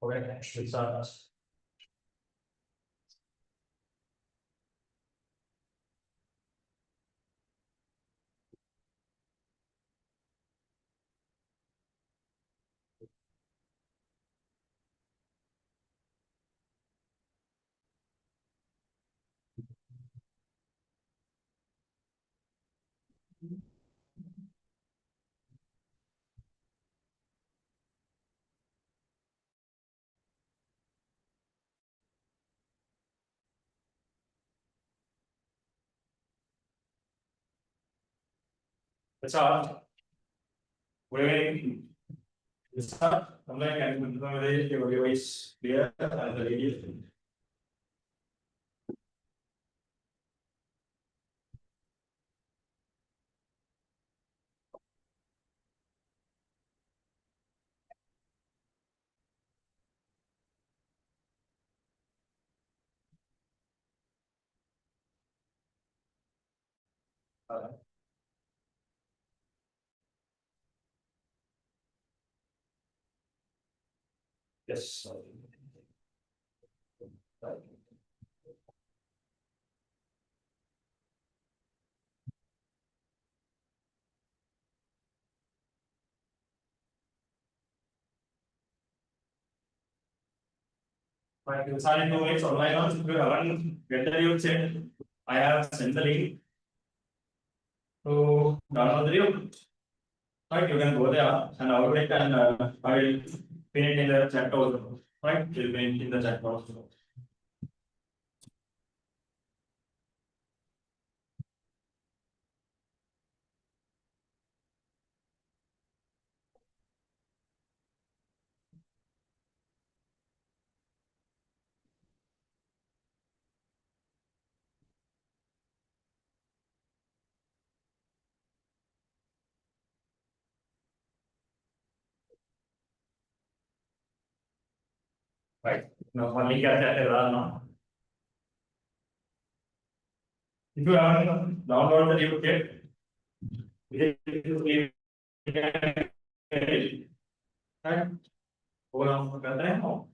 Okay, we'll start. Let's start. Good evening. Let's start. Online and your device clear and the radio. Yes. Right, you sign in 2 minutes online. If you haven't get the new check, I have sent the link to download the new. Right, you can go there and outlet and I will pin it in the chat also. Right, you'll pin it in the chat also. Right, now one link at that now. If you haven't downloaded the new kit, right? Hold on, कर रहे हो?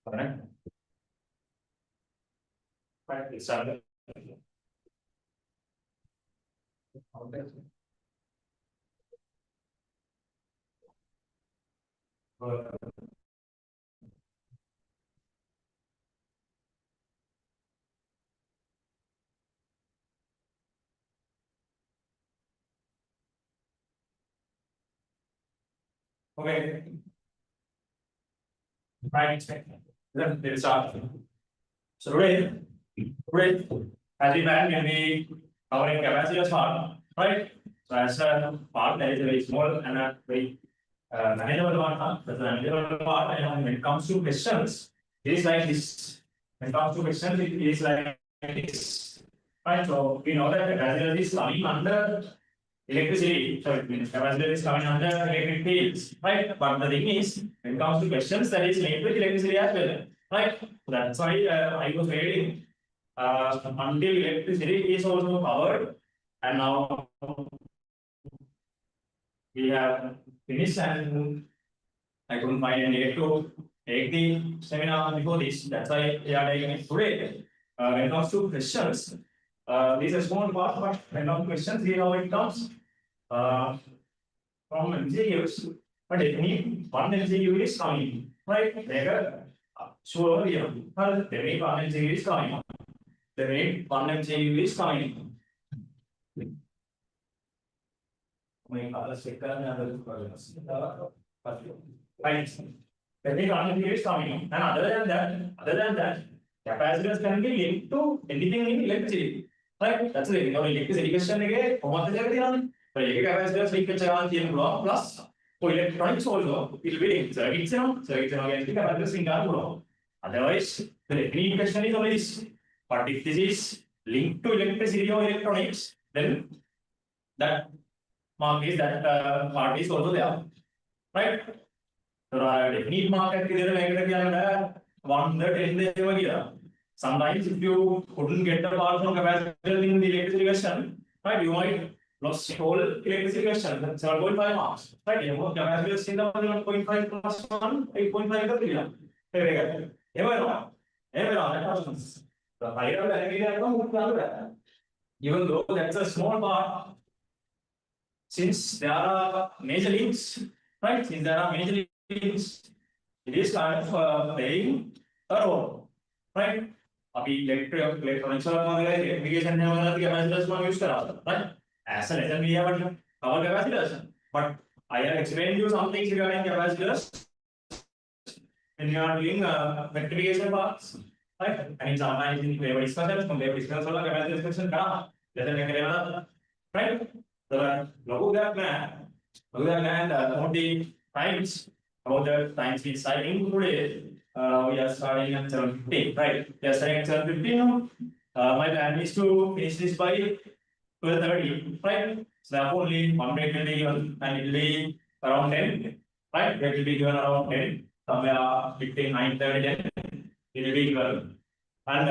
Correct. Right, it's started. Okay. Right. Then we'll start. So today, as we planned, we'll be covering capacitors part, right? So as a part that is very small and a very manageable part, that's a manageable part. And when it comes to questions, it is like this. When it comes to questions, it is like this, right? So we know that capacitor is coming under electricity, so it means capacitor is coming under electric fields, right? But the thing is, when it comes to questions, that is linked with electricity as well, right? So that's why I was waiting until electricity is also powered, and now we have finished, and I couldn't find any way to take the seminar before this. That's why we are taking it today. When it comes to questions, this is a small part, but when it comes to questions, we know it comes from MCQs. but any one MCQ is coming, right? Sure, yeah. Any one MCQ is coming. Any one MCQ is coming. Right. Any one MCQ is coming. And other than that, capacitors can be linked to anything in electricity. Right? That's it. Electricity question again. What is everything? So, capacitors link plus for electronics also, it will be linked. Circuits against capacitors link. Otherwise, the technique question is only this. But if this is linked to electricity or electronics, then that mark is that part is also there. Right? So, technique mark at the 110. Sometimes if you couldn't get the part from capacitor in the electricity question, right, you might lose whole electricity question, 7.5 marks. Right? Capacitor is in the 1.5 plus 1, 8.5. The higher even though that's a small part, since there are major links, right? Since there are major links, it is kind of playing a role, right? Electronics application capacitors use right? As a lesson we have our capacitors, but I have explained you some things regarding capacitors when you are doing rectification parts, right? And sometimes in paper discussions, capacitors discussion, right? So look at that man, about the times, about the times we studying today. We are starting at 7:15, right? We are starting at 7:15. My plan is to finish this by 12:30, right? So therefore, only one break will be given, and it will be around 10, right? It will be given around 10, somewhere between 9:30 and 10. It will be given, and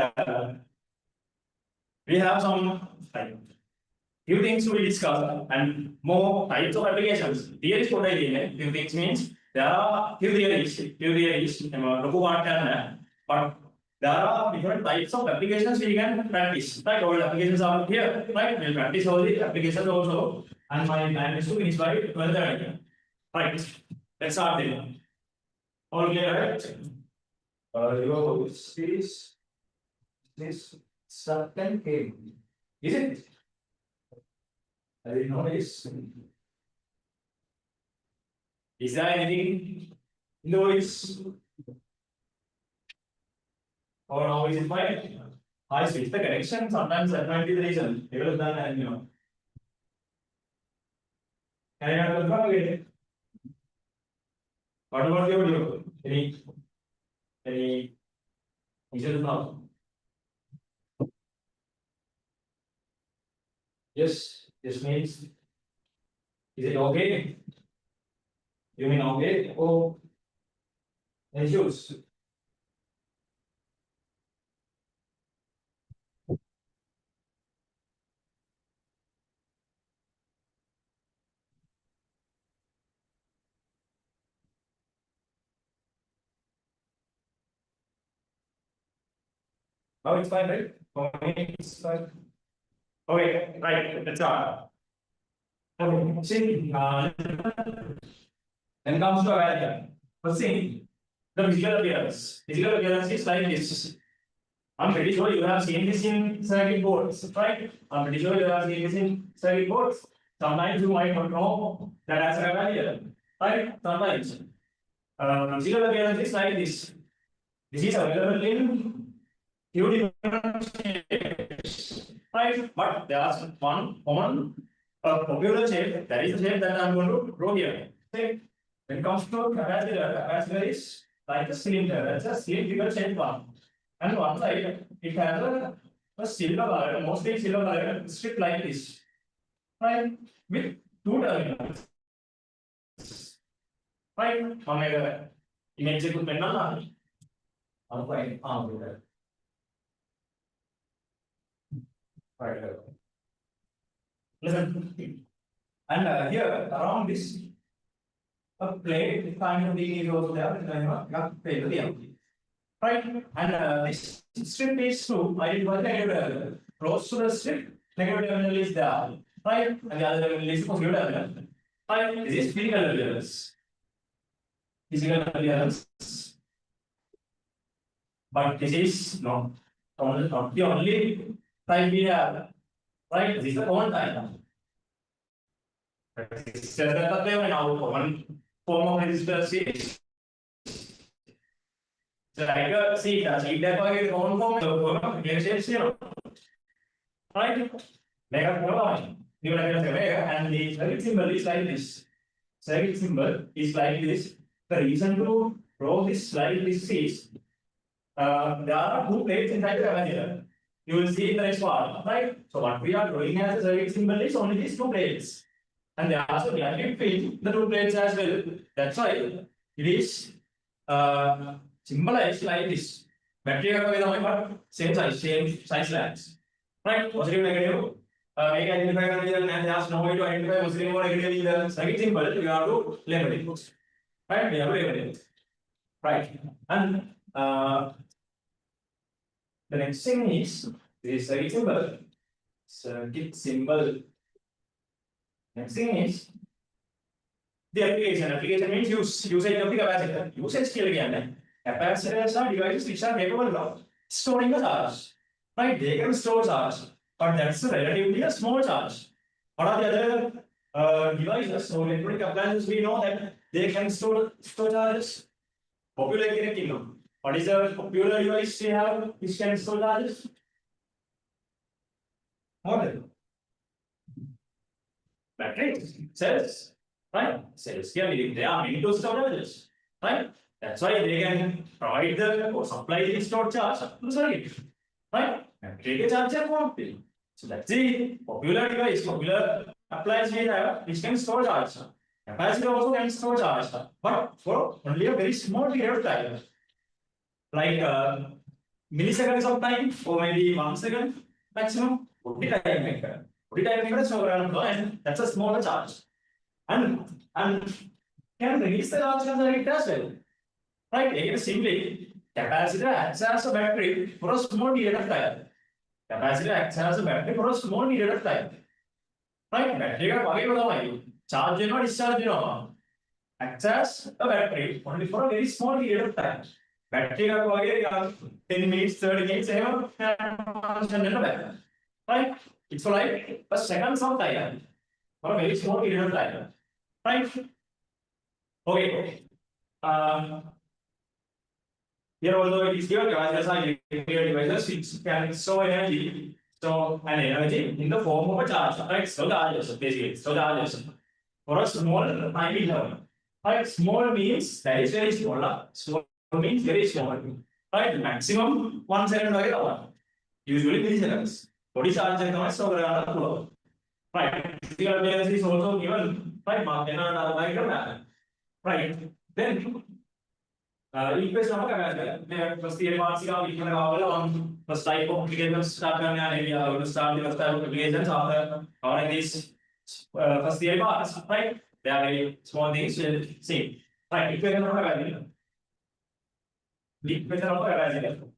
we have some few things to discuss and more types of applications. Theories for few things means there are few theories, but there are different types of applications we can practice. Right, all applications are here. Right, we'll practice all the applications also. And my plan is to finish by 12:30. Right, let's start there. All clear, right? This certain game, is it? I didn't know this. Is there anything noise? Or how is it fine? I switch the connection. Sometimes that might be the reason. It was done, and Can I have the again? What about the audio? Any issues now? Yes, this means, is it okay? You mean okay? Oh, issues. Now it's fine, right? For me, it's fine. Okay, right, let's start. Okay, see, then comes to a value. First thing, the visual appearance. Visual appearance is like this. I'm pretty sure you have seen this in circuit boards, right? I'm pretty sure you have seen this in circuit boards. Sometimes you might not know that as a value, right? Sometimes. Visual appearance is like this. This is available in few different shapes, right? But there is one common popular shape. That is the shape that I'm going to draw here. See, when it comes to capacitor is like a cylinder. That's a cylindrical shaped one. And one side it has a silver color, mostly silver color strip like this, right? With two terminals, right? Image को पढ़ना ना, right. Listen, and here around this, a plate kind of thing is also there. Right, and this strip is to identify the negative terminal. Close to the strip, negative terminal is there, right? And the other terminal is positive terminal. Right, this is physical appearance. physical appearance, but this is not the only type we have, right? This is the common type. Resistance that they now common form of resistance is like a seed that is common form of zero, right? Make a problem. And the circuit symbol is like this. Circuit symbol is like this. The reason to draw this like this is there are two plates inside the capacitor. You will see in the next part, right? So what we are drawing as a circuit symbol is only these two plates. And there are also electric field the two plates as well. That's why it is symbolized like this. Battery same size lines. Right? Positive, negative. Make identify and there is no way to identify positive or negative in the circuit symbol. You have to label it. Right? We have to label it. Right. And the next thing is this circuit symbol. Circuit symbol. Next thing is the application. Application means usage of the capacitor. Usage skill again. Capacitors are devices which are capable of storing the charge. Right? They can store charge, but that's a relatively a small charge. What are the other devices? So electronic appliances, we know that they can store charges. Popular kingdom. What is the popular device we have which can store charges? What? Batteries, cells, right? Cells here, they are made to store charges, right? That's why they can provide the or supply the stored charge to the circuit, right? Battery charge form. So that's the popular device, popular appliance we have which can store charge. Capacitor also can store charge, but for only a very small period of time, like milliseconds of time or maybe 1 second maximum. Only time maker. And that's a smaller charge. And can release the charge from the circuit as well. Right? Again, simply, capacitor acts as a battery for a small period of time. Capacitor acts as a battery for a small period of time. Right? Battery charge or discharge acts as a battery only for a very small period of time. Battery 10 minutes, 30 minutes, right? It's for like a second of time for a very small period of time. Right? Okay. Here although it is given capacitors are linear devices which can store energy, in the form of a charge. Right? So charges basically. So charges for a small time interval. Right? Small means that is very small. Small means very small. Right? Maximum 1 second. Usually milliseconds. Body charge right? Physical appearance is also given, right? Right? Then equation of capacitor. First year parts first type of applications start to start the first type of applications after covering these first year parts, right? They are very small things, same. Right? Equation of capacitor. Equation of capacitor.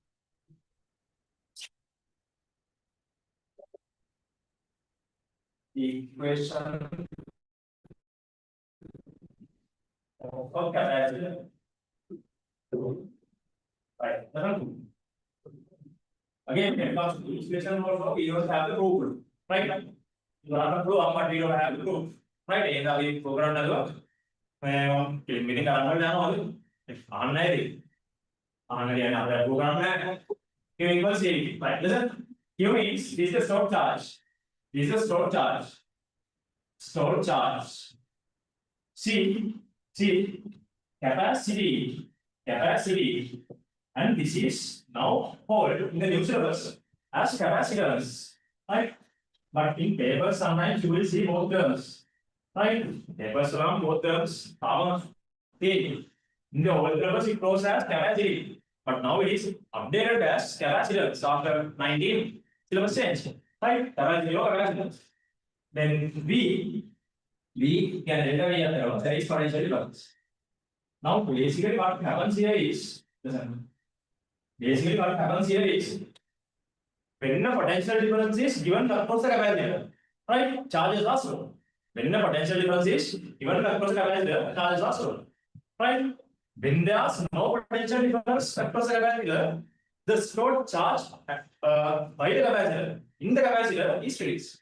Equation of capacitor. Right. Again, when it comes to equation also, we don't have the proof. Right? You have to prove, but we don't have the proof. Right? In the program, meaning program Q equals A. Right? Listen, Q means this is the stored charge. This is the stored charge. Stored charge. C, capacity, and this is now called in the newspapers as capacitors, right? But in paper, sometimes you will see both terms, right? Papers around both terms, power, in the old papers it goes as capacity, but now it is updated as capacitors after 19 syllabus change, right? Capacitors. Then we can enter there is potential difference. Now, basically, what happens here is, when the potential difference is given across the capacitor, right? Charges are slow. When the potential difference is given across the capacitor, charges are slow, right? When there's no potential difference across the capacitor, the stored charge by the capacitor in the capacitor is released.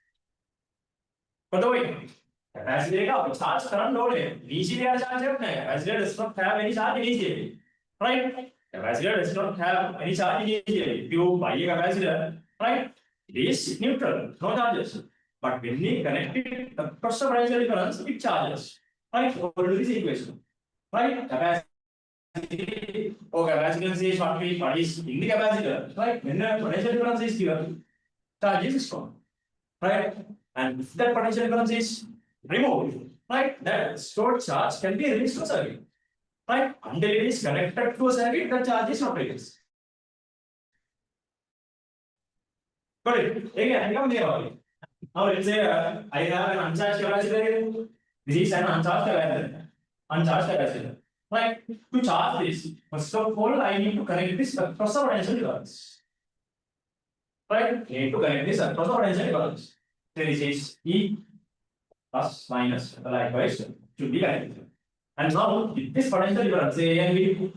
But the way capacitor का charge current load है, initially वाला charge है अपने capacitor does not have any charge initially, right? Capacitor does not have any charge initially. If you buy a capacitor, right, it is neutral, no charges. But when we connect it across the potential difference, it charges, right? Over to this equation, right? Capacity or capacitance is what we is in the capacitor, right? When the potential difference is given, charge is strong, right? And if that potential difference is removed, right, that stored charge can be released to a circuit, right? Until it is connected to a circuit, the charge is not released. Got it? Again, come there. Now let's say I have an uncharged capacitor. This is an uncharged capacitor. Uncharged capacitor. Right? To charge this, first of all, I need to connect this across the potential difference. Right? I need to connect this across the potential difference. So this is E plus minus, likewise, should be connected. And now, with this potential difference, A and B,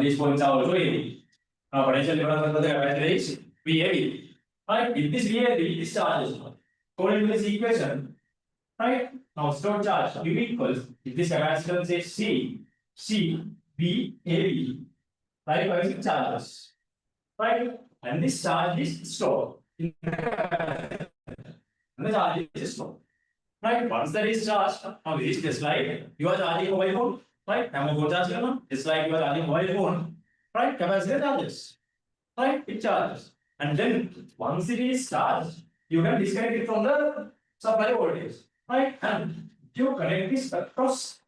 these points are also AB. Potential difference of the capacitor is VAB. Right? With this VAB, this charge is according to this equation, right? Now stored charge U equals, if this capacitance is C, B, AB, likewise it charges, right? And this charge is stored in the capacitor. And the charge is stored, right? Once that is charged, now this is just like you are charging a mobile phone, right? I'm a charge here, it's like you are charging a mobile phone, right? Capacitor charges, right? It charges. And then once it is charged, you can disconnect it from the supply voltage, right? And you connect this across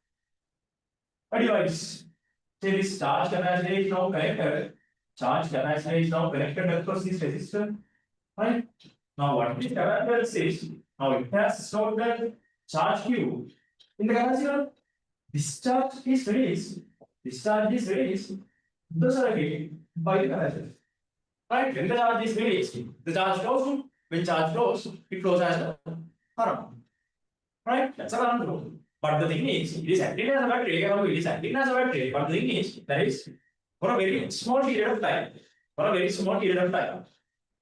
a device. Say this charge capacitor is now connected. Charge capacitor is now connected across this resistor, right? Now what this capacitor says, now it has stored the charge Q in the capacitor. Discharge is released. Discharge is released to the circuit by the capacitor. Right? When the charge is released, the charge flows. When charge flows, it flows as a current. Right? That's a current flow. But the thing is, it is acting as a battery. It is acting as a battery. But the thing is, that is for a very small period of time. For a very small period of time.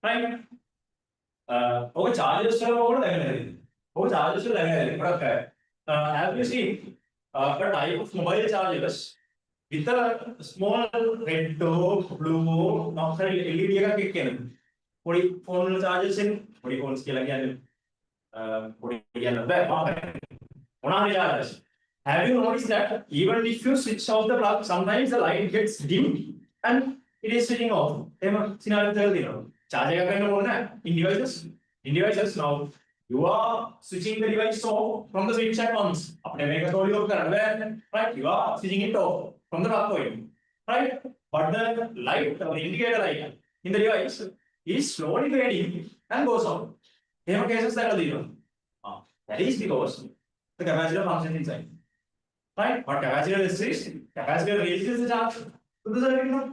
Right? Okay, charges are over there. Oh, charges are there. Have you seen a type of mobile chargers with a small red or blue LED का kick केन कोई phone charges in कोई phones के लगे हैं कोई क्या लगता है वहाँ charges. Have you noticed that even if you switch off the plug, sometimes the light gets dim and it is switching off. एम सिनारियो चल रही है charge का करना बोलना है in devices now. You are switching the device off from the switch at once. अपने में का थोड़ी लोग कर रहे हैं, right? You are switching it off from the plug point, right? But the light, the indicator light in the device is slowly fading and goes on. There are cases that are zero. That is because the capacitor functions inside, right? But capacitor releases the charge to the circuit,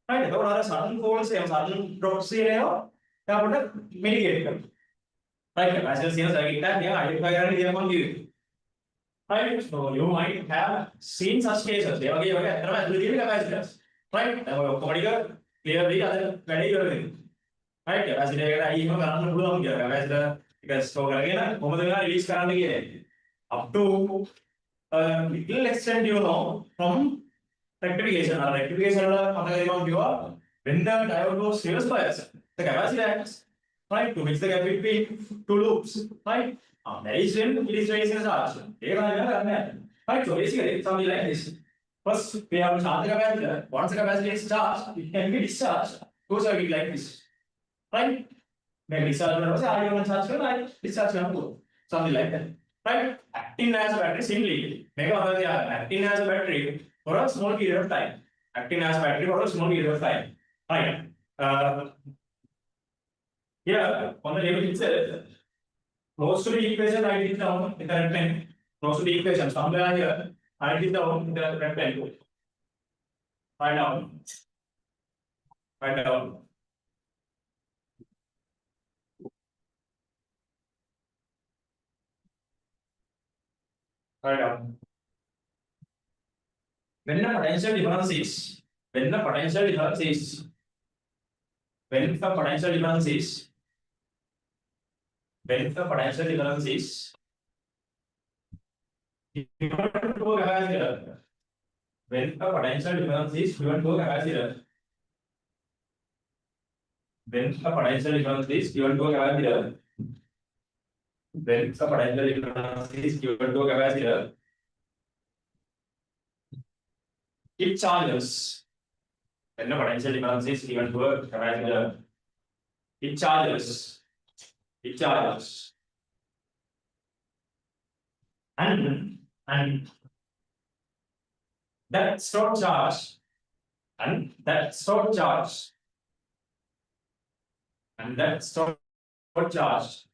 right? If there are certain folds, certain drops here, क्या बोलते हैं mitigate कर, right? Capacitor से circuit का क्या identify करने दिया कौन दिए, right? So you might have seen such cases. They are capacitors, right? Capacitor clearly other very right? Capacitor का ये हम करना भूल हम क्या capacitor because तो करेंगे ना वो मतलब release कराने के लिए up to little extent you know from rectification or rectification when the diode goes reverse bias, the capacitor acts, right, to mix the gap between two loops, right? That is when it is raising the charge. Right? So basically, something like this. First, we have to charge the capacitor. Once the capacitor is charged, it can be discharged to a circuit like this, right? Maybe discharge when I want to charge when I discharge something like that, right? Acting as a battery simply, acting as a battery for a small period of time. Acting as a battery for a small period of time. Right. Here, on the table itself, close to the equation, write it down in the red pen. Close to the equation, somewhere here, write it down in the red pen. Write down. Write down. Write down. when the potential difference is when the potential difference is when the potential difference is when the potential difference is given to a capacitor, when the potential difference is given to a capacitor, when the potential difference is given to a capacitor, when the potential difference is given to a capacitor, it charges. When the potential difference is given to a capacitor, it charges. It charges. And that stored charge and that stored charge and that stored charge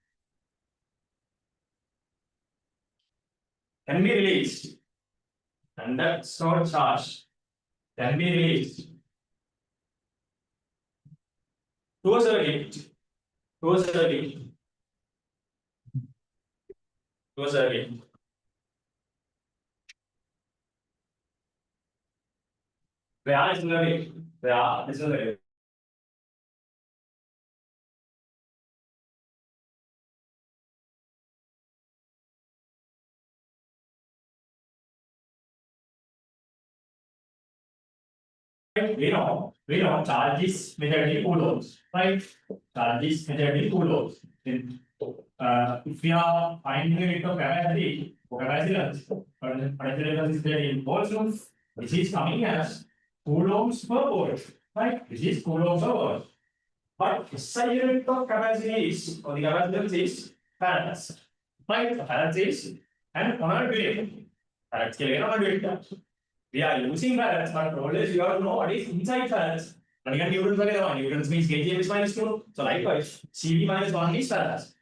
can be released, and that stored charge can be released to a circuit, to a circuit, to a circuit. Where is the circuit? Where is the circuit? We know charge is measured in coulombs, right? Charge is measured in coulombs. If we are finding the rate of capacity, capacitance, potential is there in volts, this is coming as coulombs per volt, right? This is coulombs per volt. But SI unit of capacity is, or the capacitance is farads, right? Farads is and on a unit. Farads scale on a unit. We are using farads, but always you have to know what is inside farads. And again, newtons means kgm is minus 2. So likewise, CV minus 1 is farads.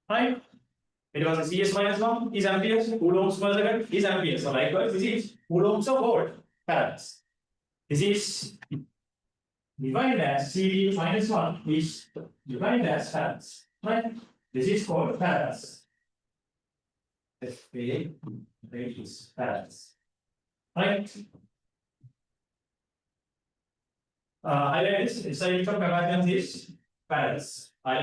Right? It was a CS minus 1 is amperes, coulombs per second is amperes. So likewise, this is coulombs of volt, farads. This is defined as CV minus 1 is defined as farads. Right? This is called farads. FA is farads. Right? I like this. SI unit of capacitance is farads. I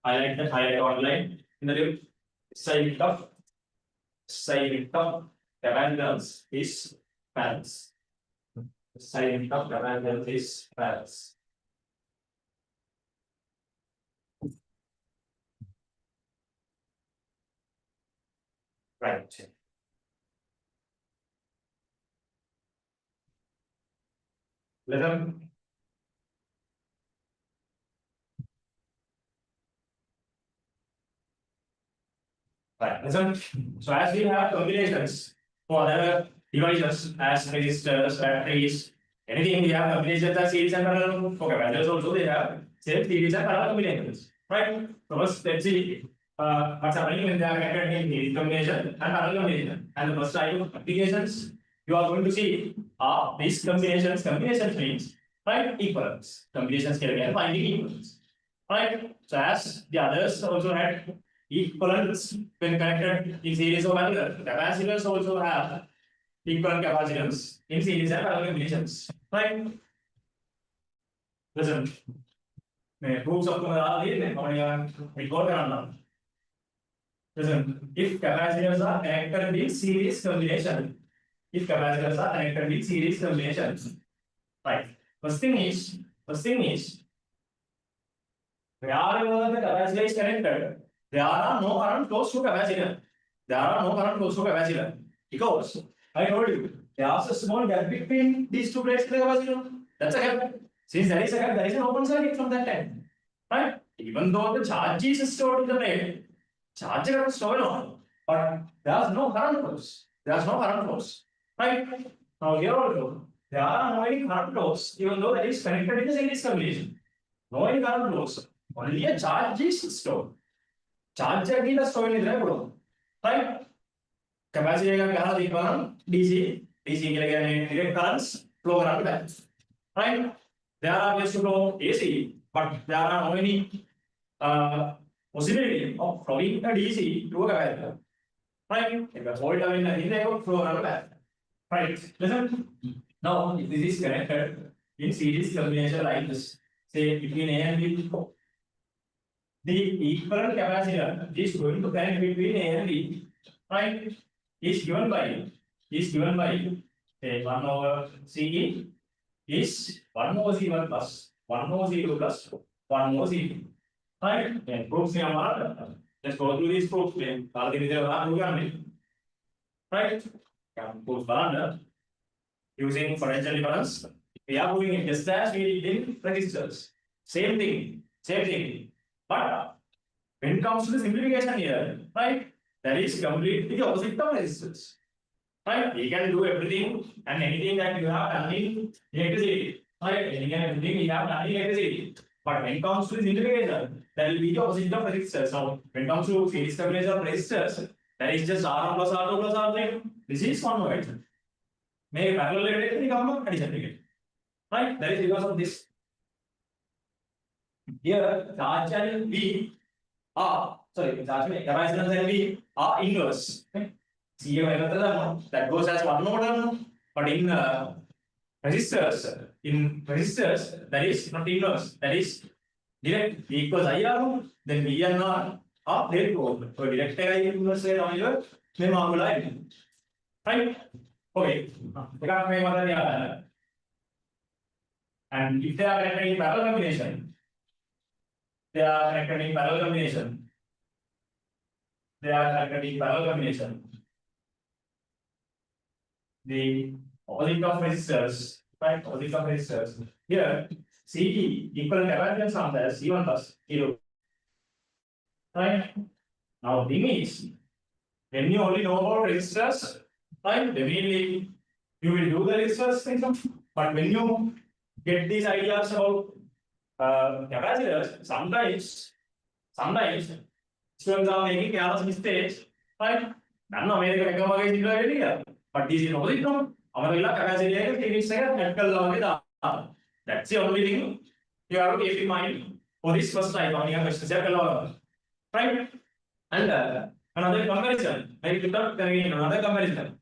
like that highlight online in the list. SI unit of capacitance is farads. SI unit of capacitance is farads. Right. Listen. Right. Listen. So as we have combinations for other devices as resistors, batteries, anything we have combinations as series and parallel. For capacitors also they have same series and parallel combinations. Right. So first let's see what's happening when they are connected in series combination and parallel combination. And the first type of applications you are going to see are these combinations. Combinations means right equivalence. Combinations can finding equivalence. Right. So as the others also had equivalence when connected in series or parallel. Capacitors also have equivalent capacitance in series and parallel combinations. Right? Listen. मैं proof सबको बता दिए और यहाँ record कराना. Listen. If capacitors are connected in series combination, right? First thing is wherever the capacitor is connected, there are no current flows to capacitor. Because I told you there is a small gap between these two plates to the capacitor. That's a gap. Since there is a gap, there is an open circuit from that time. Right? Even though the charge is stored in the plate, charge is stored on, but there is no current flows. Right? Now here also, there are no any current flows, even though that is connected in the series combination. No any current flows. Only a charge is stored. Charge is stored in the right? Capacitor का क्या दिखा DC के लिए direct currents flow around that. Right? There are ways to flow AC, but there are no any possibility of flowing a DC to a capacitor. Right? If a volt in the flow around that. Right. Listen. Now, if this is connected in series combination like this, say between A and B, the equivalent capacitor is going to connect between A and B, right? Is given by say 1 over CE is 1 over C1 plus 1 over C2 plus 1 over C2. Right? Then proofs let's go through these proofs. Right? Proofs using potential difference. We are doing it just as we did in resistors. Same thing. But when it comes to the simplification here, right, that is completely the opposite of resistance. Right? We can do everything and anything that you have done in electricity. Right? Anything and everything we have done in electricity. But when it comes to the simplification, that will be the opposite of resistors. So when it comes to series combination of resistors, that is just R1 plus R2 plus R3. This is one way. May parallel electric become addition. Right? That is because of this. Here, charge and V are capacitance and V are inverse. Okay? See that goes as one node, but in resistors, that is not inverse. That is direct. V equals IR, then V and R are there to so direct inverse on your right? Okay. And if they are connected in parallel combination, they are connected in parallel combination. The opposite of resistors, right? Opposite of resistors. Here, CE equivalent capacitance comes as C1 plus C2. Right? Now, the thing is, when you only know about resistors, right? Definitely you will do the resistors thing. But when you get these ideas about capacitors, sometimes students are making careless mistakes, right? None of American but this is opposite from capacitor. That's the only thing you have to keep in mind for this first type. Right? And another comparison, another comparison.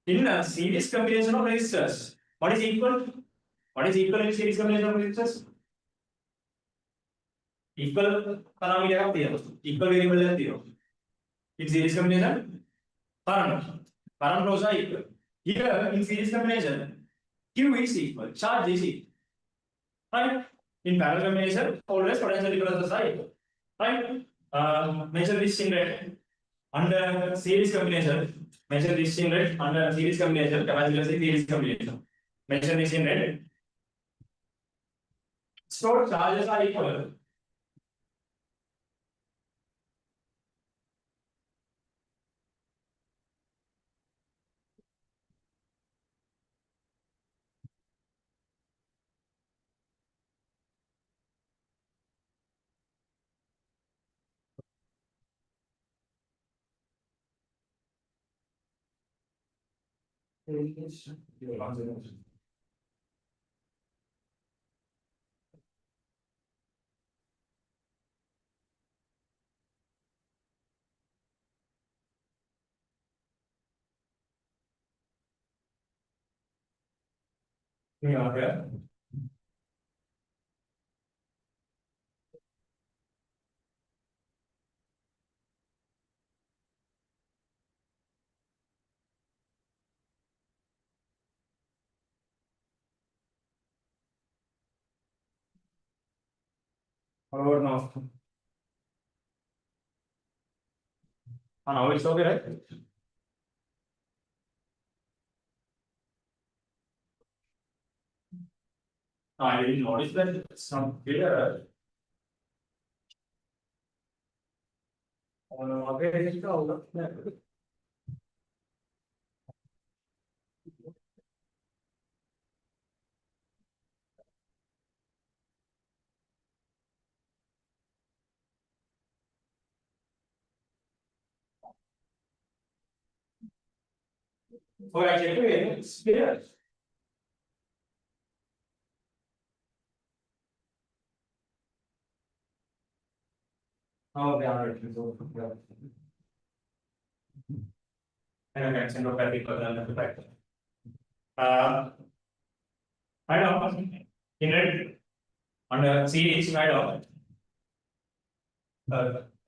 In a series combination of resistors, what is equal? What is equal in series combination of resistors? Equal parameter of 0. Equal variable is 0. In series combination, current flows are equal. Here in series combination, Q is equal, charge is equal. Right? In parallel combination, always potential differences are equal. Right? Measure this in red. Under series combination, measure this in red. Under series combination, capacitors in series combination. Measure this in red. Stored charges are equal. Yeah. What about now? Now it's okay, right? I didn't notice that it's not clear. For actually, it's clear. Oh, they are. And I can send a paper and the paper. I know in red on a series, I know.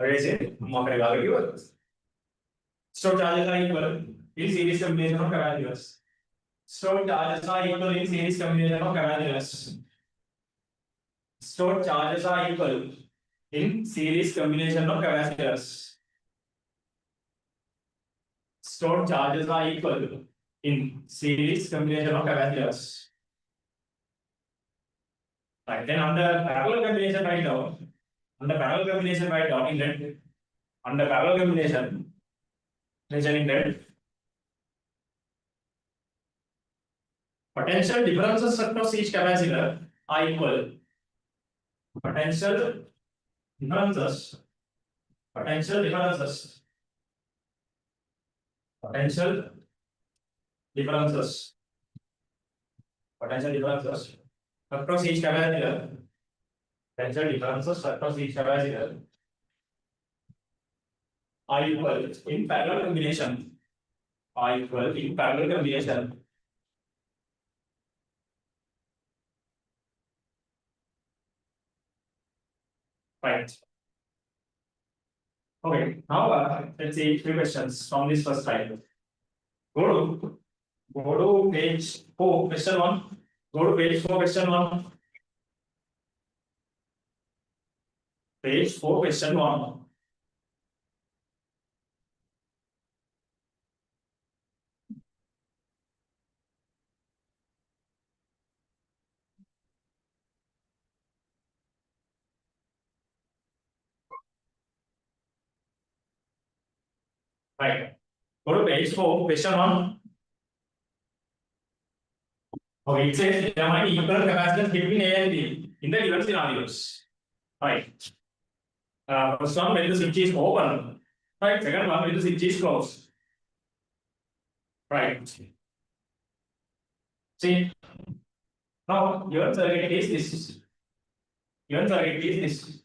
Raise it, stored charges are equal in series combination of capacitors. Stored charges are equal in series combination of capacitors. Stored charges are equal in series combination of capacitors. Stored charges are equal in series combination of capacitors. Right, then under parallel combination right now, in red, under parallel combination, mentioned in red, potential differences across each capacitor are equal. Potential differences, potential differences, potential differences, potential differences across each capacitor, potential differences across each capacitor are equal in parallel combination, are equal in parallel combination. Right. Okay, now let's see three questions from this first slide. Go to page 4, question 1. Go to page 4, question 1. Page 4, question 1. Right. Go to page 4, question 1. Okay, it says there might be equal capacitance between A and B in the given scenarios. Right. First one, when the switch is open. Right. Second one, when the switch is closed. Right. See, now your circuit is this. Your circuit is this.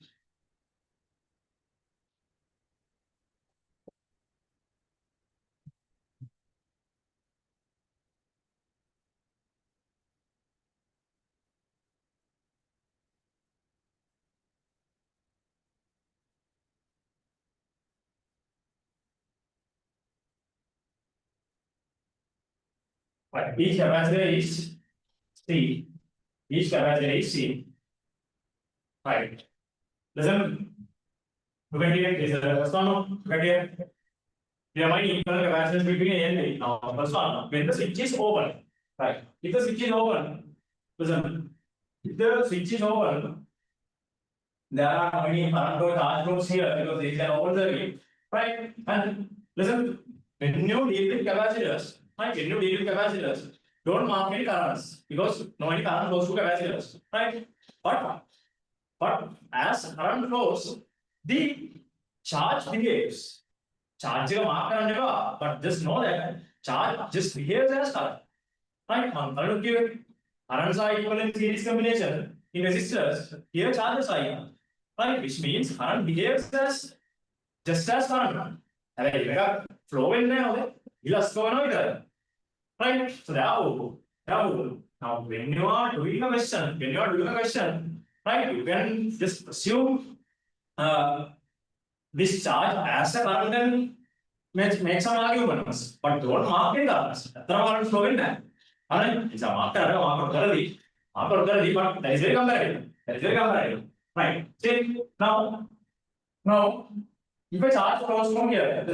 Right. Each capacitor is C. Each capacitor is C. Right. Listen. Look at here. This is the first one. Look at here. There might be equal capacitance between A and B. Now, first one, when the switch is open. Right. If the switch is open, listen. If the switch is open, there are many current or charge flows here because there is an open circuit. Right. And listen, when you deal with capacitors, right? When you deal with capacitors, don't mark any currents because no any current flows to capacitors. Right. But as current flows, the charge behaves. Charge mark, but just know that charge just behaves as current. Right? Currents are equal in series combination in resistors. Here charges are equal. Right? Which means current behaves as just as current. Flow in there. Right? So now when you are doing a question, right? You can just assume this charge as a current and make some arguments, but don't mark any currents. That's flow in there. Alright, it's a marker, but that is very comparative. That is very comparative. Right. See, now, if a charge flows from here,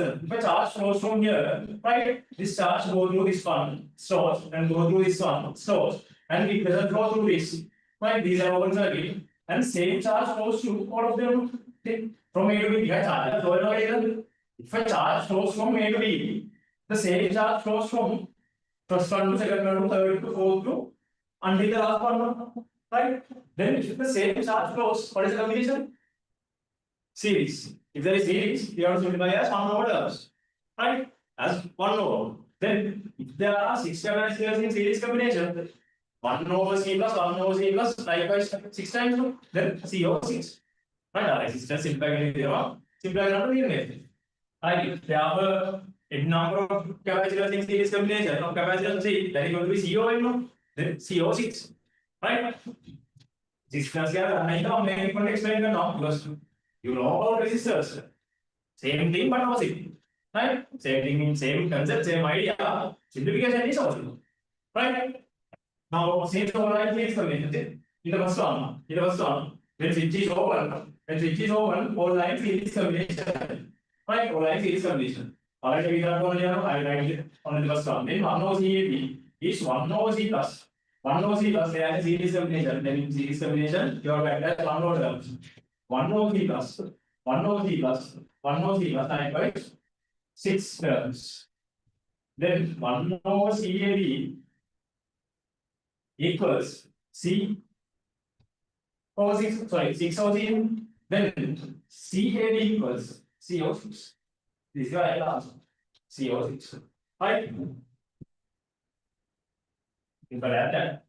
right, this charge goes through this one, stores, and go through this one, stores, and it doesn't flow through this. Right, these are open circuit, and same charge flows to all of them from A to B. If a charge flows from A to B, the same charge flows from first one to second one to third to fourth to until the last one, right? Then if the same charge flows, what is the combination? Series. If there is series, we have to simplify as 1 over terms, right? As 1 over. Then if there are 6 capacitors in series combination, 1 over C plus 1 over C plus likewise 6 times 2, then C over 6. Right? Resistance simplify simplify. Right? If there are in number of capacitors in series combination of capacitors C, that is going to be CO, then CO6, right? This class I know many people explain the now because you know about resistors. Same thing but opposite, right? Same thing means same concept, same idea. Simplification is also, right? Now, since the right is combination, in the first one, when switch is open, all lines series combination, right? All lines series combination. Alright, we are going to I write it on the first one. Then 1 OCAB is 1 OC plus. 1 OC plus they are series combination. Then in series combination, you are right as 1 over terms. 1 OC plus 1 OC plus 1 OC plus 9 by 6 terms. Then 1 OCAB equals C O6, sorry, 6 OC, then CAB equals CO6. This is your answer. CO6. Right? If I add that,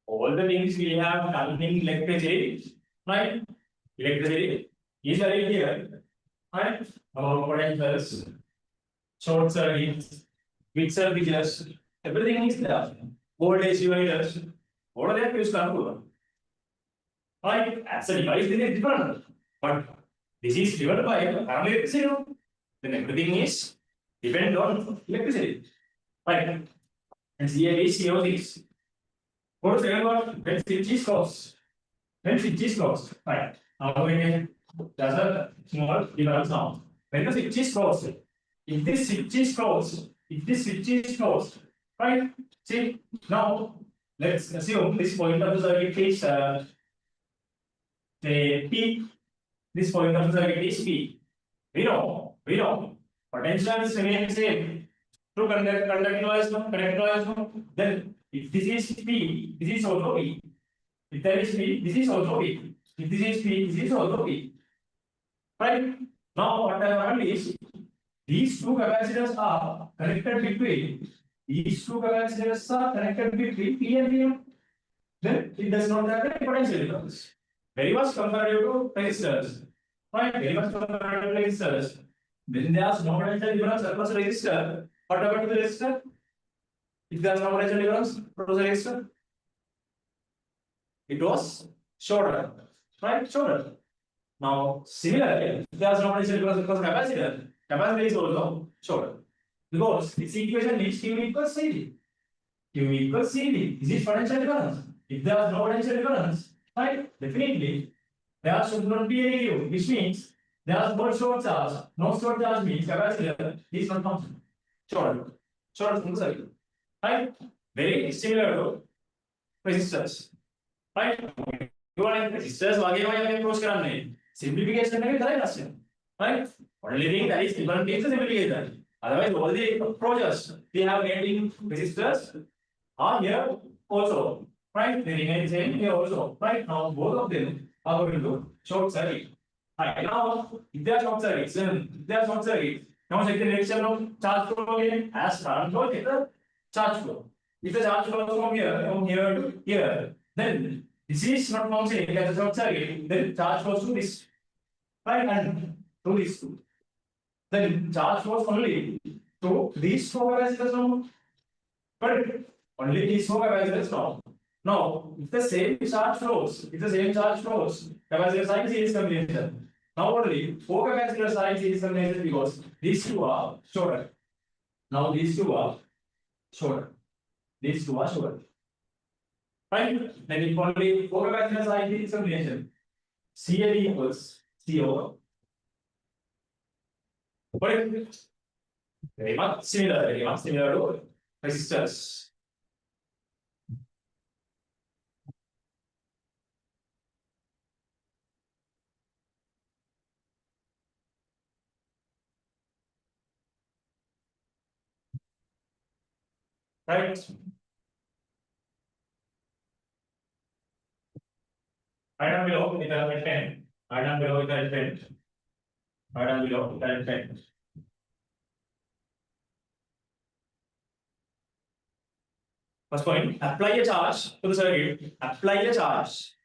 all the things we have done in electricity, right? Electricity is right here, right? Our potentials, short circuits, mixer switches, everything is there. Voltage dividers, all of that is control. Right? As a device, this is different. But this is driven by electricity. Then everything is depend on electricity. Right? And CAB is CO6. What is the second one? When switch is closed. When switch is closed. Right. Now we can there's a small difference now. When the switch is closed, if this switch is closed, right? See, now let's assume this point of the circuit is say P. This point of the circuit is P. We know. Potential is remain same. True conductor, then if this is P, this is also P. If there is P, this is also P. If this is P, this is also P. Right? Now what I want is these two capacitors are connected between P and P. Then it does not have any potential difference. Very much comparative to resistors. Right? Very much comparative to resistors. When there is no potential difference across a resistor, what happened to the resistor? If there is no potential difference across a resistor, it was shorter, right? Shorter. Now, similarly, if there is no potential difference across capacitor is also shorter. Because this equation is Q equals CD. Q equals CD. Is it potential difference? If there is no potential difference, right? Definitely, there should not be any Q, which means there is no short charge. No short charge means capacitor is not functional. Short from the circuit. Right? Very similar to resistors. Right? You want resistors, simplification right? Only thing that is different is the simplification. Otherwise, all the approaches we have made in resistors are here also. Right? They remain same here also. Right? Now, both of them are going to short circuit. Right? Now, if they are short circuits, now check the direction of charge flow again. As current flow, get the charge flow. If the charge flows from here to here, then this is not functioning as a short circuit. Then charge flows to this, right, and to this two. Then charge flows only to these four capacitors now. But only these four capacitors now. Now, if the same charge flows, capacitor sign series combination. Now only four capacitors are in series combination because these two are shorter. Now these two are shorter. Right? Then if only four capacitors are in series combination, CL equals CO. But very much similar to resistors. Right? Item below with a pen. Item below with a pen. Item below with a pen. First point, apply a charge to the circuit. Apply a charge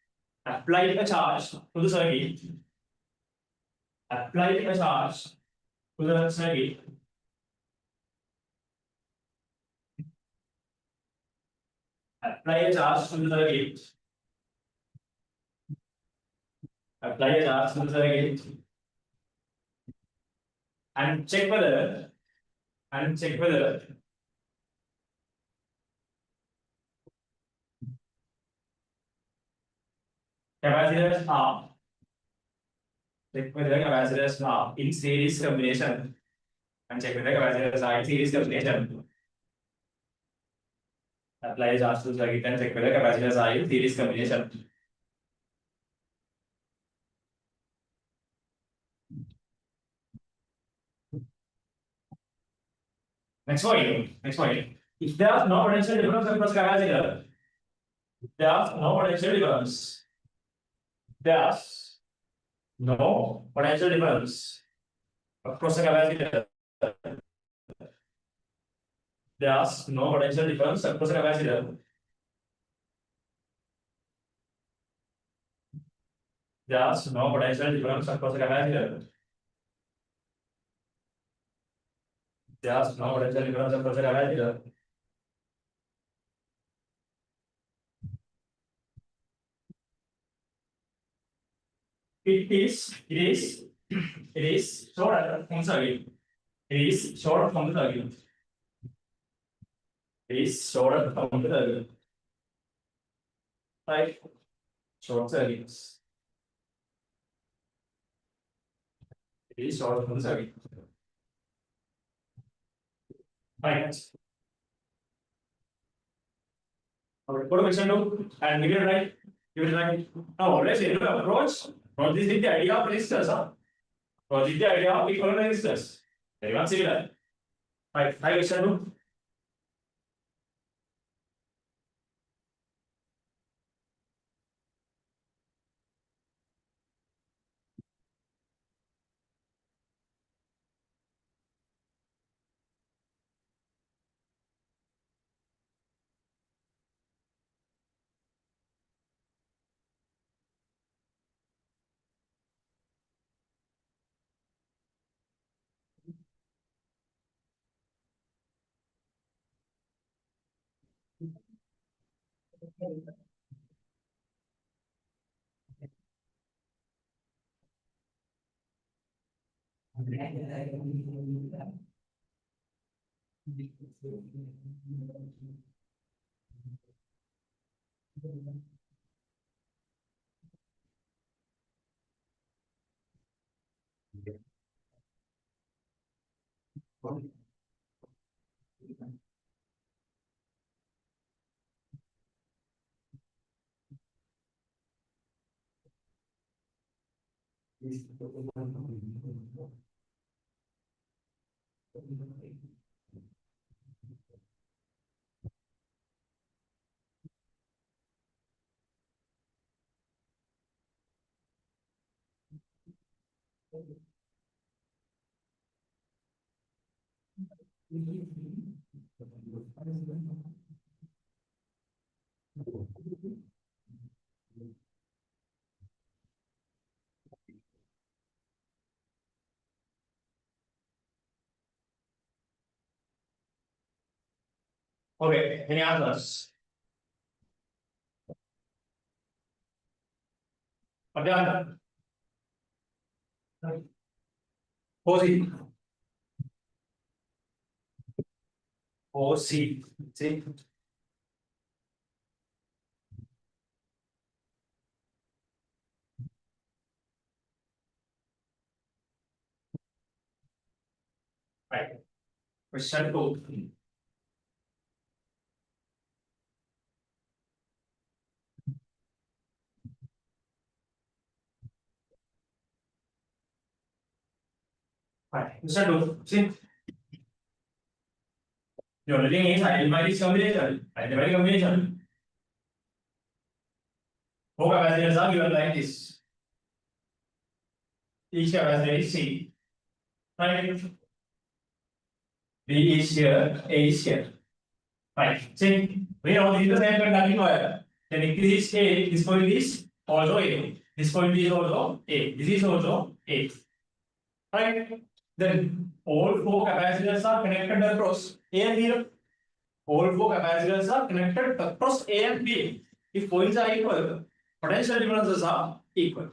to the circuit. Apply a charge to the circuit. Apply a charge to the circuit. Apply a charge to the circuit. And check whether capacitors are in series combination. And check whether capacitors are in series combination. Apply charge to the circuit and check whether capacitors are in series combination. Next point. If there is no potential difference across capacitor, there's no potential difference across a capacitor. There's no potential difference across a capacitor. There's no potential difference across a capacitor. There's no potential difference across a capacitor. It is short from the circuit. It is short from the circuit. It is short from the circuit. Right? Short circuits. It is short from the circuit. Right. Go to question 2 and give it right. Now, let's say approach. This is the idea of resistors. This is the idea of equivalent resistors. Very much similar. Right. Question 2. Okay, any answers? Again, OC. See. Right. Question 2. Right. Question 2. See. Your living is identified combination. Four capacitors are given like this. Each capacitor is C. Right. B is here, A is here. Right. See, we know this is the same conducting wire. Then if this is A, this point is also A. This point is also A. This is also A. Right. then all four capacitors are connected across A and B. All four capacitors are connected across A and B. If points are equal, potential differences are equal.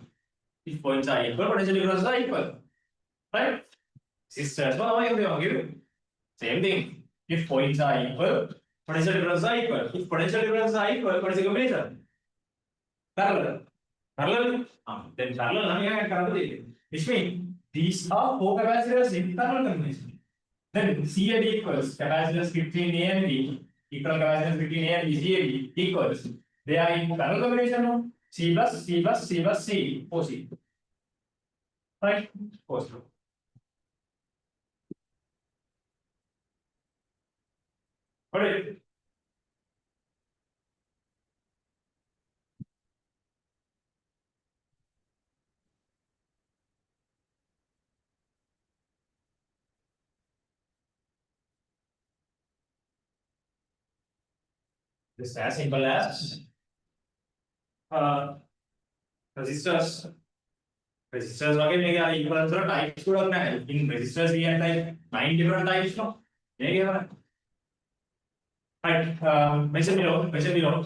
If points are equal, potential differences are equal. Right? Sisters, same thing. If points are equal, potential differences are equal. If potential differences are equal, what is the combination? Parallel. Parallel? Then parallel, which means these are four capacitors in parallel combination. Then C and D equals capacitors between A and B, equal capacitors between A and B, C and D equals. They are in parallel combination, no? C plus C plus C plus C, OC. Right? OC. Alright. This is as simple as resistors. Resistors again make equivalence or types to in resistors we have like 9 different types, no? Right. Mention below.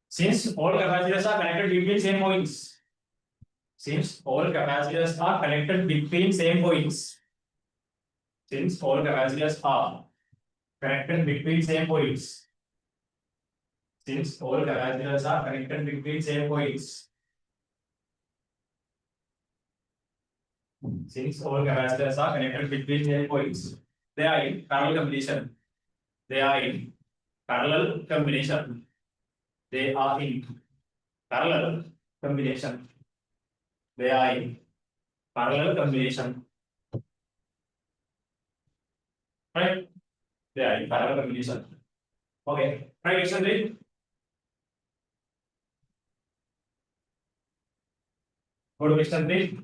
Since all capacitors are connected between same points. Since all capacitors are connected between same points. Since all capacitors are connected between same points. Since all capacitors are connected between same points. Since all capacitors are connected between same points. They are in parallel combination. They are in parallel combination. They are in parallel combination. They are in parallel combination. Right? They are in parallel combination. Okay. Right, question 3. Go to question 3.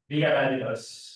B capacitors.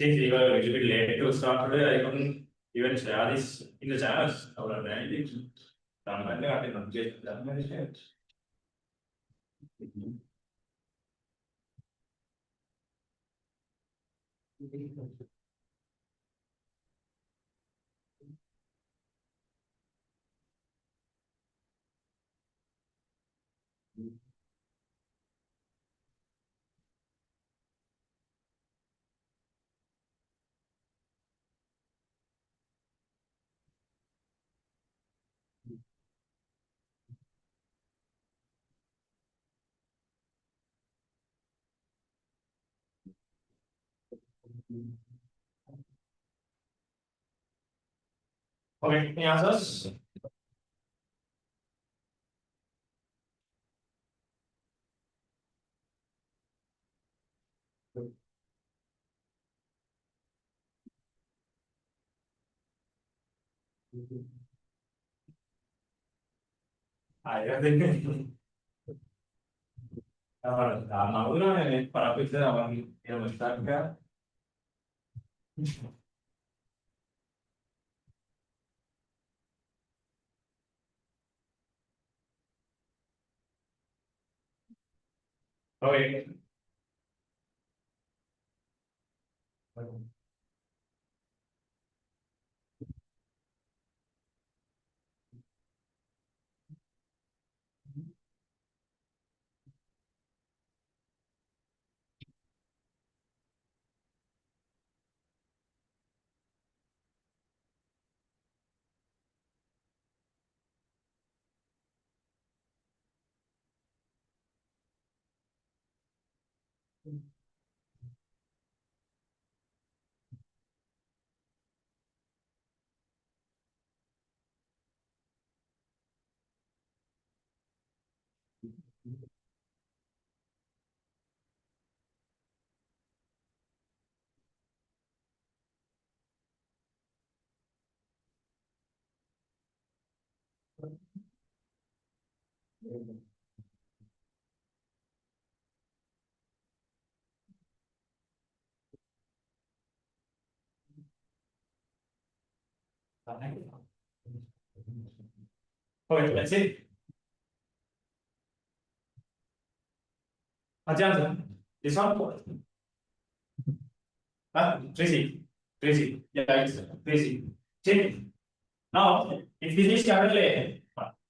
Since you are a little bit late to start today, I couldn't even share this in the channels. Our branding. Okay, any answers? I don't think. Ahora, para que ustedes quiero mostrar acá. Okay. Okay, let's see. 这样子，this one Tracy, Tracy, yeah, it's Tracy. Change. Now, if this is capital A,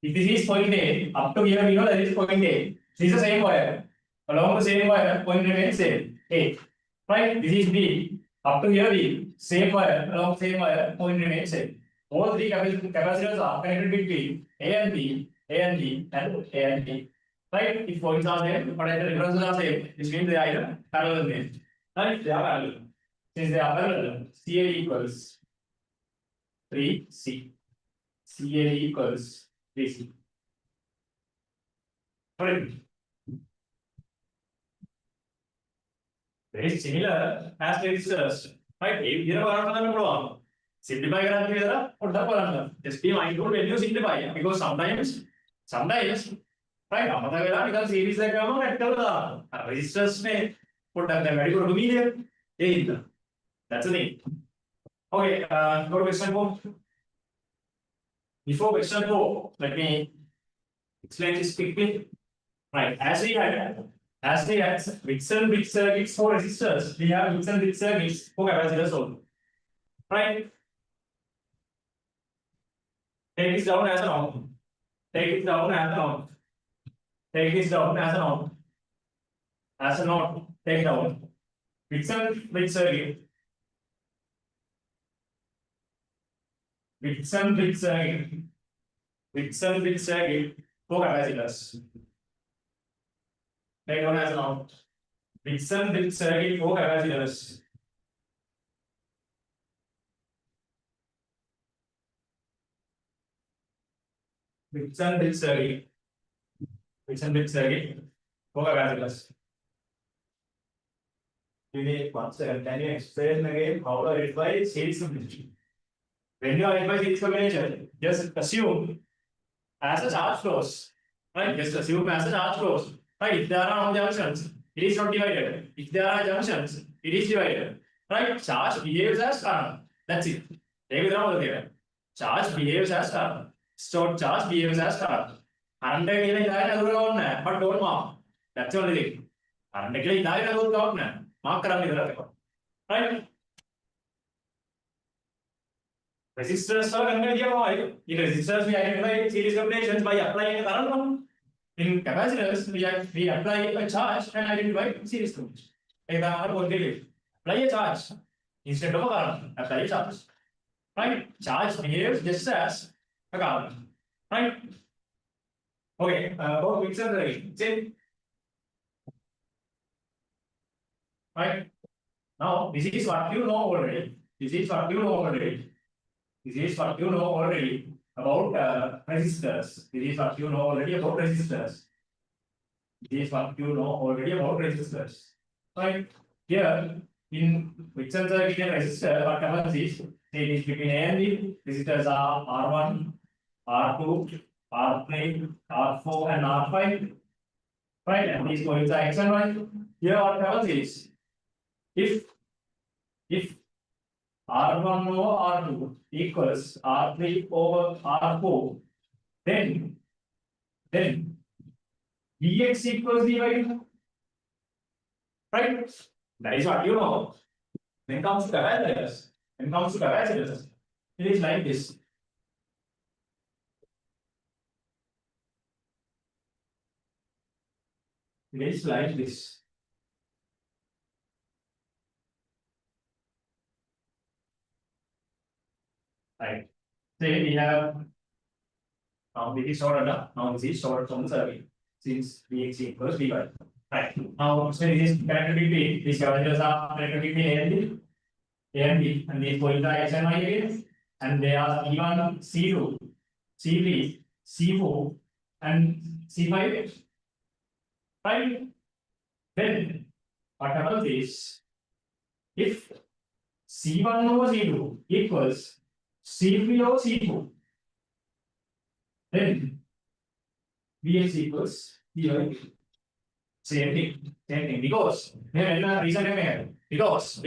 if this is point A, up to here we know that this is point A. This is the same wire. Along the same wire, point remains same. A. Right? This is B. Up to here B. Same wire, along same wire, point remains same. All three capacitors are connected between A and B, A and B, and A and B. Right? If points are same, but the differences are same, which means they are either parallel. Right? They are parallel. Since they are parallel, CA equals 3C. CA equals 3C. Right. Very similar as resistors. Right? Simplify or just be mindful when you simplify because sometimes right because series like resistors may put them very good medium. That's the thing. Okay, go to question 4. Before question 4, let me explain this quickly. Right, as we had mixed and bridge circuits for resistors, we have mixed and bridge circuits for capacitors also. Right? Take this down as an out. Take it down as an out. Take this down as an out. As a not, take down. Mixed and bridge circuit. Mixed and bridge circuit. Mixed and bridge circuit for capacitors. Take down as an out. Mixed and bridge circuit for capacitors. Mixed and bridge circuit. Mixed and bridge circuit for capacitors. Give me 1 second. Can you explain again how to identify series combination? When you identify series combination, just assume as a charge flows. Right? Just assume as a charge flows. Right? If there are no junctions, it is not divided. If there are junctions, it is divided. Right? Charge behaves as current. That's it. Take it down here. Charge behaves as current. Stored charge behaves as current. Current but don't mark. That's the only thing. Current mark right? Resistors are converted. In resistors, we identify series combinations by applying a current one. In capacitors, we apply a charge and identify series combinations. Apply a charge instead of a current. Apply a charge. Right? Charge behaves just as a current. Right? Okay. About mixer relation. Right? Now, this is what you know already. This is what you know already. This is what you know already about resistors. This is what you know already about resistors. This is what you know already about resistors. Right? Here, in which circuit and resistor, what happens is, it is between A and B. Resistors are R1, R2, R3, R4, and R5. right? And these points are x and y. Here what happens is if R1 over R2 equals R3 over R4, then Vx equals dy, right? That is what you know. When it comes to capacitors, it is like this. It is like this. Right. Say we have now this is Horana, now this is short from the survey since Vx equals dy. Right. Now so this is connected between these capacitors are connected between A and B, and these points are x and y again, and they are C1, C2, C3, C4, and C5. Right? Then what happens is if C1 over C2 equals C3 over C4, then Vx equals dy. Same thing. Because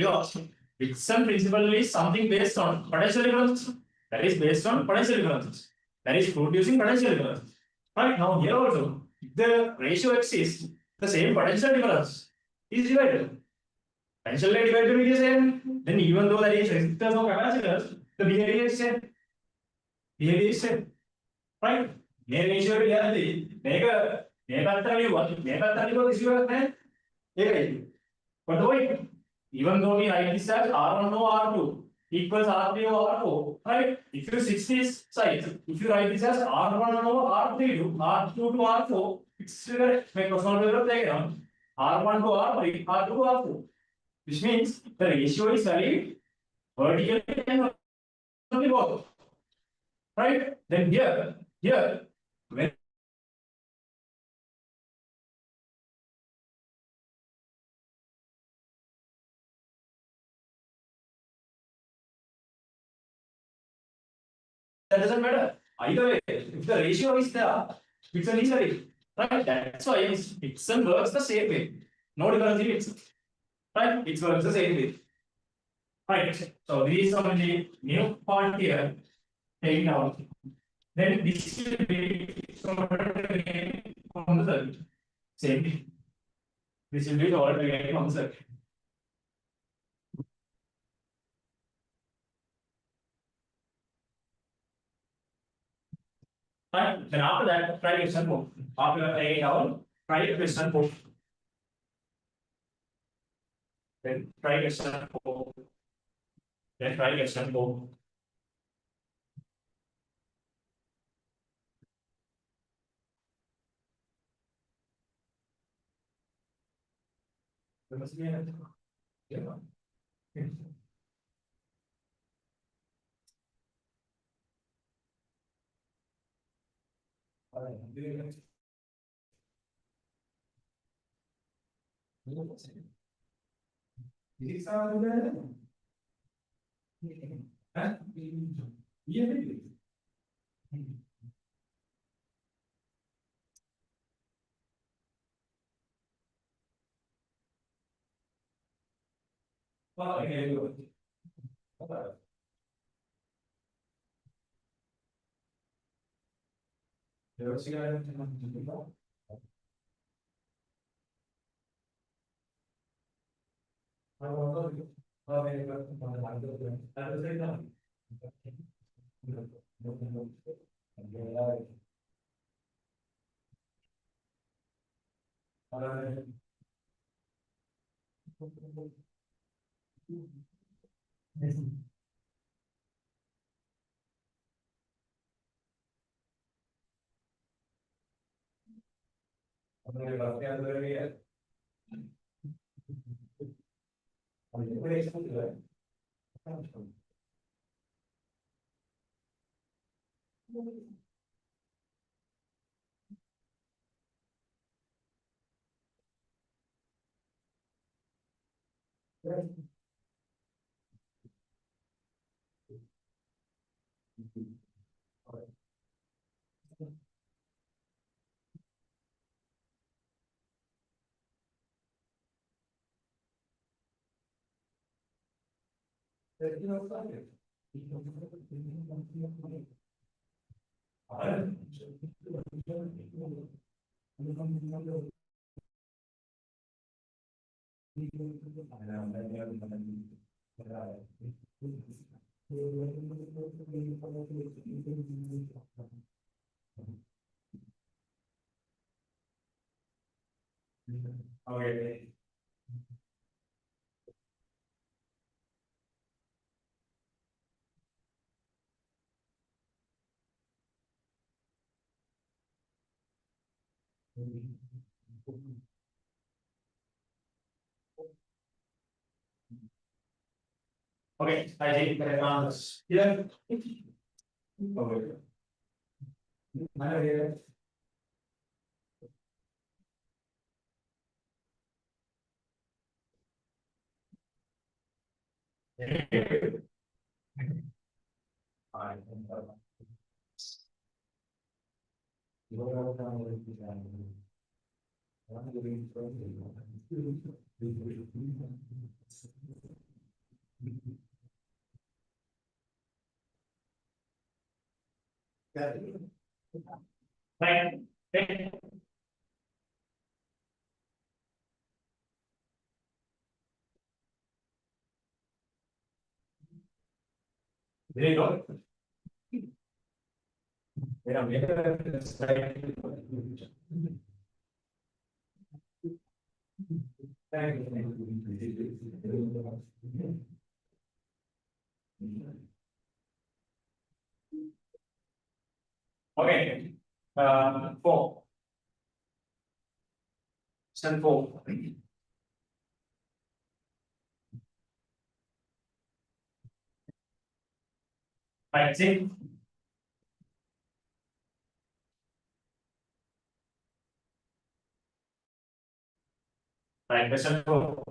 Dixon principle is something based on potential difference. That is based on potential differences. That is producing potential difference. Right now, here also, if the ratio exists, the same potential difference is divided. Potential divided with the same, then even though there is resistors or capacitors, the behavior is same. Behavior is same. Right? මේ ratio එක කියද්දී මේක මේ පැත්තට ලියුවා මේ පැත්තට ලියුවා කිසිවක් නැහැ ඒකයි but wait even though we write this as r1 over r2 equals r3 over r4 right if you switch this side if you write this as r1 over r3 to r2 to r4 it's make personal develop diagram r1 to r3 r2 to r4 which means the ratio is valid vertically and horizontally both right then here when that doesn't matter. Either way, if the ratio is there, Dixon is valid. Right? That's why Dixon works the same way. No difference in it. Right? It works the same way. Right. So this is only new part here. Taking out. Then this will be again on the circuit. Same thing. This will be solved again on the circuit. Right. Then after that, try question 4. After taking out, try question 4. Then try question 4. Then try question 4. Yeah. Okay. Okay, I take here. Okay. Right. There you go. Okay. 4. Stand 4. Right. See. Right. Question 4.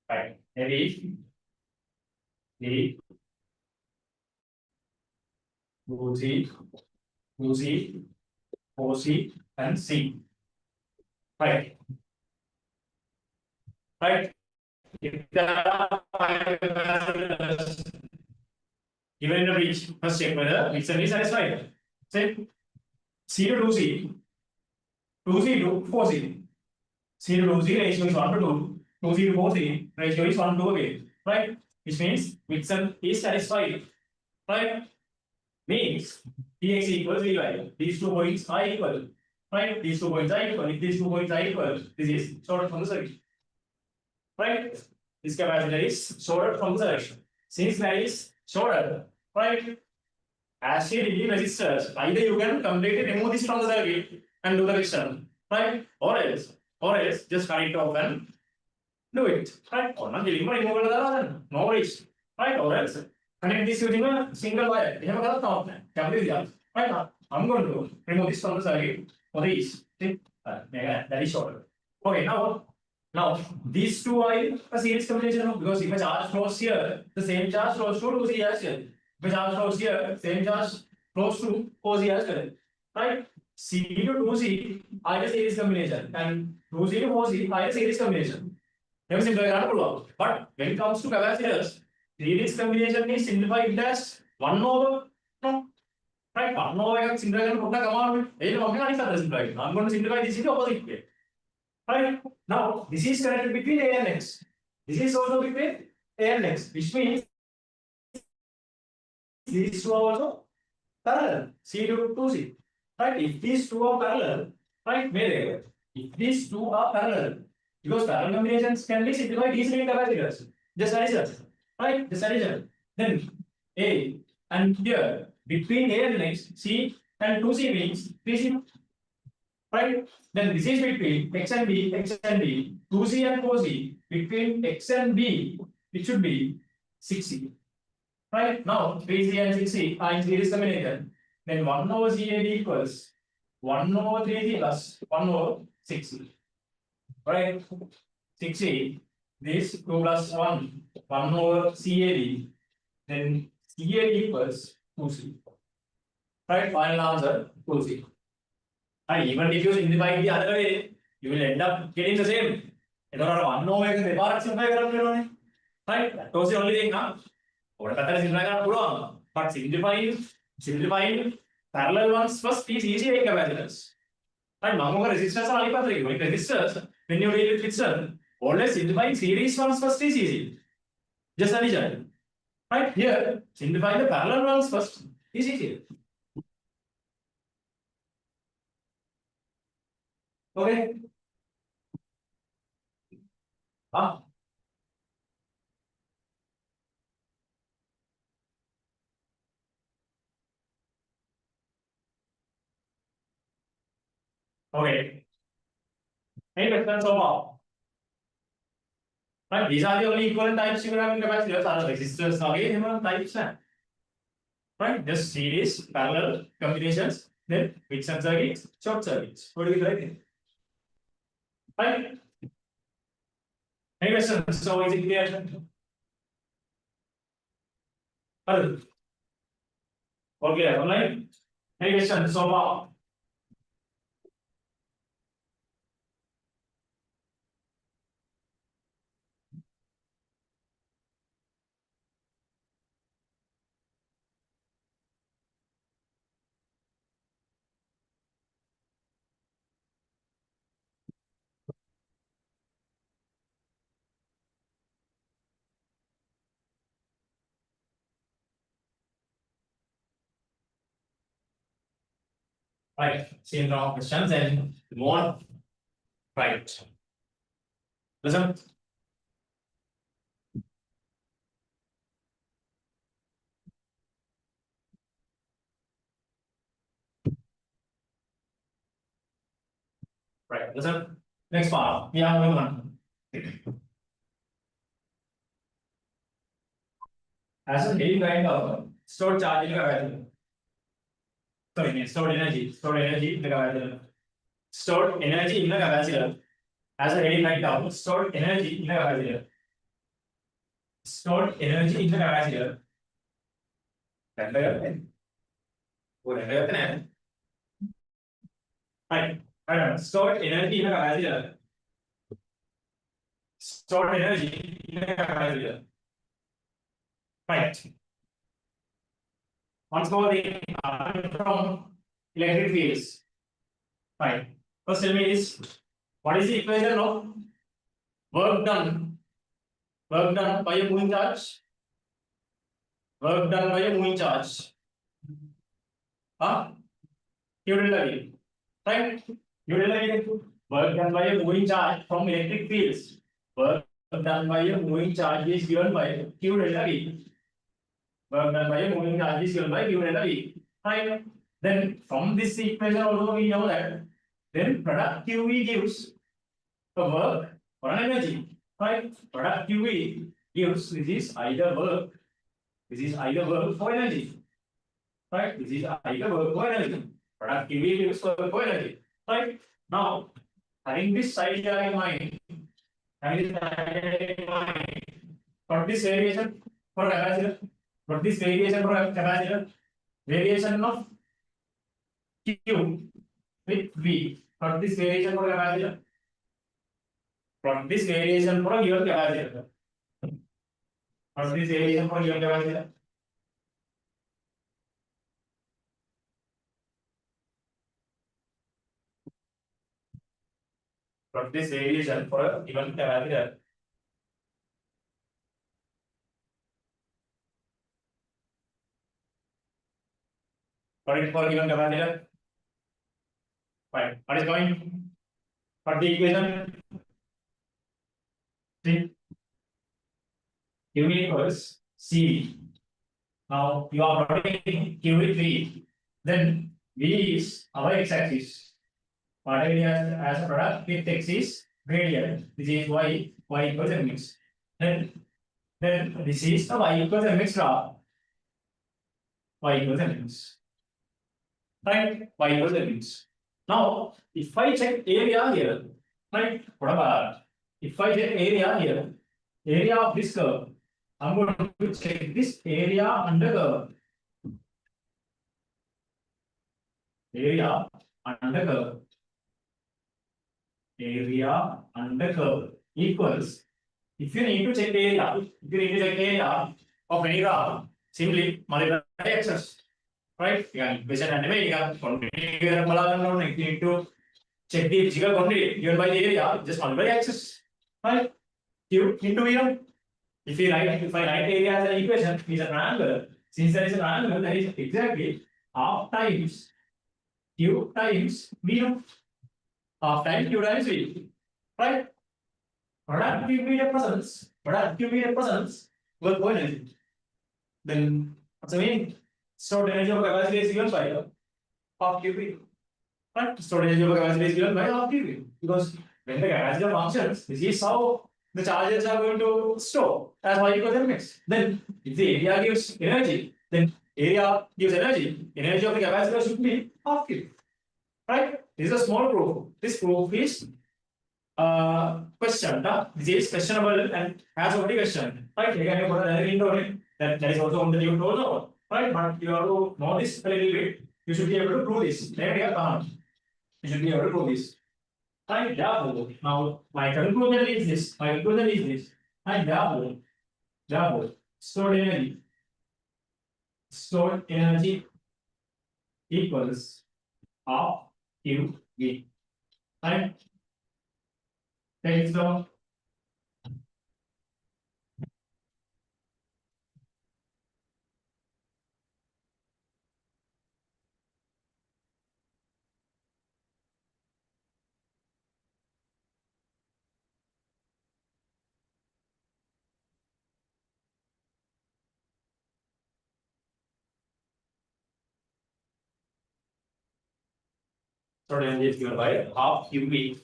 Right. Maybe D, C, C, OC, and C. Right. Right. If there are 5 capacitors given in a reach, first check whether Nixon is satisfied. Say C to 2C, 2C to 4C. C to 2C ratio is 1 to 2, 2C to 4C ratio is 1 to 2 again. Right? Which means Nixon is satisfied. Right? Means Px equals Vy. These 2 points are equal. Right? These 2 points are equal. If these 2 points are equal, this is sorted from the circuit. Right? This capacitor is sorted from the circuit. Since that is sorted, right? As you read resistors, either you can completely remove this from the circuit and do the resistance, right? Or else just connect off and do it, right? Or not remove it, no worries, right? Or else connect this using a single wire. You have a color right? I'm going to remove this from the circuit for these. That is shorter. Okay, now these two are a series combination because if a charge flows here, the same charge flows to 2C as well. If a charge flows here, same charge flows to 4C as well. Right? C to 2C are a series combination and 2C to 4C are a series combination. But when it comes to capacitors, series combination is simplified as 1 over no. Right? 1 over simplification I'm going to simplify this in the opposite way. Right? Now, this is connected between A and X. This is also between A and X, which means these two are also parallel. C to 2C. Right? If these two are parallel, right? If these two are parallel, because parallel combinations can be simplified easily in capacitors. Just addition. Right? Just addition. Then A and here between A and X, C and 2C means 3C. Right? Then this is between X and B, 2C and 4C, between X and B, it should be 6C. Right? Now, 3C and 6C are in series combination. Then 1 over CAB equals 1 over 3C plus 1 over 6C. Right? 6C, this 2 plus 1, 1 over CAB, then CAB equals 2C. Right? Final answer 2C. And even if you simplify it the other way, you will end up getting the same. Unknown way to right? That was the only thing. But simplifying parallel ones first is easy like capacitors. And resistors are resistors, when you deal with resistors, always simplifying series ones first is easy. Just addition. Right here, simplifying the parallel ones first is easy. Okay. Okay. Any questions so far? Right, these are the only equivalent types you have in capacitors. Other resistors again types. Right, just series, parallel combinations, then mixed circuits, short circuits. What do you like? Right. Any questions? So is it clear? Okay, online. Any questions so far? Right, same round questions and more. Right. Listen. Right, listen. Next part. We are moving on. As a daily kind of stored charge in the capacitor. Sorry, stored energy. Stored energy in the capacitor. Stored energy in the capacitor. As a daily kind of stored energy in the capacitor. Stored energy in the capacitor. Right. Stored energy in the capacitor. Stored energy in the capacitor. Right. Once more, the from electric fields. Right. First, tell me is what is the equation of work done? Work done by a moving charge. Work done by a moving charge. Huh? You will again. Right? You will again. Work done by a moving charge from electric fields. Work done by a moving charge is given by Q delta V. Work done by a moving charge is given by Q delta V. Right? Then from this equation also we know that then product QV gives the work or an energy. Right? Product QV gives this is either work for energy. Right? This is either work for energy. Product QV gives work for energy. Right? Now, having this idea in mind, for this variation for capacitor, variation of Q with V, for this variation for capacitor, from this variation for given capacitor, from this variation for given capacitor. From this variation for a given capacitor. For given capacitor. Fine. What is going? For the equation. See? Q equals C. Now you are putting Q with V. Then V is our x-axis. Whatever as a product with x is radial. This is y equals mx. Then this is the y equals mx graph. Y equals mx. Right? Y equals mx. Now, if I check area here, right? If I check area here, area of this curve, I'm going to check this area under curve. area under curve. Area under curve equals. If you need to check area of any graph, simply multiply x's. Right? Equation and you need to check the physical quantity given by the area, just multiply x's. Right? Q into V. If I write area as an equation, it is a triangle. Since there is a triangle, that is exactly half times Q times V. Half times Q times V. Right? Product Q represents work one energy. Then what's the meaning? Stored energy of capacity is given by half QV. Right? Stored energy of capacity is given by half QV. Because when the capacitor functions, this is how the charges are going to store as y equals mx. Then if the area gives energy, then area gives energy. Energy of the capacitor should be half QV. Right? This is a small proof. This proof is questioned. This is questionable and has already questioned. Right? You can put another into it. That is also on the new also. Right? But you have to know this a little bit. You should be able to prove this. Then we are you should be able to prove this. Right? Now my conclusion is this. And therefore, stored energy equals half QV. Right? Thanks, so. Stored energy is given by half QV.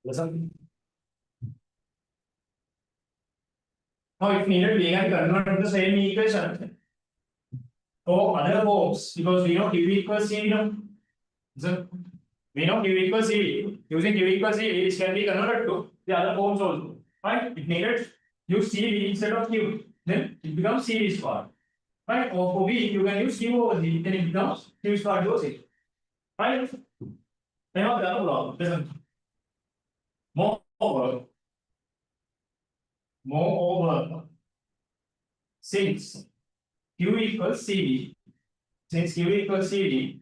Listen. Now, if needed, we can convert the same equation for other forms because we know Q equals C. So, we know Q equals C. Using Q equals C, this can be converted to the other forms also. Right? If needed, use CV instead of Q. Then it becomes CV squared. Right? Or for V, you can use Q over Z. Then it becomes Q squared over Z. Right? Now, the other problem. Listen. Moreover, since Q equals CV,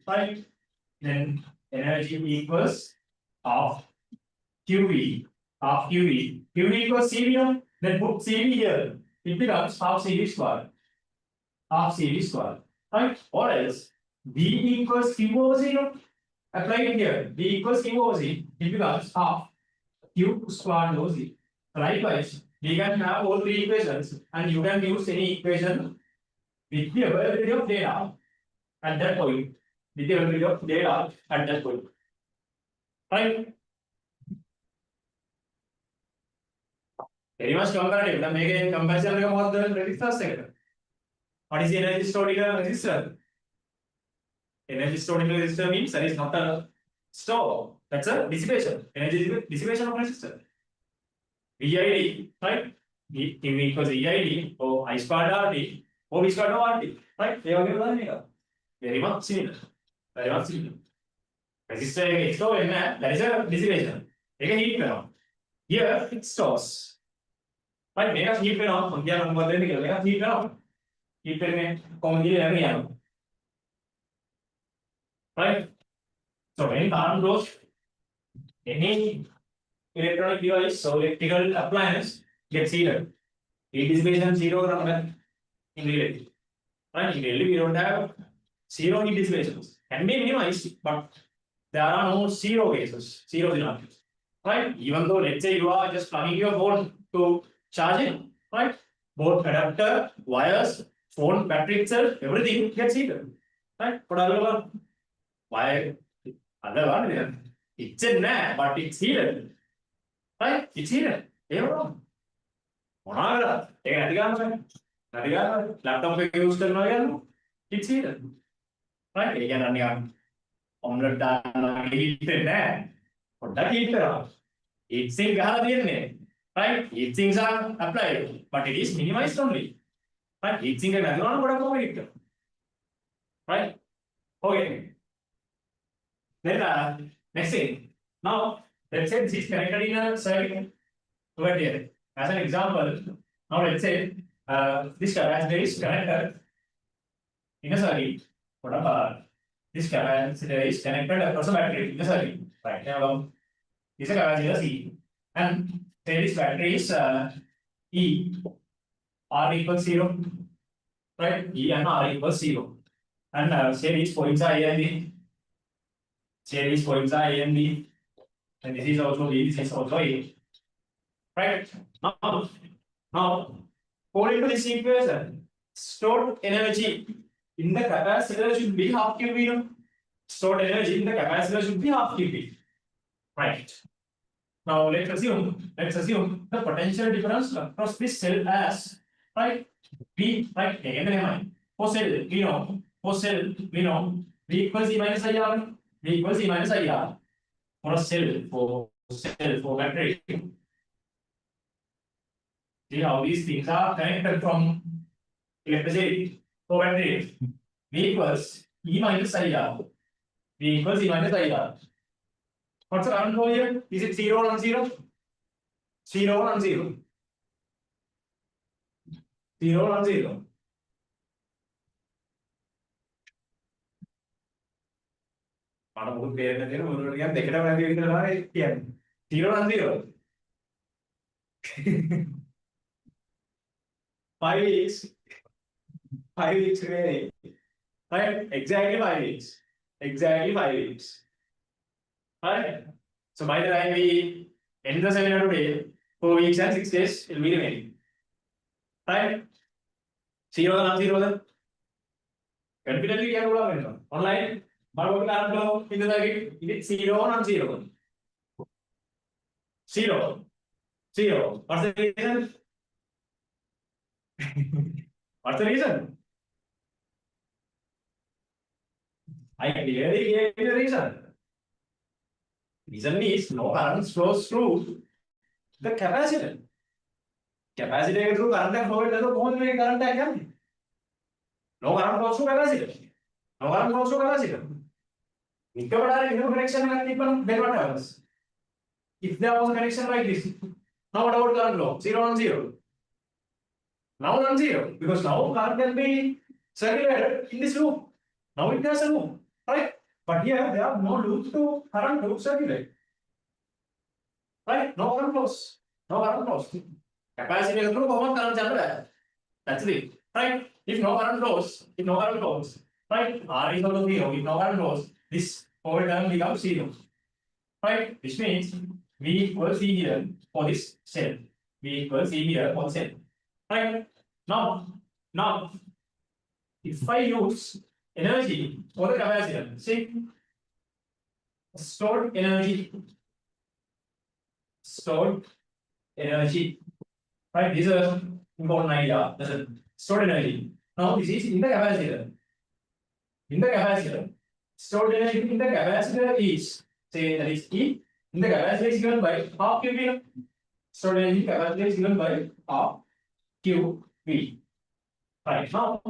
right? Then energy equals half QV, QV equals CV, then put CV here. It becomes half CV squared, right? Or else V equals Q over Z. Apply it here. V equals Q over Z. It becomes half Q squared over Z. Likewise, we can have all three equations, and you can use any equation with the availability of data at that point. Right? Very much comparative. The make a comparison of the resistor sector. What is the energy stored in a resistor? Energy stored in a resistor means that is not a store. That's a dissipation. Energy dissipation of resistor. VID, right? V equals EID or I squared RT or V squared RT, right? They are given very much similar. Resistor is stored in that is a dissipation. They can heat phenomenon. Here it stores. Right? Make a heat phenomenon. Here number then make a heat phenomenon. Heat phenomenon common right? So when current goes, any electronic device or electrical appliance gets heated. Heat dissipation zero in reality. Right? In reality, we don't have zero heat dissipations. Can be minimized, but there are no zero cases, zero scenarios. Right? Even though let's say you are just plugging your phone to charge it, right? Both adapter, wires, phone, battery itself, everything gets heated. Right? Why It's in there, but it's heated. Right? It's heated. Laptop use it's heated. Right? Omelette heated. Heat sink right? Heat sinks are applied, but it is minimized only. Right? Heat sink is right? Okay. Then next thing. Now let's say this is connected in a circuit over here. As an example, now let's say this capacitor is connected in a circuit. This capacitor is connected across a battery in a circuit. Right? Now this is a capacitor C, and say this battery is E, R equals 0. Right? E and R equals 0. And say these points are A and B. Say these points are A and B. And this is also B, this is also A. Right? Now, according to this equation, stored energy in the capacitor should be half QV. Stored energy in the capacitor should be half QV. Right. Now let's assume the potential difference across this cell as right V, right? For cell we know V equals E minus IR. V equals E minus IR. For a cell for battery. See how these things are connected from electricity for battery. V equals E minus IR. V equals E minus IR. What's the current flow here? Is it 0 or non-zero? 0 or non-zero? 0 or non-zero? Zero or non-zero? 5 weeks. 5 weeks really. Right? Exactly 5 weeks. Exactly 5 weeks. Right? So by the time we end the seminar today, 4 weeks and 6 days will be remaining. Right? 0 or non-zero? Confidently we are online. But what will in the circuit? Is it 0 or non-zero? 0. 0. What's the reason? What's the reason? I clearly gave you the reason. Reason is no current flows through the capacitor. Capacitor through current flow current again. No current flows through capacitor. No current flows through capacitor. If there was no connection, then what happens? If there was a connection like this, now what about current flow? 0 on 0. Now non-zero, because now current can be circulated in this loop. Now it has a loop, right? But here there are no loops to current to circulate. Right? No current flows. No current flows. Capacitor through common current channel. That's it. Right? If no current flows, right? R is equal to 0. If no current flows, this whole term becomes 0. Right? Which means V equals C here for this cell. V equals C here for the cell. Right? Now, if I use energy for the capacitor, see, stored energy, right? This is an important idea. That's a stored energy. Now, this is in the capacitor. Stored energy in the capacitor is, say, that is E. In the capacitor is given by half QV. Stored energy in capacitor is given by half QV. Right now,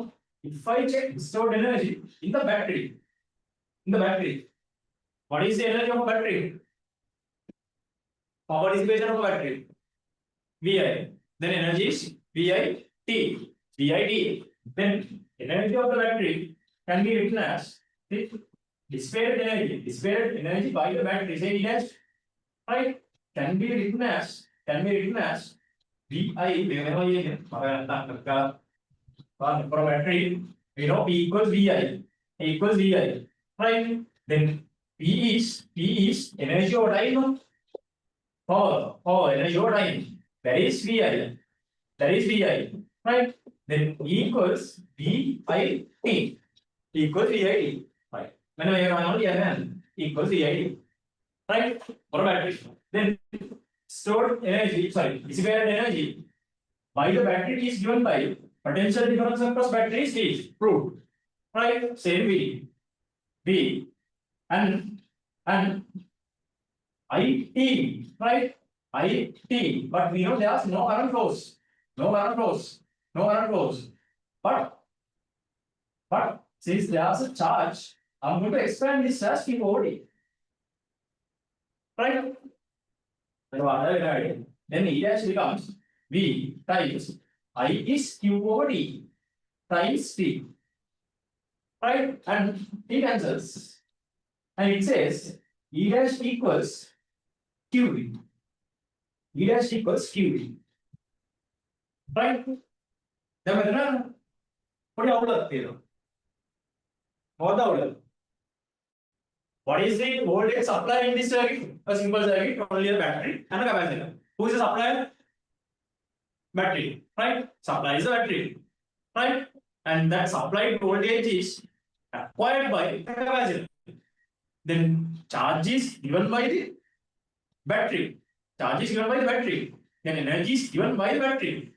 if I check stored energy in the battery, what is the energy of a battery? Power dissipation of a battery, VI. Then energy is VIT. Then energy of the battery can be written as dissipated energy by the battery. Say it as right. Can be written as VI. For battery, we know P equals VI. Right? Then P is energy over time. Power energy over time. That is VI. Right? Then E equals VIT. Right. When I am only equals EIT. Right? For a battery. Then stored energy, sorry, dissipated energy by the battery is given by potential difference across batteries is proved. Right? Same V. And IT, right? IT, but we know there's no current flows. No current flows. No current flows. But since there's a charge, I'm going to expand this as Q over D. Right? Then E dash becomes V times I is Q over D times T. Right? And T cancels. And it says E dash equals QV. E dash equals QV. Right? Then what is the voltage supply in this circuit? A simple circuit, only a battery and a capacitor. Who is the supplier? Battery, right? Supply is the battery, right? And that supplied voltage is acquired by the capacitor. Then charge is given by the battery. Charge is given by the battery. Then energy is given by the battery.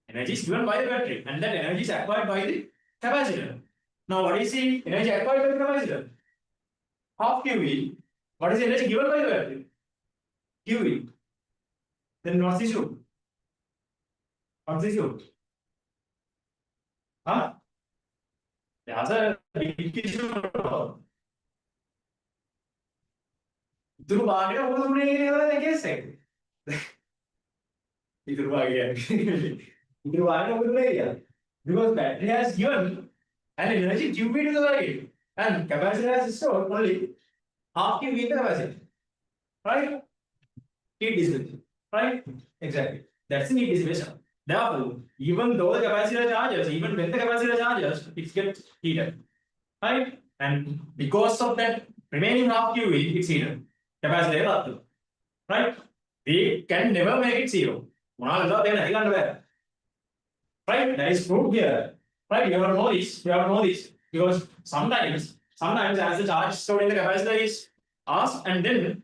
Energy is given by the battery, and that energy is acquired by the capacitor. Now, what is the energy acquired by the capacitor? Half QV. What is the energy given by the battery? QV. Then what's the issue? What's the issue? Huh? There's a big issue. Through Bagger, who would I guess? Through Bagger. Through Bagger, who would because battery has given an energy QV to the circuit, and capacitor has stored only half QV in the capacitor. Right? Heat dissipation. Right? Exactly. That's the heat dissipation. Therefore, even though the capacitor charges, even when the capacitor charges, it gets heated. Right? And because of that remaining half QV, it's heated. Capacitor, right? We can never make it zero. Right? That is proved here. Right? You have to know this. You have to know this. Because sometimes as the charge stored in the capacitor is asked, and then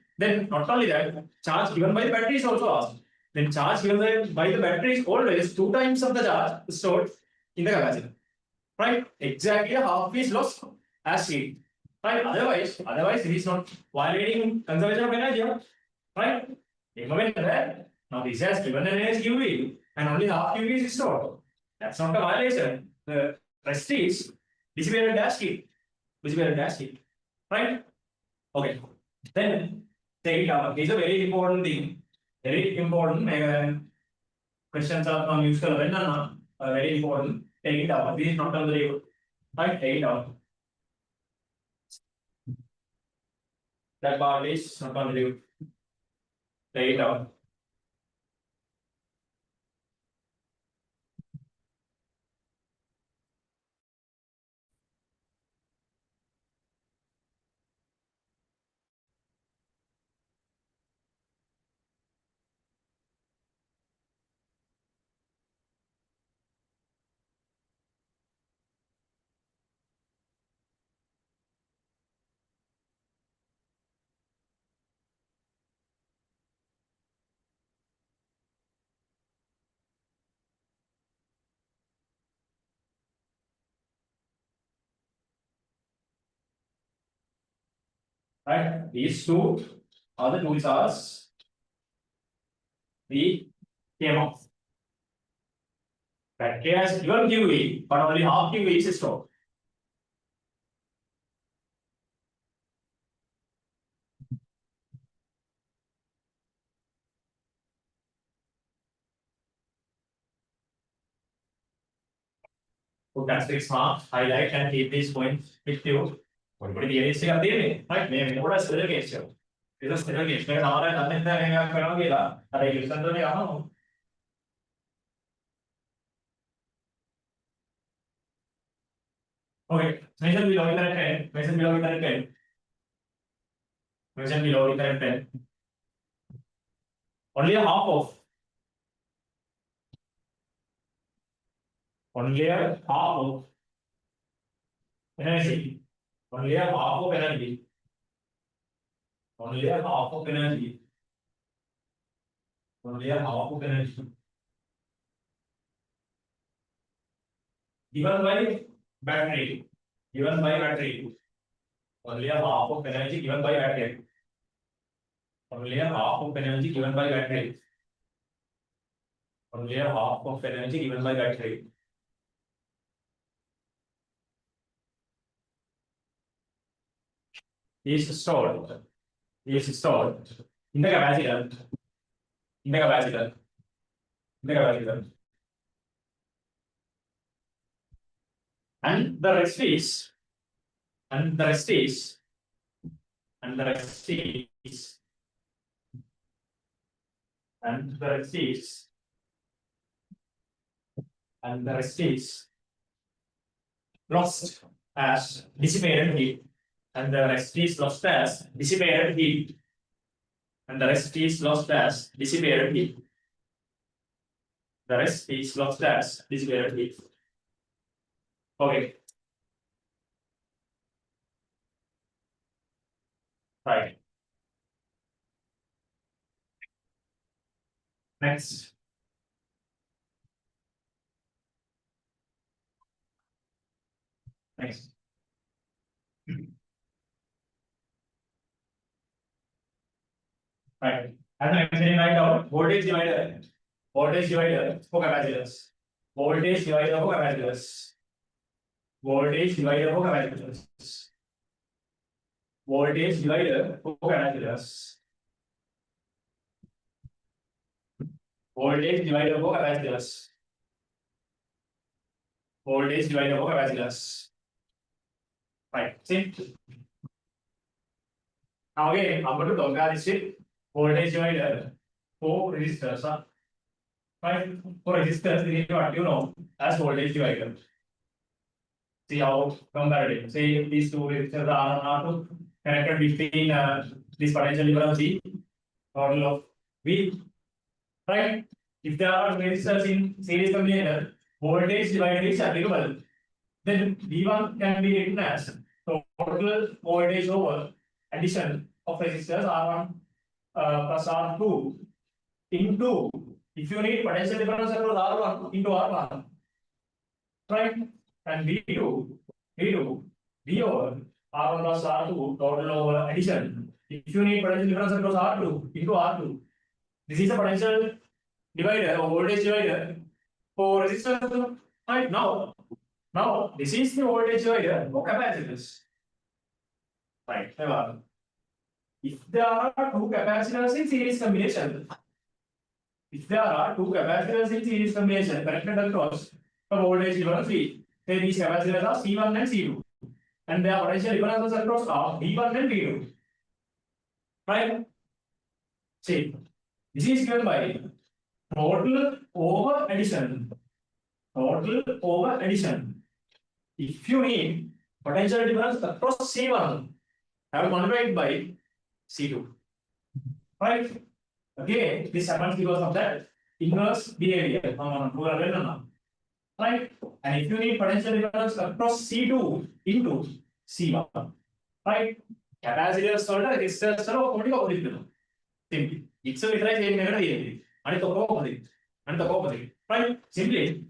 not only that, charge given by the battery is also asked. Then charge given by the battery is always 2 times of the charge stored in the capacitor. Right? Exactly half is lost as heat. Right? Otherwise it is not violating conservation of energy. Right? Now this has given an energy QV and only half QV is stored. That's not a violation. The rest is dissipated dash heat. Dissipated dash heat. Right? Okay. Then take it out. This is a very important thing. Very important. Questions are from useful. Very important. Take it out. This is not on the table. Right? Take it out. That part is not on the table. Take it out. Right? These two are the two stars we came off. Battery has given QV, but only half QV is stored. Put asterisk mark, highlight, and keep these points with you. What do you say? Right? Maybe what is the case? This is the case. मैं हमारा जानने से मैं क्या करूँगी ला? अरे election तो नहीं आ रहा हूँ. Okay. Mention below the correct pen. Mention below the correct pen. Mention below the correct pen. Only a half of. Only a half of energy. Only a half of energy only a half of energy. Only a half of energy. Given by battery. Given by battery. Only a half of energy given by battery. Only a half of energy given by battery. Only a half of energy given by battery. Is stored in the capacitor. In the capacitor. In the capacitor. And the rest is. And the rest is. And the rest is. And the rest is. And the rest is lost as dissipated heat. And the rest is lost as dissipated heat. And the rest is lost as dissipated heat. The rest is lost as dissipated heat. Okay. Right. Next. Next. Right. As I mentioned right now, voltage divider for capacitors. Voltage divider for capacitors. Voltage divider for capacitors. Voltage divider for capacitors. Voltage divider for capacitors. Voltage divider for capacitors. Right. See. Now again, I'm going to talk about this voltage divider for resistors. Right? For resistors, we need what you know as voltage divider. See how comparative. Say these two resistors are R1 R2 connected between this potential difference V, total of V. Right? If there are resistors in series combinator, voltage divider is applicable. Then V1 can be written as total voltage over addition of resistors R1 plus R2 into, if you need potential difference across R1 into R1, right? And V2 V over R1 plus R2 total over addition. If you need potential difference across R2 into R2, this is a potential divider or voltage divider for resistors. Right now, this is the voltage divider for capacitors. Right. If there are two capacitors in series combination, connected across the voltage difference V, say these capacitors are C1 and C2, and their potential differences across are V1 and V2. Right? See, this is given by total over addition. Total over addition. If you need potential difference across C1, have multiplied by C2. Right? Again, this happens because of that inverse behavior. Right? And if you need potential difference across C2 into C1, right? Capacitors resistors opposite. Simply. It's a literally and the opposite. Right? Simply,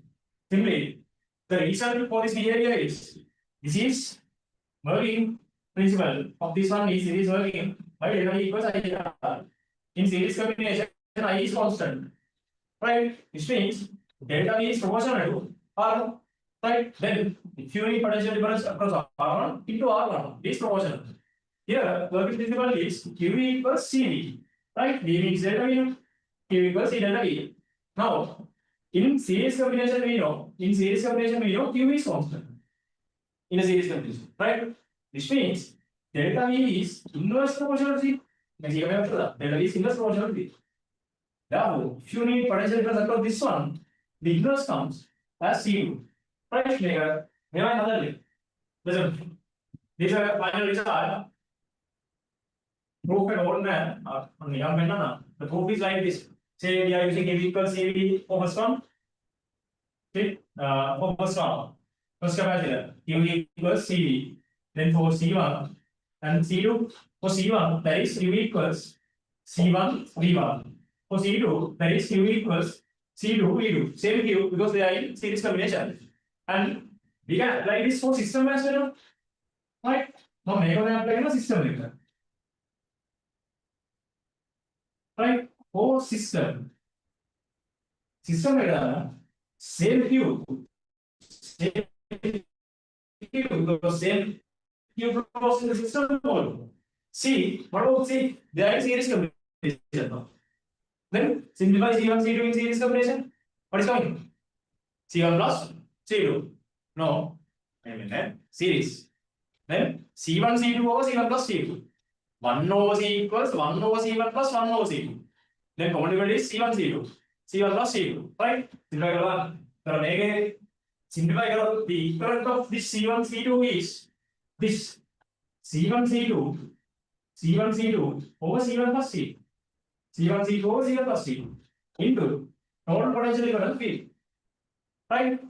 the reason for this behavior is this is working principle of this one is working by delta V equals I. In series combination, I is constant. Right? Which means delta V is proportional to R1. Right? Then if you need potential difference across R1 into R1, it is proportional. Here, working principle is QV equals CV. Right? V means delta V, Q equals C delta V. Now, in series combination, we know QV is constant. In a series combination, right? Which means delta V is inverse proportional to C. Delta V is inverse proportional to C. Therefore, if you need potential difference across this one, the inverse comes as C2. Right? Listen, these are final result. Proof and ordinary. The proof is like this. Say we are using A equals CV for first one. Okay, for first one. First capacitor, Q equals CV. Then for C1, And C2 for C1, that is Q equals C1 V1. For C2, that is Q equals C2 V2. Same Q because they are in series combination. And we can apply this for system as well. Right? Now make a system. Right? For system. System same Q. Same Q because same Q flows in the system mode. C, what about C? They are in series combination. Then simplify C1, C2 in series combination. What is coming? C1 plus C2. No. I mean, series. Then C1, C2 over C1 plus C2. 1 over C equals 1 over C1 plus 1 over C2. Then common divisor is C1, C2. C1 plus C2. Right? Simplify the equivalent of this C1, C2 is this C1, C2, C1, C2 over C1 plus C2. C1, C2 over C1 plus C2 into total potential difference field. Right?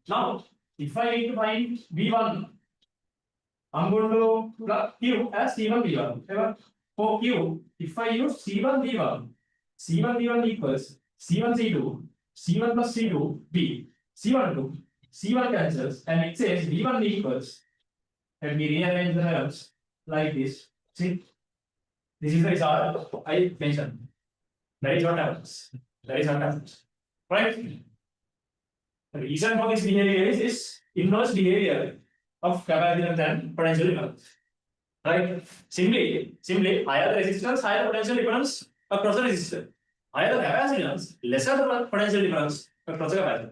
Now, if I need to find V1, I'm going to plug Q as C1 V1. For Q, if I use C1 V1, C1 V1 equals C1 C2, C1 plus C2 V, C1 2, C1 cancels, and it says V1 equals. Let me rearrange the terms like this. See, this is the result I mentioned. That is what happens. That is what happens. Right? The reason for this behavior is inverse behavior of capacitance and potential difference. Right? Simply, higher the resistance, higher the potential difference across the resistor. Higher the capacitance, lesser the potential difference across the capacitor.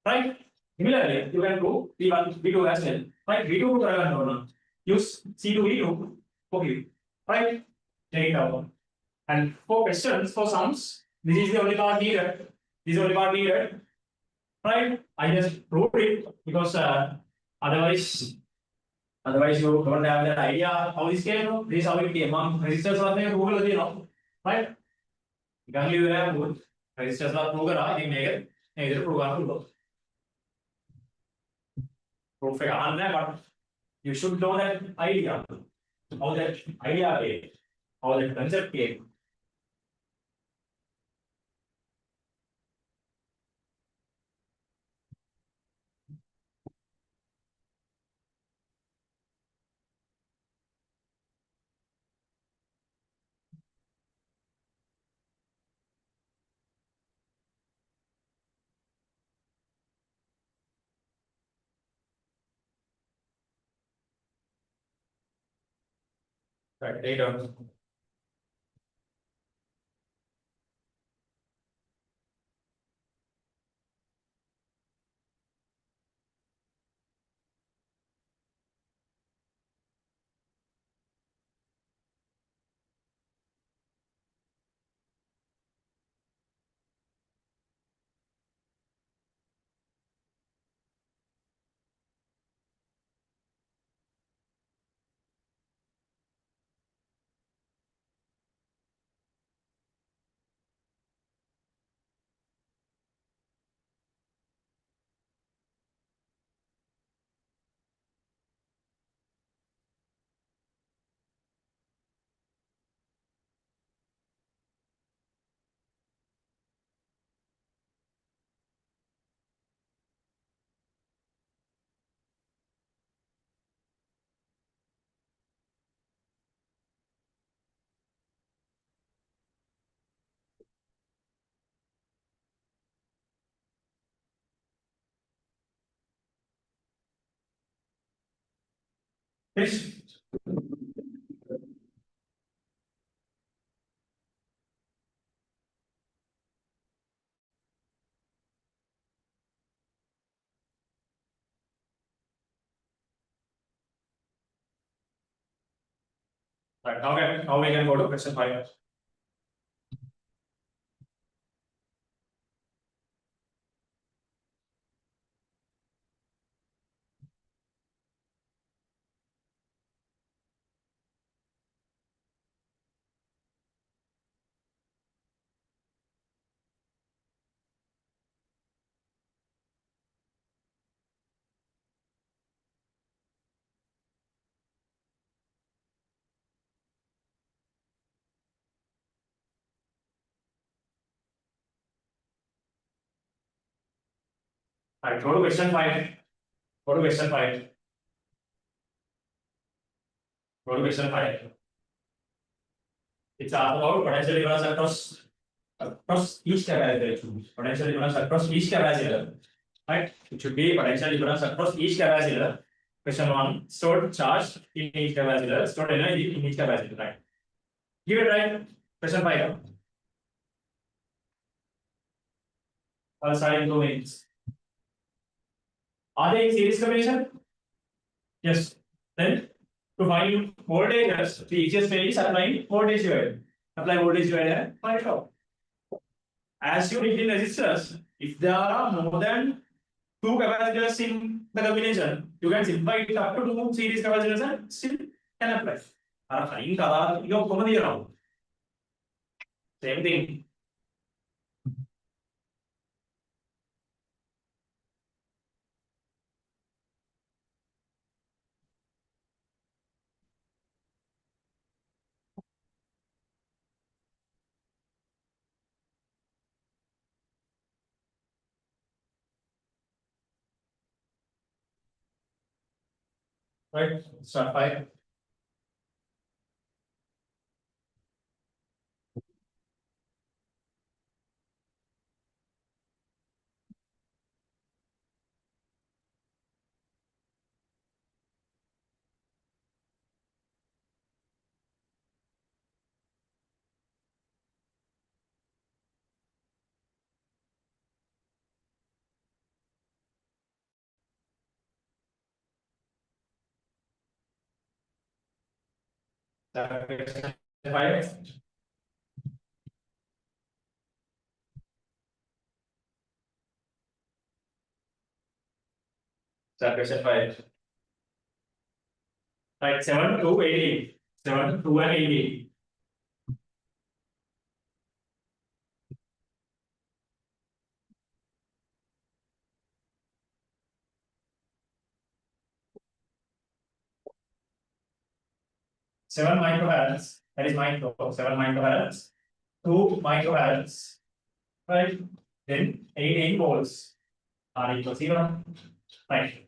Right? Similarly, you can do V1, V2 as well. Right? V2 to use C2, V2 for Q. Right? Take it out. And for questions, for sums, this is the only part needed. This is the only part needed. Right? I just wrote it because otherwise you don't have that idea how this came. This is how it came. Resistors are there, Google, right? You can leave there, Google. Resistors are Google, I think make it. Either program proof but you should know that idea. How that idea came, how that concept came. Right, later. Yes. Right, now we can go to question 5. Alright, go to question 5. Go to question 5. Go to question 5. It's all about potential difference across each capacitor. Potential difference across each capacitor. Right? It should be potential difference across each capacitor. Question 1. Stored charge in each capacitor. Stored energy in each capacitor. Right? Give it right. Question 5. I'll start in 2 minutes. Are they in series combination? Yes. Then to find voltages, the easiest way is applying voltage divider. Apply voltage divider and find it out. As you need in resistors, if there are more than 2 capacitors in the combination, you can simplify it up to 2 series capacitors and still can apply. Same thing. Right? Start 5. Start question 5. Start question 5. Right, 7 to 18. 7, 2 and 18. Seven microfarads, that is micro, 7 microfarads, 2 microfarads, right? Then 18 volts are equal to 0. Right.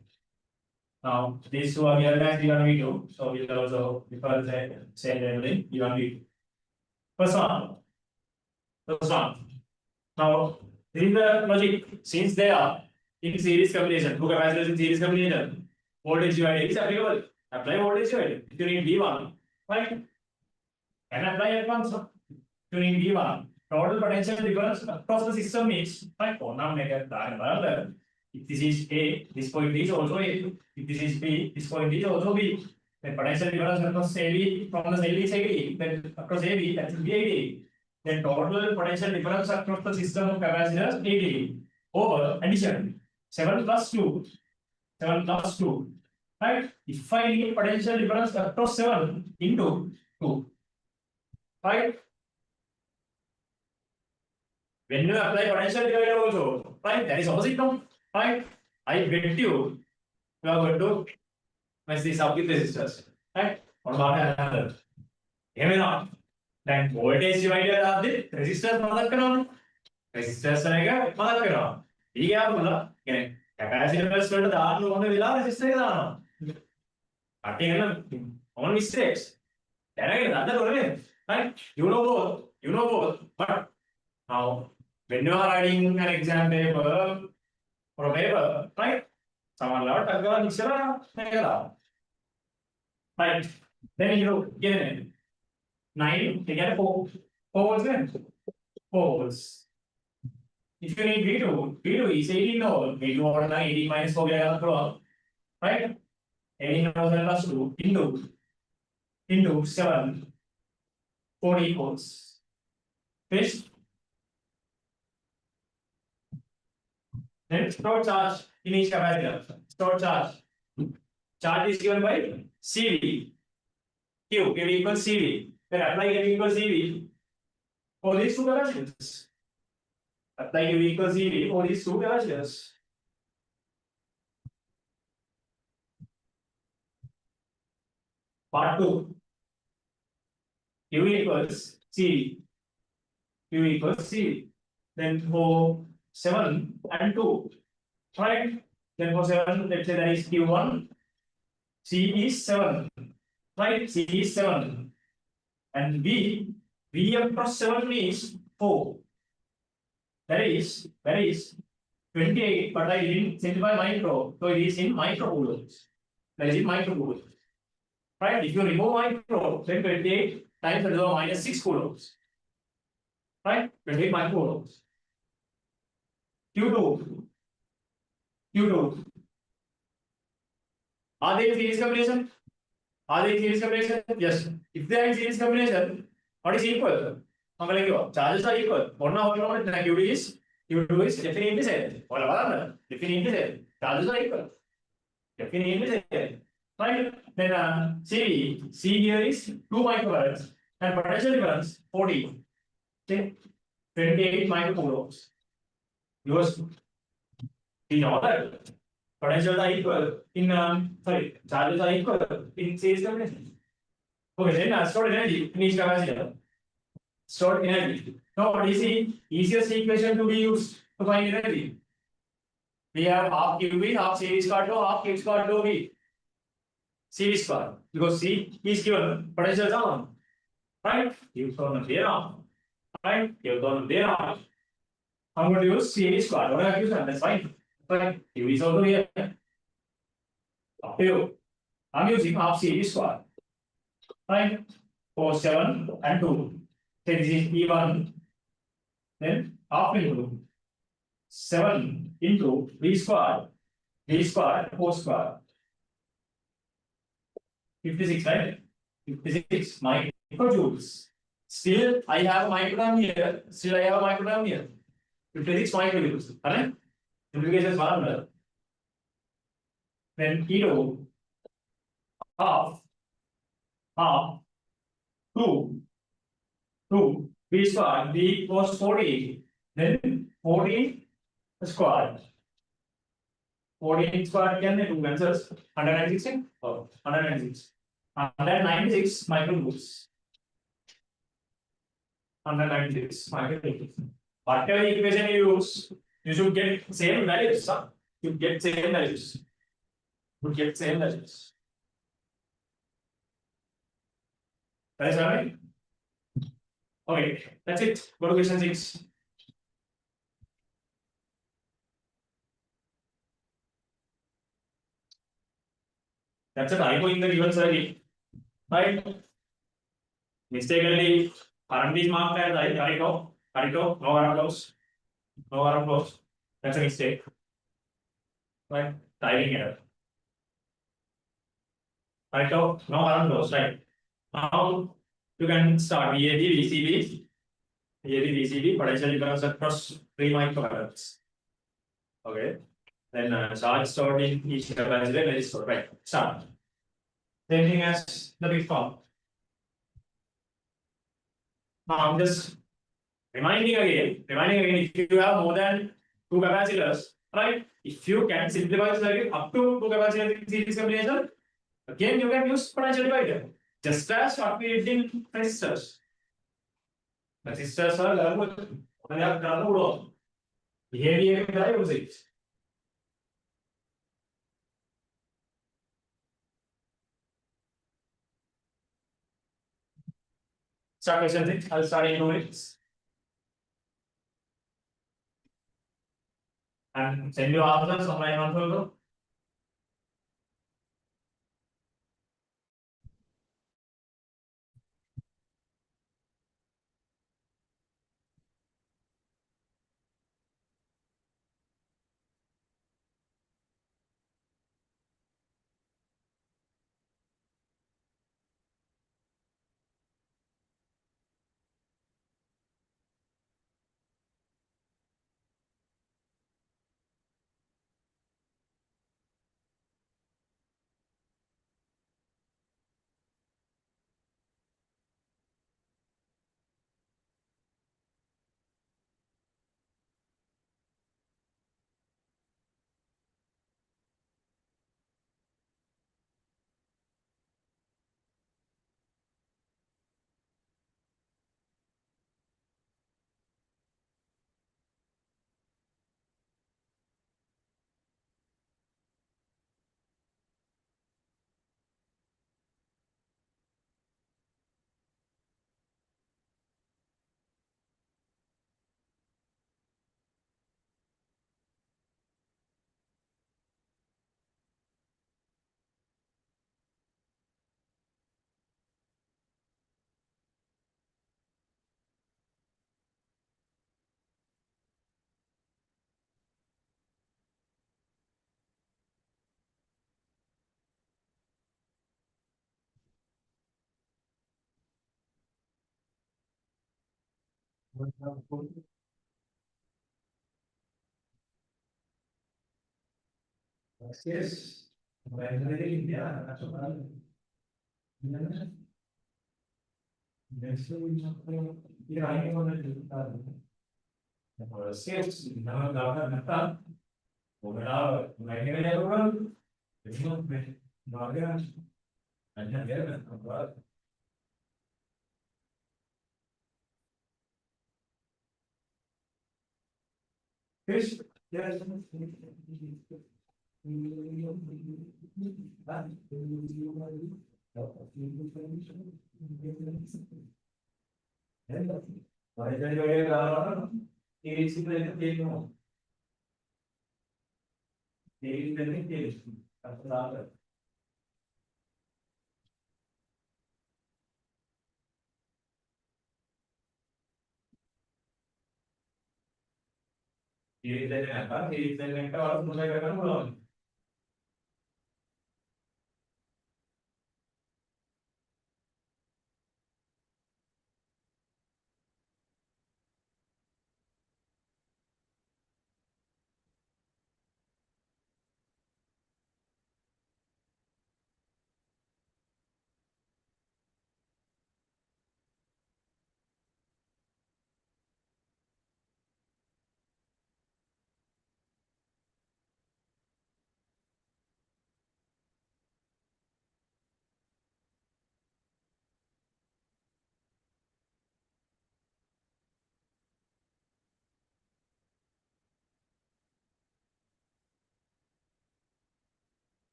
Now, these two are here as V1, V2, so we will also refer the same everything V1, V2. First one. First one. Now, this is the logic. Since they are in series combination, 2 capacitors in series combination, voltage divider is applicable. Apply voltage divider. If you need V1, right? Can apply at once. If you need V1, total potential difference across the system is right. If this is A, this point is also A. If this is B, this point is also B. Then potential difference across AB from the cell is 80. Then across AB, that will be 80. Then total potential difference across the system of capacitors 80 over addition 7 plus 2. 7 plus 2. Right? If I need potential difference across 7 into 2. Right? When you apply potential divider also, right? That is opposite now. Right? I bet you are going to mess this up with resistors. Right? What about another? Hear not. Then voltage divider are the resistors මතක් කරනවා. Resistors එක මතක් කරනවා. ඊගාවල කියන්නේ capacitors වලට දාන්න ඕන වෙලාව resistor එක දානවා. අටේන on mistakes. දැනගෙන දන්නද ඔනේ? Right? You know both. But now when you are writing an exam paper or a paper, right? Someone lot agora mixera megala. Right. Then you get it. 9, they get 4. 4 volts then. 4 volts. If you need V2 is 18 over. V2 over 18 minus 4 right? 18 over plus 2 into 7. 40 volts. Fish. Then stored charge in each capacitor. Stored charge. Charge is given by CV. Q equals CV. Then apply Q equals CV for these 2 capacitors. Apply Q equals CV for these 2 capacitors. Part 2. Q equals CV. Q equals CV. Then for 7 and 2. right? Then for 7, let's say that is Q1, C is 7, right? C is 7. And VM plus 7 is 4. That is 28, but I didn't simplify micro, so it is in microcoulombs. That is in microcoulombs. Right? If you remove micro, then 28 times 10 to the power minus 6 coulombs. Right? 28 microcoulombs. Q2. Are they in series combination? Are they in series combination? Yes. If they are in series combination, what is equal? Charges are equal. Q2 is definitely same. Definitely same. Charges are equal. Definitely same. Right? Then C here is 2 microfarads and potential difference 40. Okay? 28 microcoulombs. Yours, we know that potentials are equal in charges are equal in series combination. Okay, then stored energy in each capacitor. Stored energy. Now, what is the easiest equation to be used to find energy? We have half QV, half CV squared rho, half Q squared rho V. CV squared. Because C is given, potential down. Right? Q squared there on. Right? Q squared there on. I'm going to use CV squared. What have you done? That's fine. Right? Q is also here. Up to you. I'm using half CV squared. Right? For 7 and 2. Say this is E1. Then half into 7 into V squared, 4 squared. 56, right? 56 microjoules. Still, I have a microgram here. 56 microjoules. Correct? Implications 100. Then E2, half, 2, V squared, V was 40. Then 40 squared. 14 squared can be 2 answers. 196? Oh, 196. 196 microjoules. 196 microjoules. Whatever equation you use, you should get same values. Huh? You get same values. You get same values. That is right. Okay, that's it. Go to question 6. That's a typo in the given circuit. Right? Mistakenly, current is marked as I. No alarm close. No alarm close. That's a mistake. Right? Typing error. Right? No alarm close. Right? Now you can start VAB, potential difference across 3 microfarads. Okay. Then charge stored in each capacitor is stored. Right. Start. Same thing as the before. Now I'm just reminding again, if you have more than 2 capacitors, right? If you can simplify the circuit up to 2 capacitors in series combination, again you can use potential divider. Just as what we did in resistors. Resistors are level. Behavior usage. Start question 6. I'll start in 2 minutes. And send you answers on my month. Yes. Yeah. Fish, yes.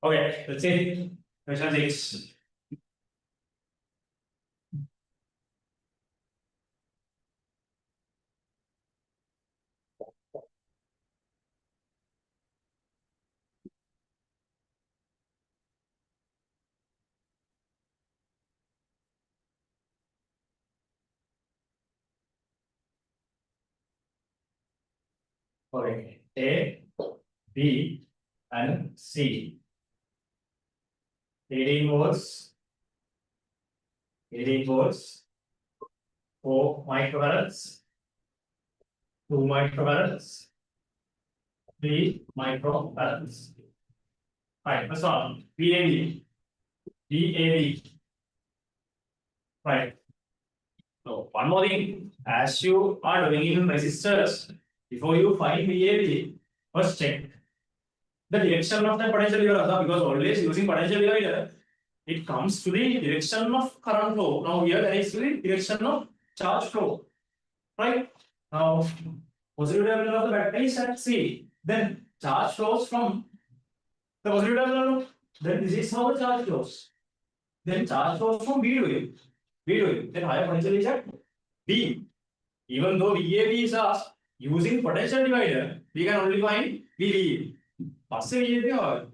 Okay, let's see. Question 6. Okay, A, B, and C. 18 volts, 18 volts, 4 microfarads, 2 microfarads, 3 microfarads. Right, first one, VAB, VAB. Right. So, one more thing, as you are doing in resistors, before you find VAB, first check the direction of the potential divider, because always using potential divider, it comes to the direction of current flow. Now here there is the direction of charge flow, right? Now positive terminal of the battery is at C. Then charge flows from the positive terminal. Then this is how the charge flows. Then charge flows from B to A. B to A. Then higher potential is at B. Even though VAB is asked, using potential divider, we can only find VB. What's the VAB?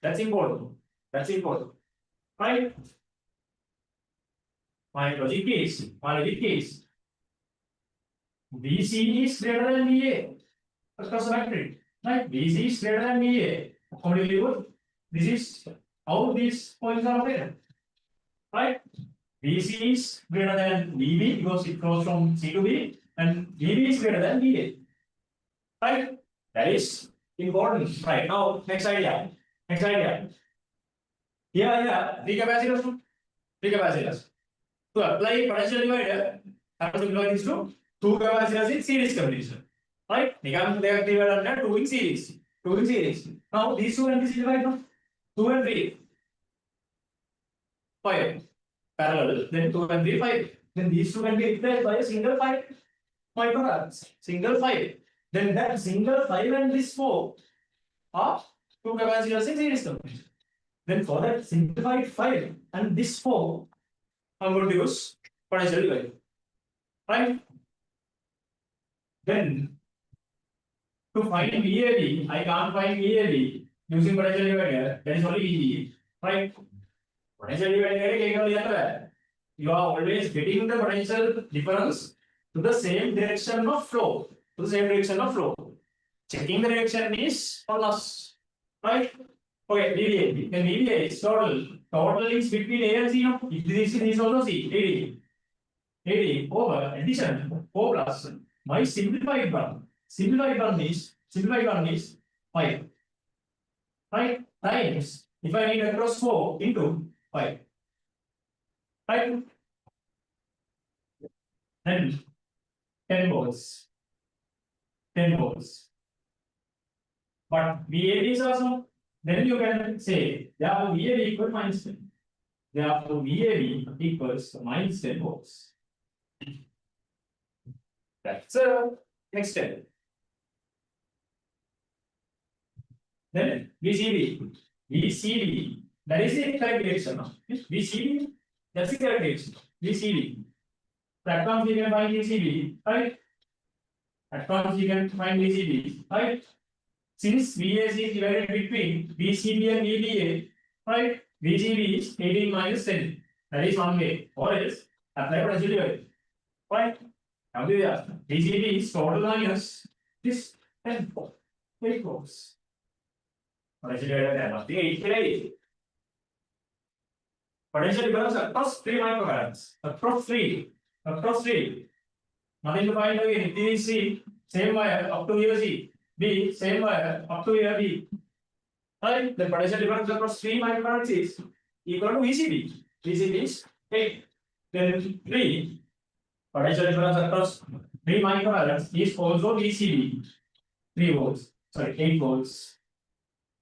That's important. That's important. Right? My logic is VC is greater than VA. Across the battery. Right? VC is greater than VA. Accordingly, this is how these points are operated. Right? VC is greater than VB because it flows from C to B, and VB is greater than VA. Right? That is important. Right. Now, next idea. Next idea. Here, three capacitors. Three capacitors. To apply potential divider, I have to divide these two capacitors in series combination. Right? They are divided under two in series. Two in series. Now, these two can be divided now. 2 and 3. 5. Parallel. Then 2 and 3, 5. Then these two can be replaced by a single 5 microfarads. Single 5. Then that single 5 and this 4 are two capacitors in series combination. Then for that simplified 5 and this 4, I'm going to use potential divider. Right? Then to find VAB, I can't find VAB using potential divider. That is only VB. Right? Potential divider you are always getting the potential difference to the same direction of flow. To the same direction of flow. Checking the direction is on us. Right? Okay, VVA. Then VVA is total. Total is between A and C. No? If this is also C. AD over addition 4 plus my simplified one. Simplified one is 5. Right? Times if I need across 4 into 5. Right? And 10 volts. 10 volts. But VAB is also, then you can say, therefore VAB equals minus 10. Therefore VAB equals minus 10 volts. That's next step. Then VCB, that is the correct direction. VCB, that's the correct direction. VCB. At once we can find VCB, right? At once we can find VCB, right? Since VAC is divided between VCB and VBA, right? VCB is 18 minus 10. That is one way. Or else apply potential divider. Right? Now VCB is total minus this 10. 8 volts. Potential divider must be 8. Potential difference across 3 microfarads. Across 3. Nothing to find again. T is C, same wire up to here C. B, same wire up to here B. Right? The potential difference across 3 microfarads is equal to VCB. VCB is 8. Then 3. Potential difference across 3 microfarads is also VCB. 3 volts. Sorry, 8 volts.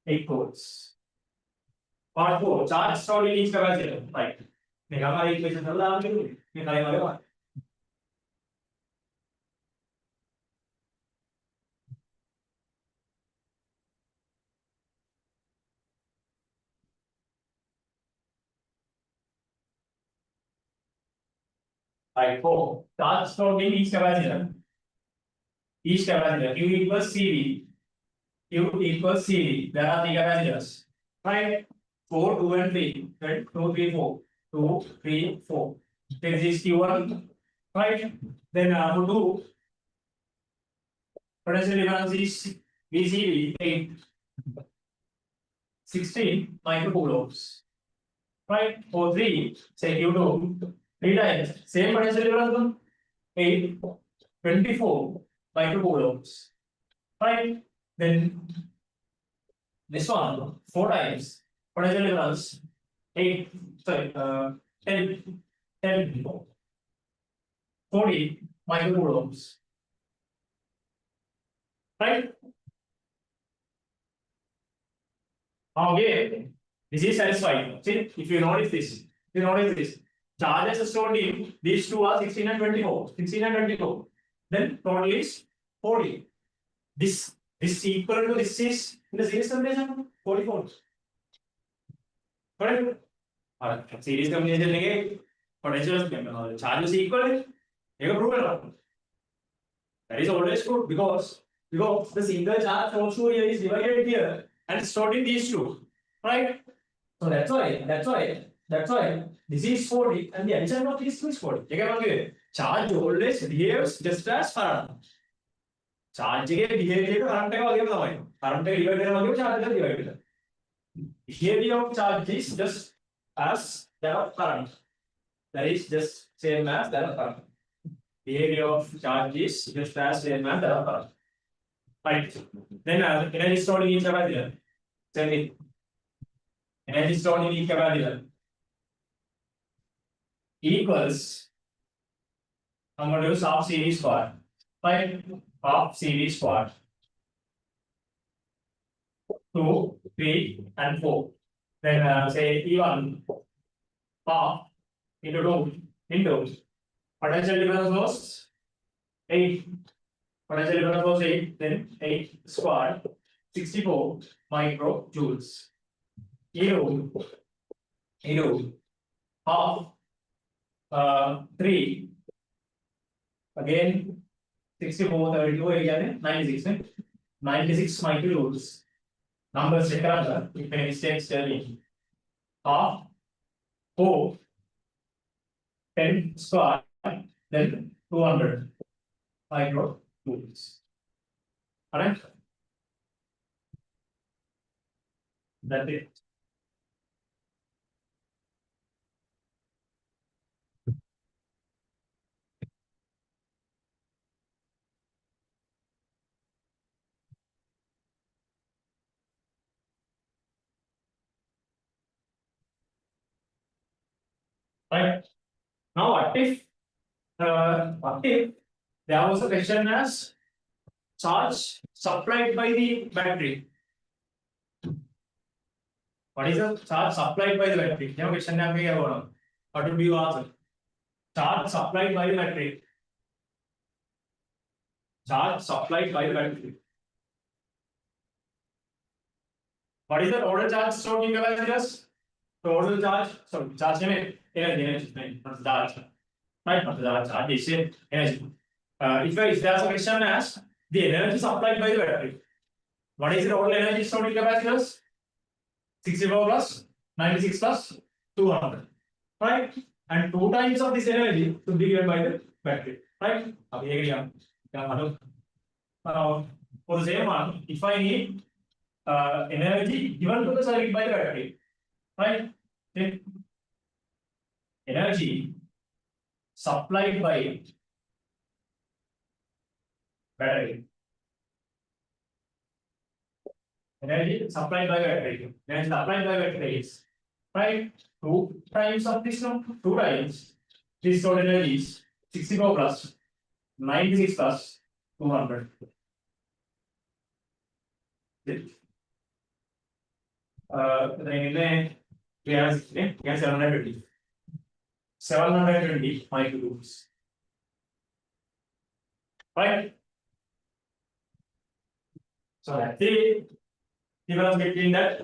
8 volts. Part 4. Charge stored in each capacitor. Right. मैं हमारी equation चल रहा है मैं काय मारे बात Right. 4. Charge stored in each capacitor. Q equals CV. There are 3 capacitors. Right. 4, 2 and 3. Right. 2, 3, 4. 2, 3, 4. This is Q1. Right. Then for 2. Potential difference is VCB 8. 16 microcoulombs. Right. For 3, say Q2. 3 times. Same potential difference. 8. 24 microcoulombs. Right. Then this one 4 times. Potential difference 8. Sorry. 10. 40 microcoulombs. Right. Okay. This is satisfied. See, if you notice this, charges stored in these two are 16 and 24. 16 and 24. Then total is 40. This equal to this is in the series combination 44. Correct? Series combination lenge potential charges equal. That is always good because the single charge also here is divided here and stored in these two, right? So that's why this is 40 and the addition of these two is 40. Charge always behaves just as current. Charge behavior current divided charge behavior of charge is just as that of current. That is just same as that of current. Behavior of charge is just as same as that of current. Right. Then energy stored in each capacitor. Same thing. Energy stored in each capacitor equals, I'm going to use half CV square. Right? Half CV square. 2, 3, and 4. Then say E1 half into 2 into potential difference was 8. Potential difference was 8. Then 8 square 64 microjoules. E2 half 3 again 64 32 again 96 96 microjoules. Numbers check out if any mistakes tell me. Half 4 10 square, then 200 microjoules. Correct? That's it. Right? Now, what if there was a question as charge supplied by the battery? What is the charge supplied by the battery? Now, question what would be your answer? Charge supplied by the battery. Charge supplied by the battery. What is the total charge stored in capacitors? Total charge, so charge energy, not charge. Right, not the charge, is energy. If there's a question as the energy supplied by the battery, what is the total energy stored in capacitors? 64 plus 96 plus 200, right? And 2 times of this energy to be given by the battery, right? For the same one, if I need energy given to the circuit by the battery, right? Then energy supplied by battery. Energy supplied by battery. Energy supplied by battery is right 2 times of this one, 2 times this total energy is 64 plus 96 plus 200. Then we have 720. 720 microjoules. Right? So that's the difference between that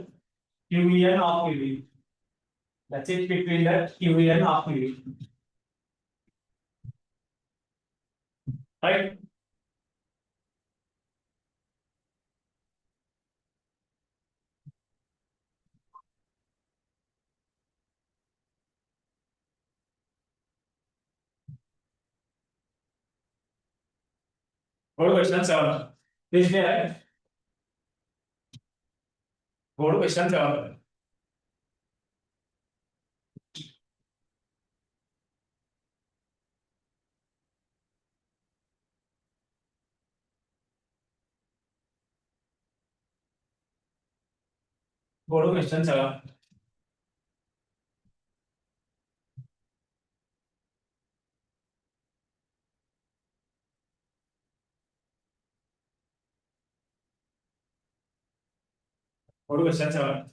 QE and half QE. That's it between that QE and half QE. Right? Go to question 7. This way, right? Go to question 7. Go to question 7. Go to question 7.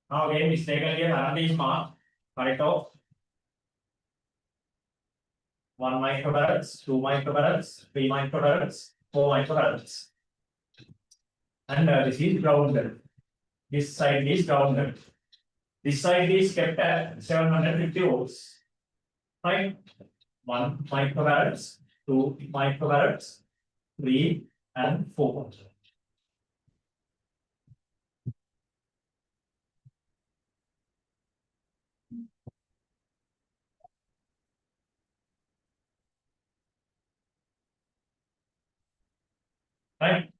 Now again, mistaken here. Current is marked. Right off. 1 microfarads, 2 microfarads, 3 microfarads, 4 microfarads. And this is grounded. This side is grounded. This side is kept at 750 volts. Right? 1 microfarads, 2 microfarads, 3 and 4. Right?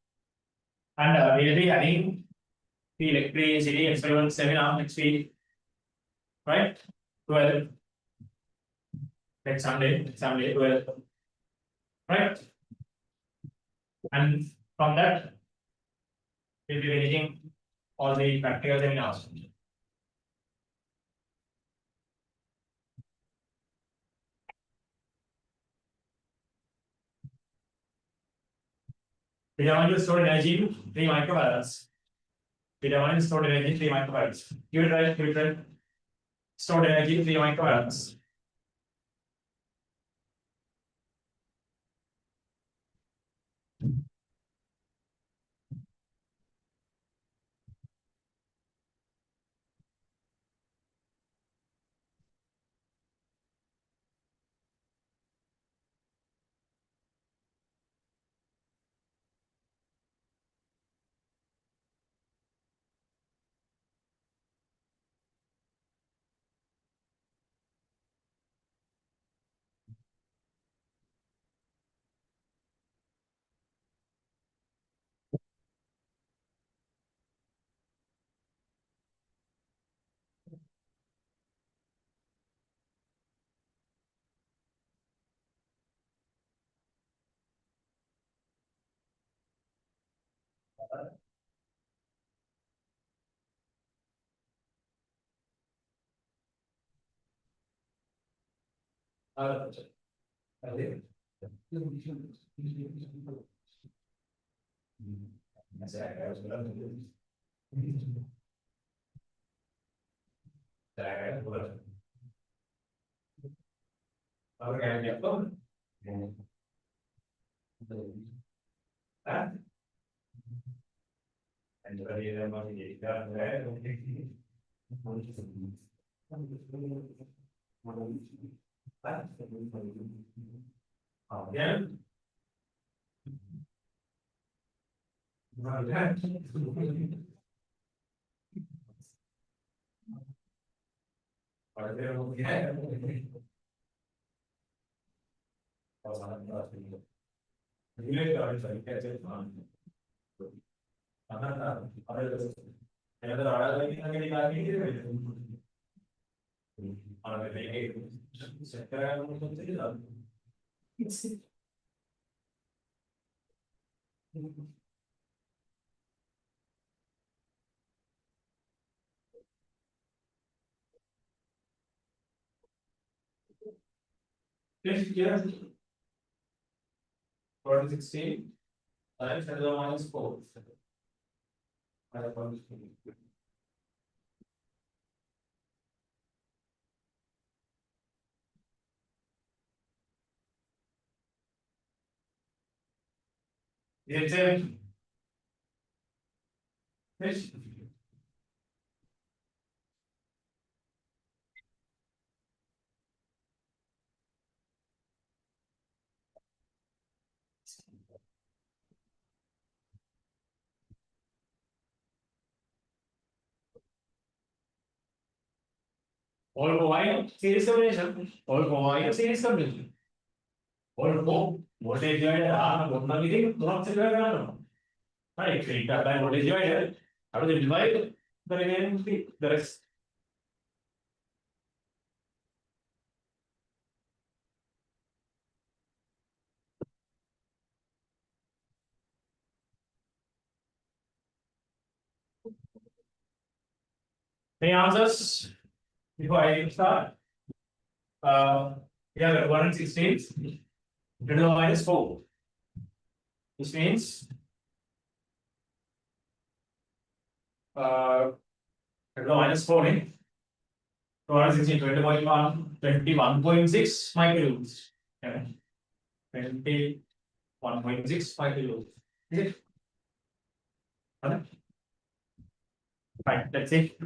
And we'll be having the electricity experiment seminar next week. Right? 12. Next Sunday 12. Right? And from that, we'll be finishing all the practical seminars. Determine stored energy 3 microfarads. Determine stored energy 3 microfarads. Give it right, give it right. Stored energy 3 microfarads. Here, 16, times 10 to the minus 4. It's all provide series combination. All provide series combination. All voltage divider. What we not divider. Right. If apply voltage divider, how do they divide the remaining the rest? Any answers before I start? We have 116 10 to the minus 4. Which means 10 to the minus 4 in 216 20.1 21.6 microjoules. 21.6 microjoules. Is it? Fine, let's see.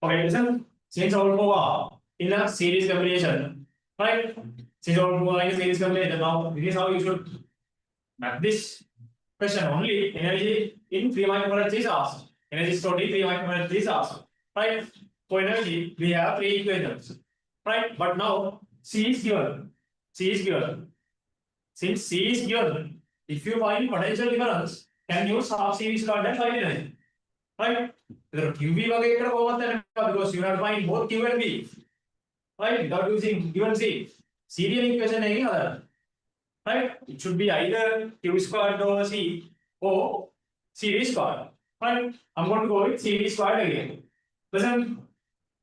Okay, listen. Since all four are in a series combination, right? Since all four are in a series combination, now this is how you should map this question. Only energy in 3 microfarads is asked. Energy stored in 3 microfarads is asked. Right? For energy, we have 3 equations. Right? But now C is given. C is given. Since C is given, if you find potential difference, can use half series card and find energy. Right? The QB because you have to find both Q and B. Right? Without using given C. Serial equation any other. Right? It should be either Q squared over C or series squared. Right? I'm going to go with series squared again. Listen.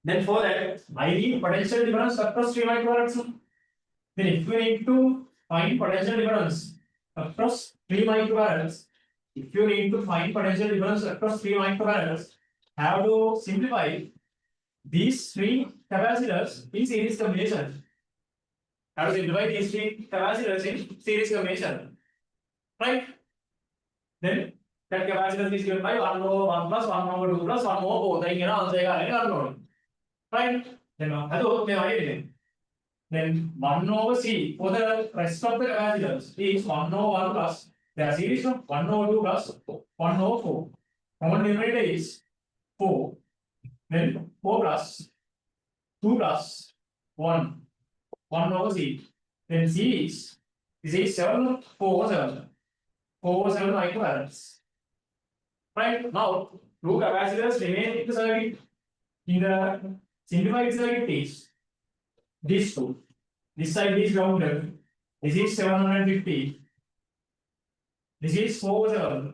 Then for that, I need potential difference across 3 microfarads. Then if you need to find potential difference across 3 microfarads, have to simplify these 3 capacitors in series combination. Have to simplify these 3 capacitors in series combination. Right? Then that capacitance is given by 1 over 1 plus 1 over 2 plus 1 over 4. Then you know, right? Then 1 over C for the rest of the capacitors is 1 over 1 plus the series of 1 over 2 plus 1 over 4. Common denominator is 4. Then 4 plus 2 plus 1 over C. Then C is this is 7 4 over 7 4 over 7 microfarads. Right now, 2 capacitors remain in the circuit. In the simplified circuit is these two. This side is rounded. This is 750. This is 4 7.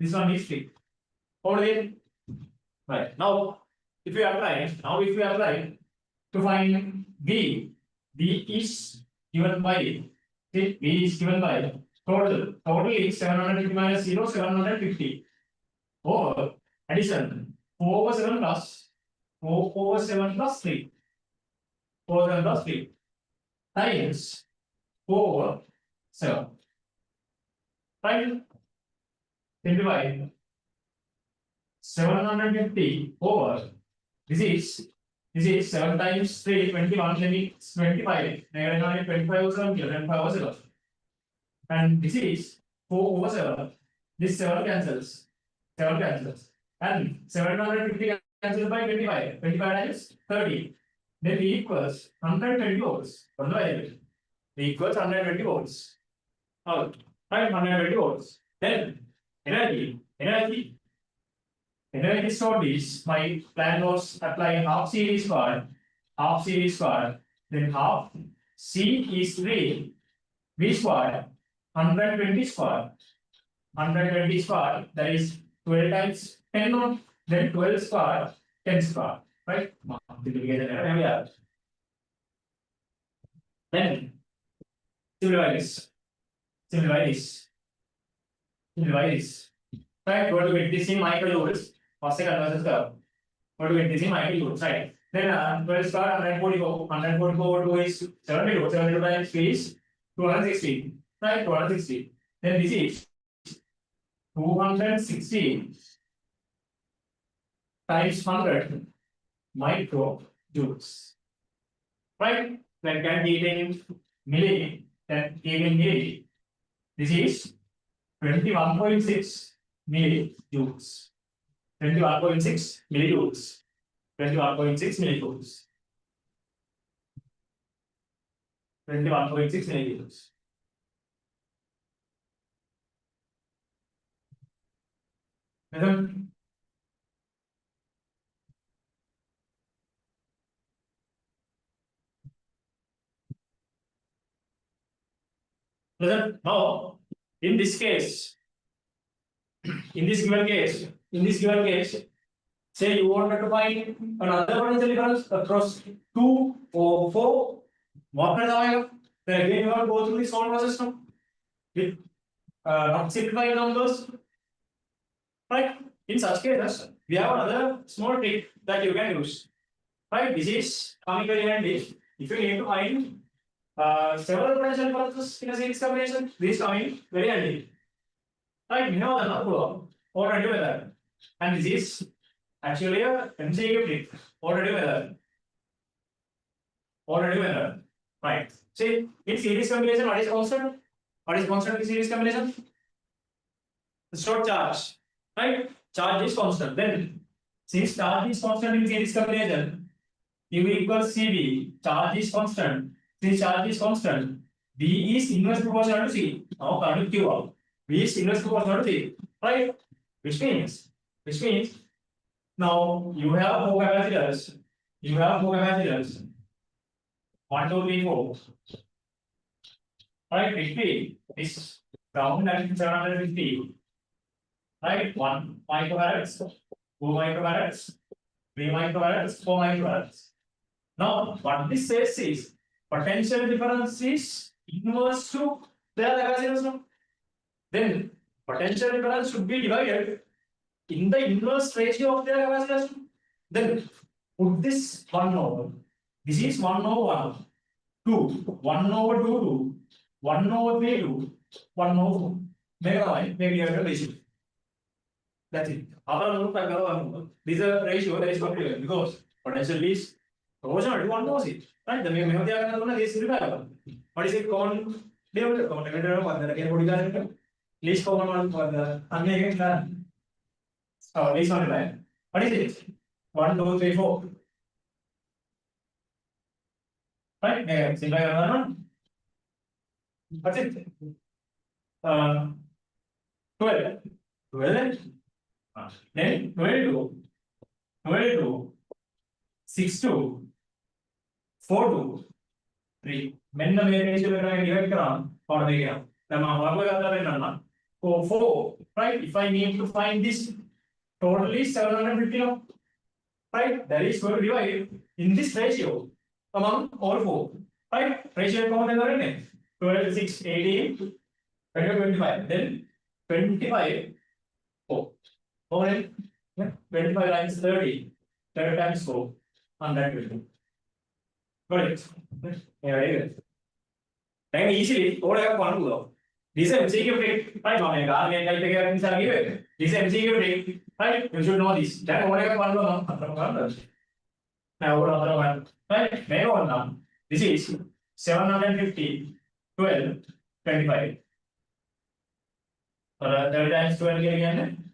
This one is 3. Hold it. Right. Now, if we apply to find B is given by B is given by total is 750 minus 0, 750 over addition 4 over 7 plus 4 over 7 plus 3. 4 over 7 plus 3 times 4 over 7. Right? Simplify 750 over this is 7 times 3, 21, then it's 25. 25 over 7 here, 25 over 7. And this is 4 over 7. This 7 cancels. 7 cancels. And 750 cancels by 25. 25 times 30. Then V equals 120 volts. What do I do? V equals 120 volts. Out. Right? 120 volts. Then energy stored is my plan was applying half series squared, then half C is 3, V squared, 120 squared, that is 12 times 10 on, then 12 squared, 10 squared, right? Then simplify this. Right, go to get this in microjoules. First conversion curve. Go to get this in microjoules, right? Then 12 square 144. 144 over 2 is 72. 72 times 3 is 260. Right, 260. Then this is 260 times 100 microjoules. Right? Then can keep in milli. Then keep in milli. This is 21.6 millijoules. 21.6 millijoules. 21.6 millijoules. 21.6 millijoules. Now, in this given case, say you wanted to find another potential difference across 2 or 4. What kind of then again you have to go through this whole process now with not simplified numbers. Right? In such cases, we have another small trick that you can use. Right? This is coming very handy. If you need to find several potential differences in a series combination, this is coming very handy. Right? We know the number already with that. And this is actually a MCQ trick already with that. Right. See, in series combination, what is constant? What is constant in series combination? The stored charge. Right? Charge is constant. Then, since charge is constant in series combination, Q equals CB. Charge is constant. Since charge is constant, B is inverse proportional to C. Now, current Q out. B is inverse proportional to C. Right? Which means, now you have four capacitors. 1, 2, 3, 4. Right? 50 is ground and 750. Right? 1 microfarads, 2 microfarads, 3 microfarads, 4 microfarads. Now, what this says is potential difference is inverse to their capacitors. Then potential difference should be divided in the inverse ratio of their capacitors. Then put this 1 over. This is 1 over 1. 2. 1 over 2, 2. 1 over 3, 2. 1 over 4. Make a ratio. That's it. This is a ratio that is complicated because potential is proportional to 1 knows it. Right? The main is reliable. What is it called? Least common one for the unmaking. So least one reliable. What is it? 1, 2, 3, 4. Right? Simplify another one. That's it. 12. 12. Then 22. 12 to 6 to 4 to 3. When the ratio divide or the for 4, right? If I need to find this total is 750, right? That is going to divide in this ratio among all 4, right? Ratio is 12, 6, 18, 25. Then 25, 4. 25 times 30, 30 times 4, 120. Got it? Yeah, then easily, all I have one below. This is MCQ trick, right? This is MCQ trick, right? You should know this. Then all I have one below. Now, what other one? Right? May one now. This is 750, 12, 25. 30 times 12 again,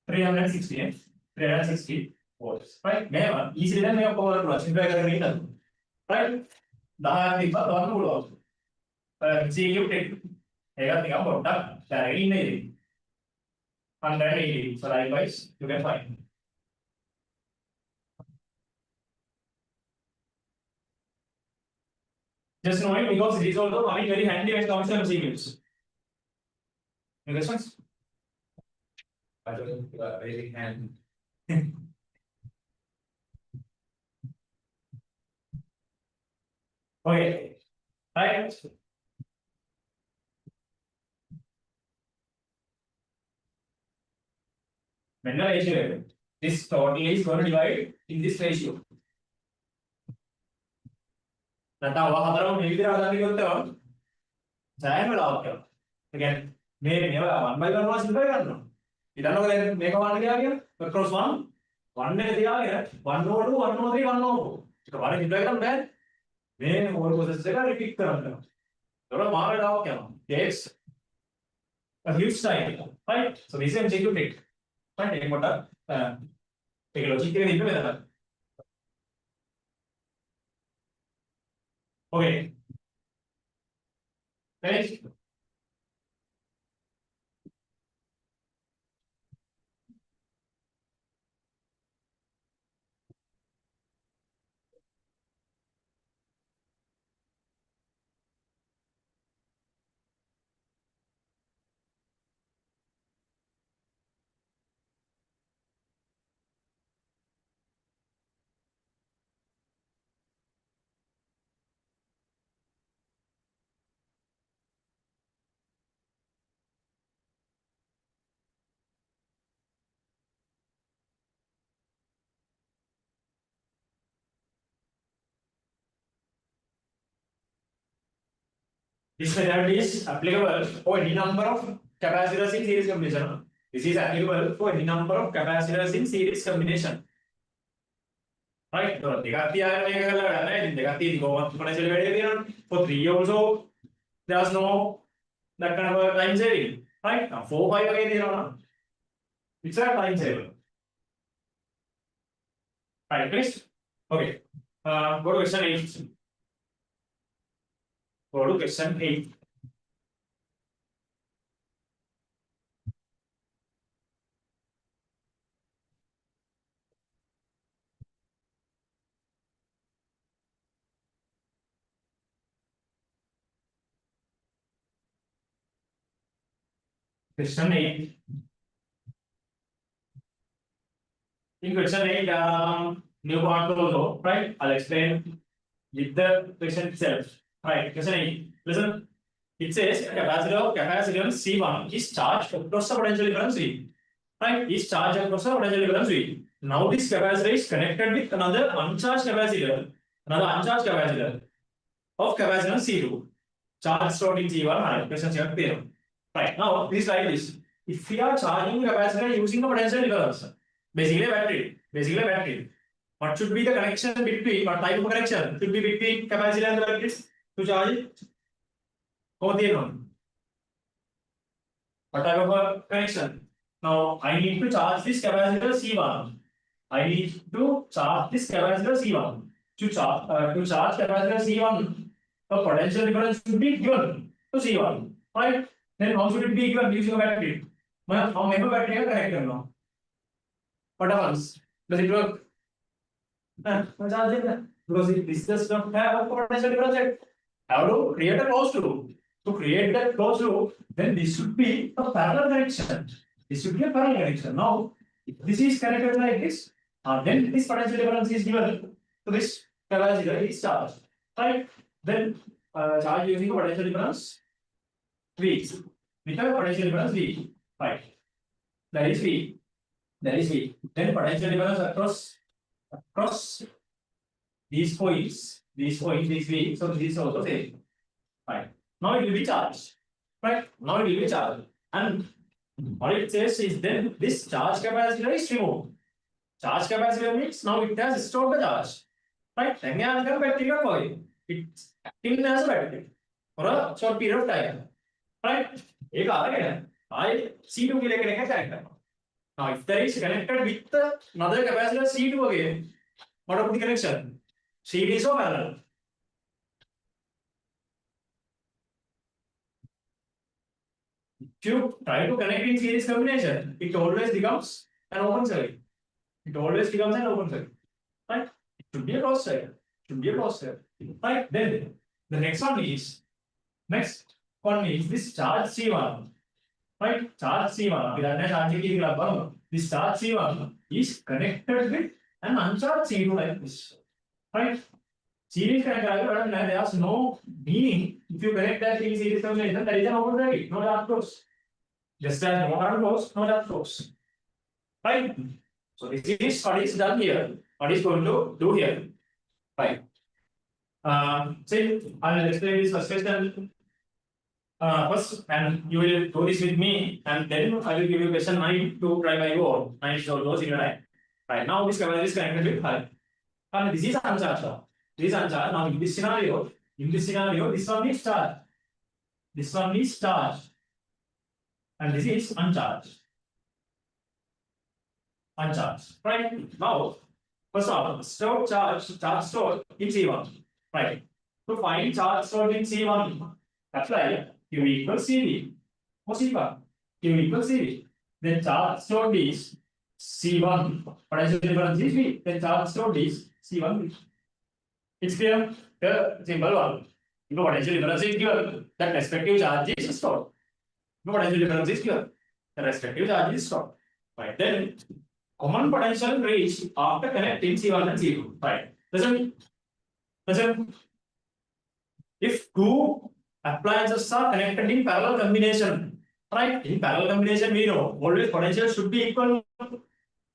360, 360 volts. Right? May one. Easily then may have power plus. Right? The one below. MCQ trick. I think about that. 180. So likewise, you can find. Just know it because it is also coming very handy when it comes to MCQs. Any questions? I don't know. Very handy. Okay. Right. When the ratio, this total is going to divide in this ratio. That our maybe again, maybe 1 by 1 was divided. It make a 1 again across 1 day 1 no 2, 1 no 3, 1 no 2. So what is divided? Then over process repeat takes a huge time, right? So this is MCQ trick. Right? Take a logic. Okay. Next. This method is applicable for any number of capacitors in series combination. This is applicable for any number of capacitors in series combination. Right? So, for 3 also, there's no that kind of a time saving. Right? Now 4, 5 again, it's a time saver. Right, please. Okay. Go to question 8. Go to question 8. Question 8. In question 8, new part also, right? I'll explain with the question itself. Right, question 8. Listen, it says capacitance C1 is charged across the potential difference V. Right? Is charged across the potential difference V. Now this capacitor is connected with another uncharged capacitor of capacitance C2. Charge stored in C1. Question clear. Right, now this is like this. If we are charging capacitor using the potential difference, basically a battery. What should be the connection between, what type of connection should be between capacitor and the battery to charge it? What type of a connection? Now I need to charge this capacitor C1. To charge capacitor C1, the potential difference should be given to C1. Right? Then how should it be given using a battery? How many battery are connected now? What happens? Does it work? No charge there. Because if this does not have a potential difference, have to create a closed loop. To create that closed loop, then this should be a parallel connection. This should be a parallel connection. Now, if this is connected like this, then this potential difference is given to this capacitor is charged. Right? Then charge using the potential difference V. We have a potential difference V. Right. That is V. That is V. Then potential difference across these points, this V, so this is also same. Right. Now it will be charged. Right. Now it will be charged. And what it says is then this charge capacitor is removed. Charge capacitor means now it has stored the charge. Right. Then we have a battery coil. It's acting as a battery for a short period of time. Right. I C2 will connect. Now if there is connected with another capacitor C2 again, what about the connection? CD is so parallel. If you try to connect in series combination, it always becomes an open circuit. It always becomes an open circuit. Right? It should be a closed circuit. Should be a closed circuit. Right? Then the next one is this charge C1. Right? Charge C1. This charge C1 is connected with an uncharged C2 like this. Right? Series connector, there's no meaning if you connect that in series combination, there is an open circuit, no dark close. Just as no dark close, no dark close. Right? So this is what is done here. What is going to do here? Right. See, I will explain this first question first, and you will do this with me, and then I will give you question 9 to try by your own. 9 is all those in your time. Right now, this camera is connected with 5. And this is uncharged. This is uncharged. Now, in this scenario, this one is charged. This one is charged. And this is uncharged. Uncharged. Right? Now, first of all, stored charge stored in C1. Right? To find charge stored in C1, apply Q equals CV. Or C1. Q equals CV. Then charge stored is C1. Potential difference is V. Then charge stored is C1. It's clear? The simple one. If the potential difference is given, that respective charge is stored. If the potential difference is given, the respective charge is stored. Right. Then common potential reached after connecting C1 and C2. Right. Listen. If two appliances are connected in parallel combination, right? In parallel combination, we know always potential should be equal,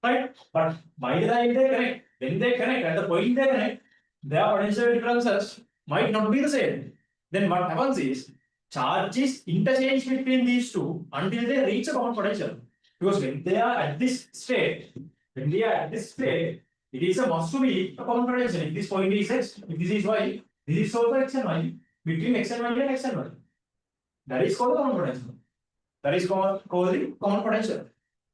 right? But by the time they connect, when they connect, at the point they connect, their potential differences might not be the same. Then what happens is charge is interchanged between these two until they reach a common potential. Because when they are at this state, it is a must to be a common potential. If this point is x, if this is y, this is also x and y. Between x and y and x and y. That is called common potential. That is called the common potential.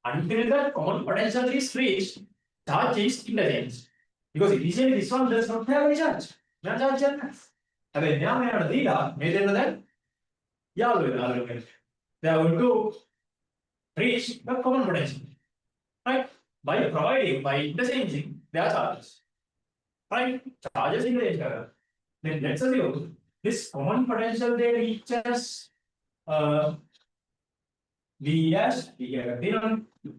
Until that common potential is reached, charge is interchanged. Because initially this one does not have any charge. No charge. And then now we have the data, made into that. They are going to reach the common potential. Right? By interchanging their charges. Right? Charges interchange. Then let's assume this common potential they reach as V dash.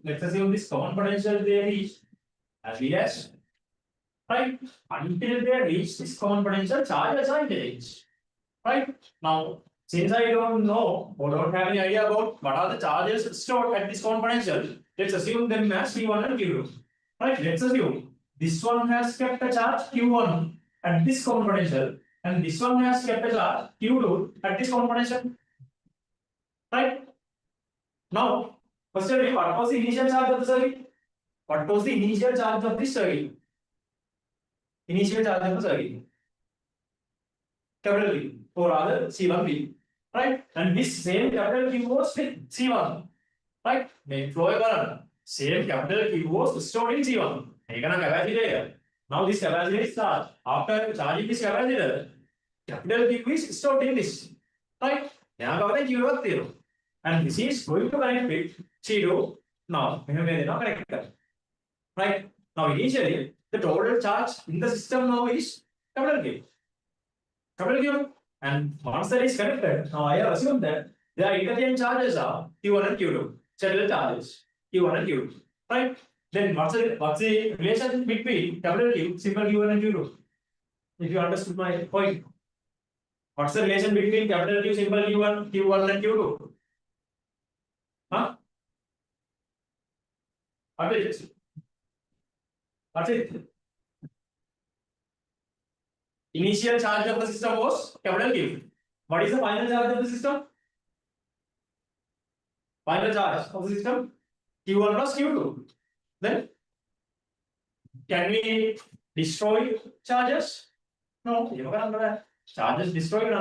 Let's assume this common potential they reach as V dash. Right? Until they reach this common potential, charges are interchanged. Right? Now, since I don't know or don't have any idea about what are the charges stored at this common potential, let's assume them as Q1 and Q2. Right? Let's assume this one has kept a charge Q1 at this common potential, and this one has kept a charge Q2 at this common potential. Right? Now, first of all, what was the initial charge of the circuit? What was the initial charge of this circuit? Initial charge of the circuit. Capital V, or rather C1V. Right? And this same capital Q was with C1. Right? Main flow current. Same capital Q was stored in C1. Capacitor. Now this capacitor is charged. After charging this capacitor, capital Q is stored in this. Right? And this is going to connect with C2. Now, connected. Right? Now initially the total charge in the system now is capital Q. Capital Q. And once that is connected, now I have assumed that the interchange charges are Q1 and Q2. Settled charges Q1 and Q2. Right? Then what's the relation between capital Q, simple Q1 and Q2? If you understood my point. What's the relation between capital Q, simple Q1 and Q2? Huh? What is it? What's it? Initial charge of the system was capital Q. What is the final charge of the system? Final charge of the system Q1 plus Q2. Then can we destroy charges? No, you can't do that. Charges destroyed.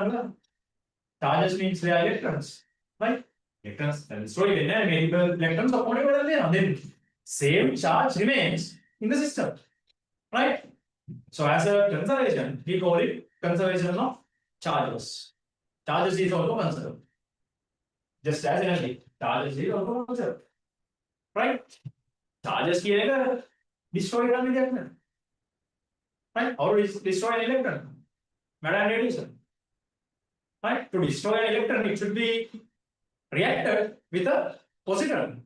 Charges means they are electrons, right? Electrons destroyed in a medical electrons are there. Then same charge remains in the system, right? So as a conservation, we call it conservation of charges. Charges is also conserved. Just as energy, charges is also conserved, right? Charges here destroy an electron, right? Or is destroy an electron? Matter and radiation, right? To destroy an electron, it should be reacted with a positron.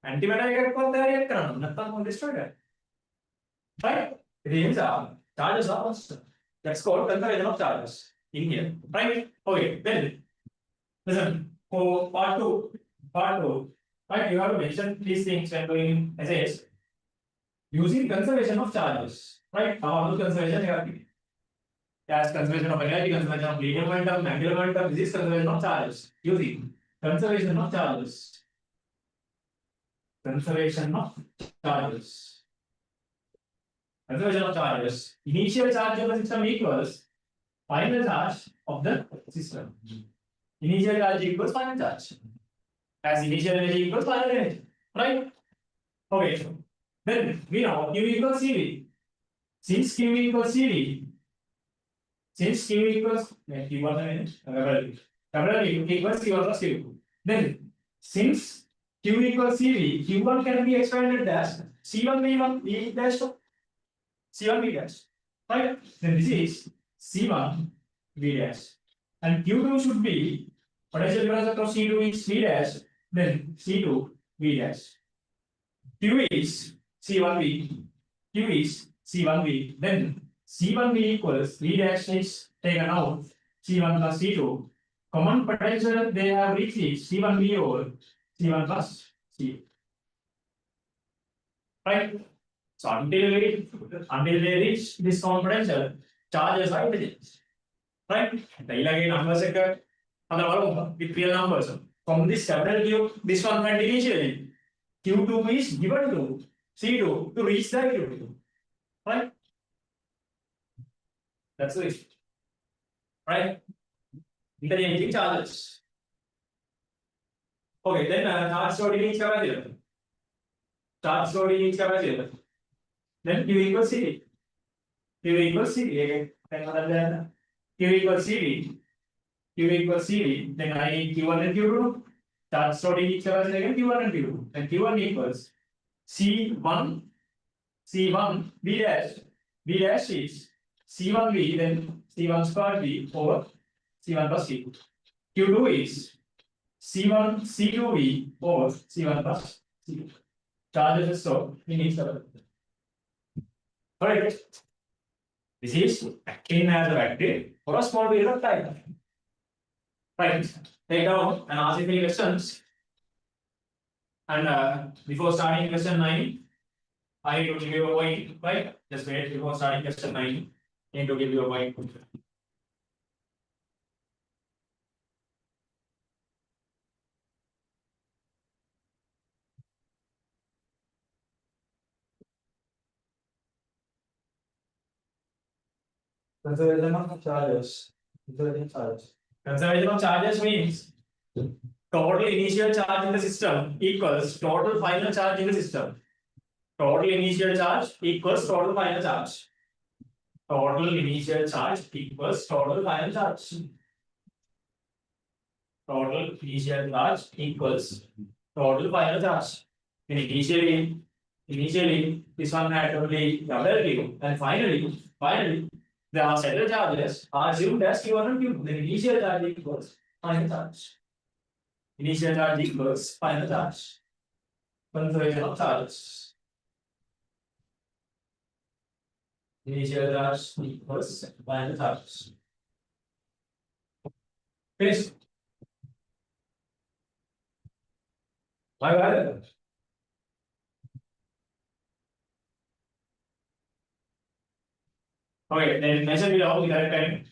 Antimatter electron, nothing will destroy that, right? It means charges are constant. That's called conservation of charges in here, right? Okay, then listen for part two, right? You have to mention these things when doing essays using conservation of charges, right? How conservation you have to as conservation of energy, conservation of linear momentum, angular momentum. This is conservation of charges using conservation of charges. Conservation of charges. Conservation of charges. Initial charge of the system equals final charge of the system. Initial charge equals final charge. As initial energy equals final energy, right? Okay. Then we know Q equals CV. Since Q equals CV, since Q equals Q1 equals Q1 plus Q2. Then since Q equals CV, Q1 can be expanded as C1 V1 V dash to C1 V dash. Right? Then this is C1 V dash. And Q2 should be potential difference across C2 is V dash, then C2 V dash. Q is C1V, Q is C1V, then C1V equals V dash is taken out, C1 plus C2. Common potential they have reached is C1V over C1 plus C2. Right? So until they reach this common potential, charges are integers. Right? The numbers with real numbers. From this capital Q, this one went initially. Q2 is given to C2 to reach the Q2. Right? That's it. Right? Interchanging charges. Okay, then charge stored in each capacitor. Charge stored in each capacitor. Then Q equals CV. Q equals CV again. Then Q equals CV. Q equals CV. Then I need Q1 and Q2. Charge stored in each capacitor again Q1 and Q2. Then Q1 equals C1 V dash. V dash is C1 V, then C1 squared V over C1 plus C2. Q2 is C1 C2 V over C1 plus C2. Charges is stored in each capacitor. Alright. This is acting as a battery for a small period of time. Right. Take down and ask any questions. And before starting question 9, I need to give you a point, right? Just wait before starting question 9. I need to give you a point. Conservation of charges. Conservation of charges means total initial charge in the system equals total final charge in the system. Total initial charge equals total final charge. Total initial charge equals total final charge. Total initial charge equals total final charge. Initially, Initially, this one had only W, and finally, the central charges are assumed as Q1 and Q2. Then initial charge equals final charge. Initial charge equals final charge. Conservation of charges. Initial charge equals final charge. Finish. My bad. Okay, then measure below the correct time.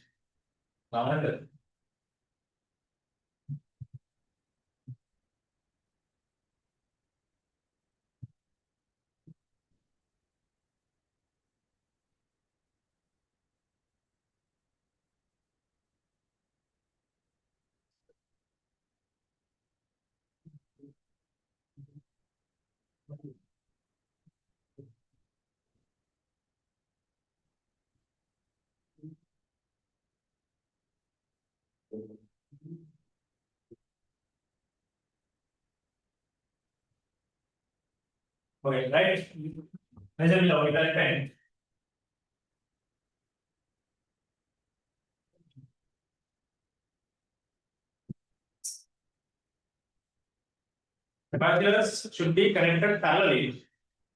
Okay, right? Measure below the correct time. Capacitors should be connected parallelly.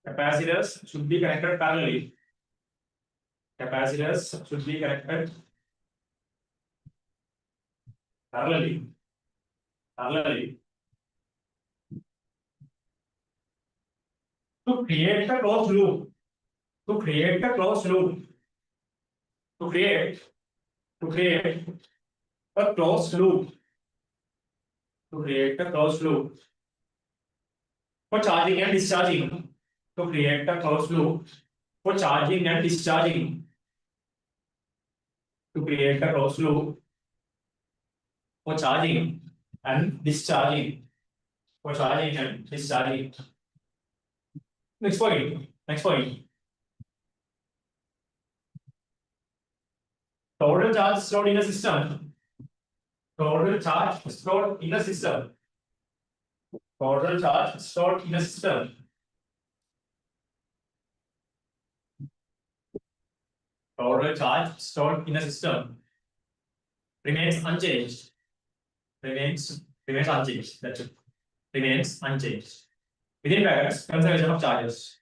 Capacitors should be connected parallelly. Capacitors should be connected parallelly. Parallelly. To create a closed loop. To create a closed loop. To create a closed loop. To create a closed loop. For charging and discharging. To create a closed loop. For charging and discharging. To create a closed loop. For charging and discharging. For charging and discharging. Next point. Next point. Total charge stored in a system. Total charge stored in a system. Total charge stored in a system. Total charge stored in a system remains unchanged. Remains unchanged. That's it. Remains unchanged. Within brackets, conservation of charges.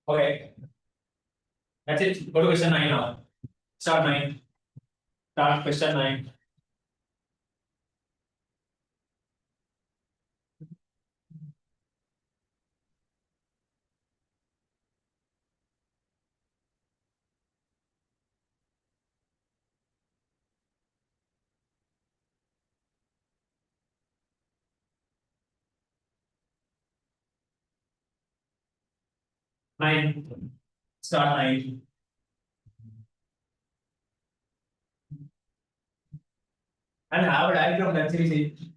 Okay. That's it. Go to question 9 now. Start 9. Start question 9. 9. Start 9. And have a diagram of that series.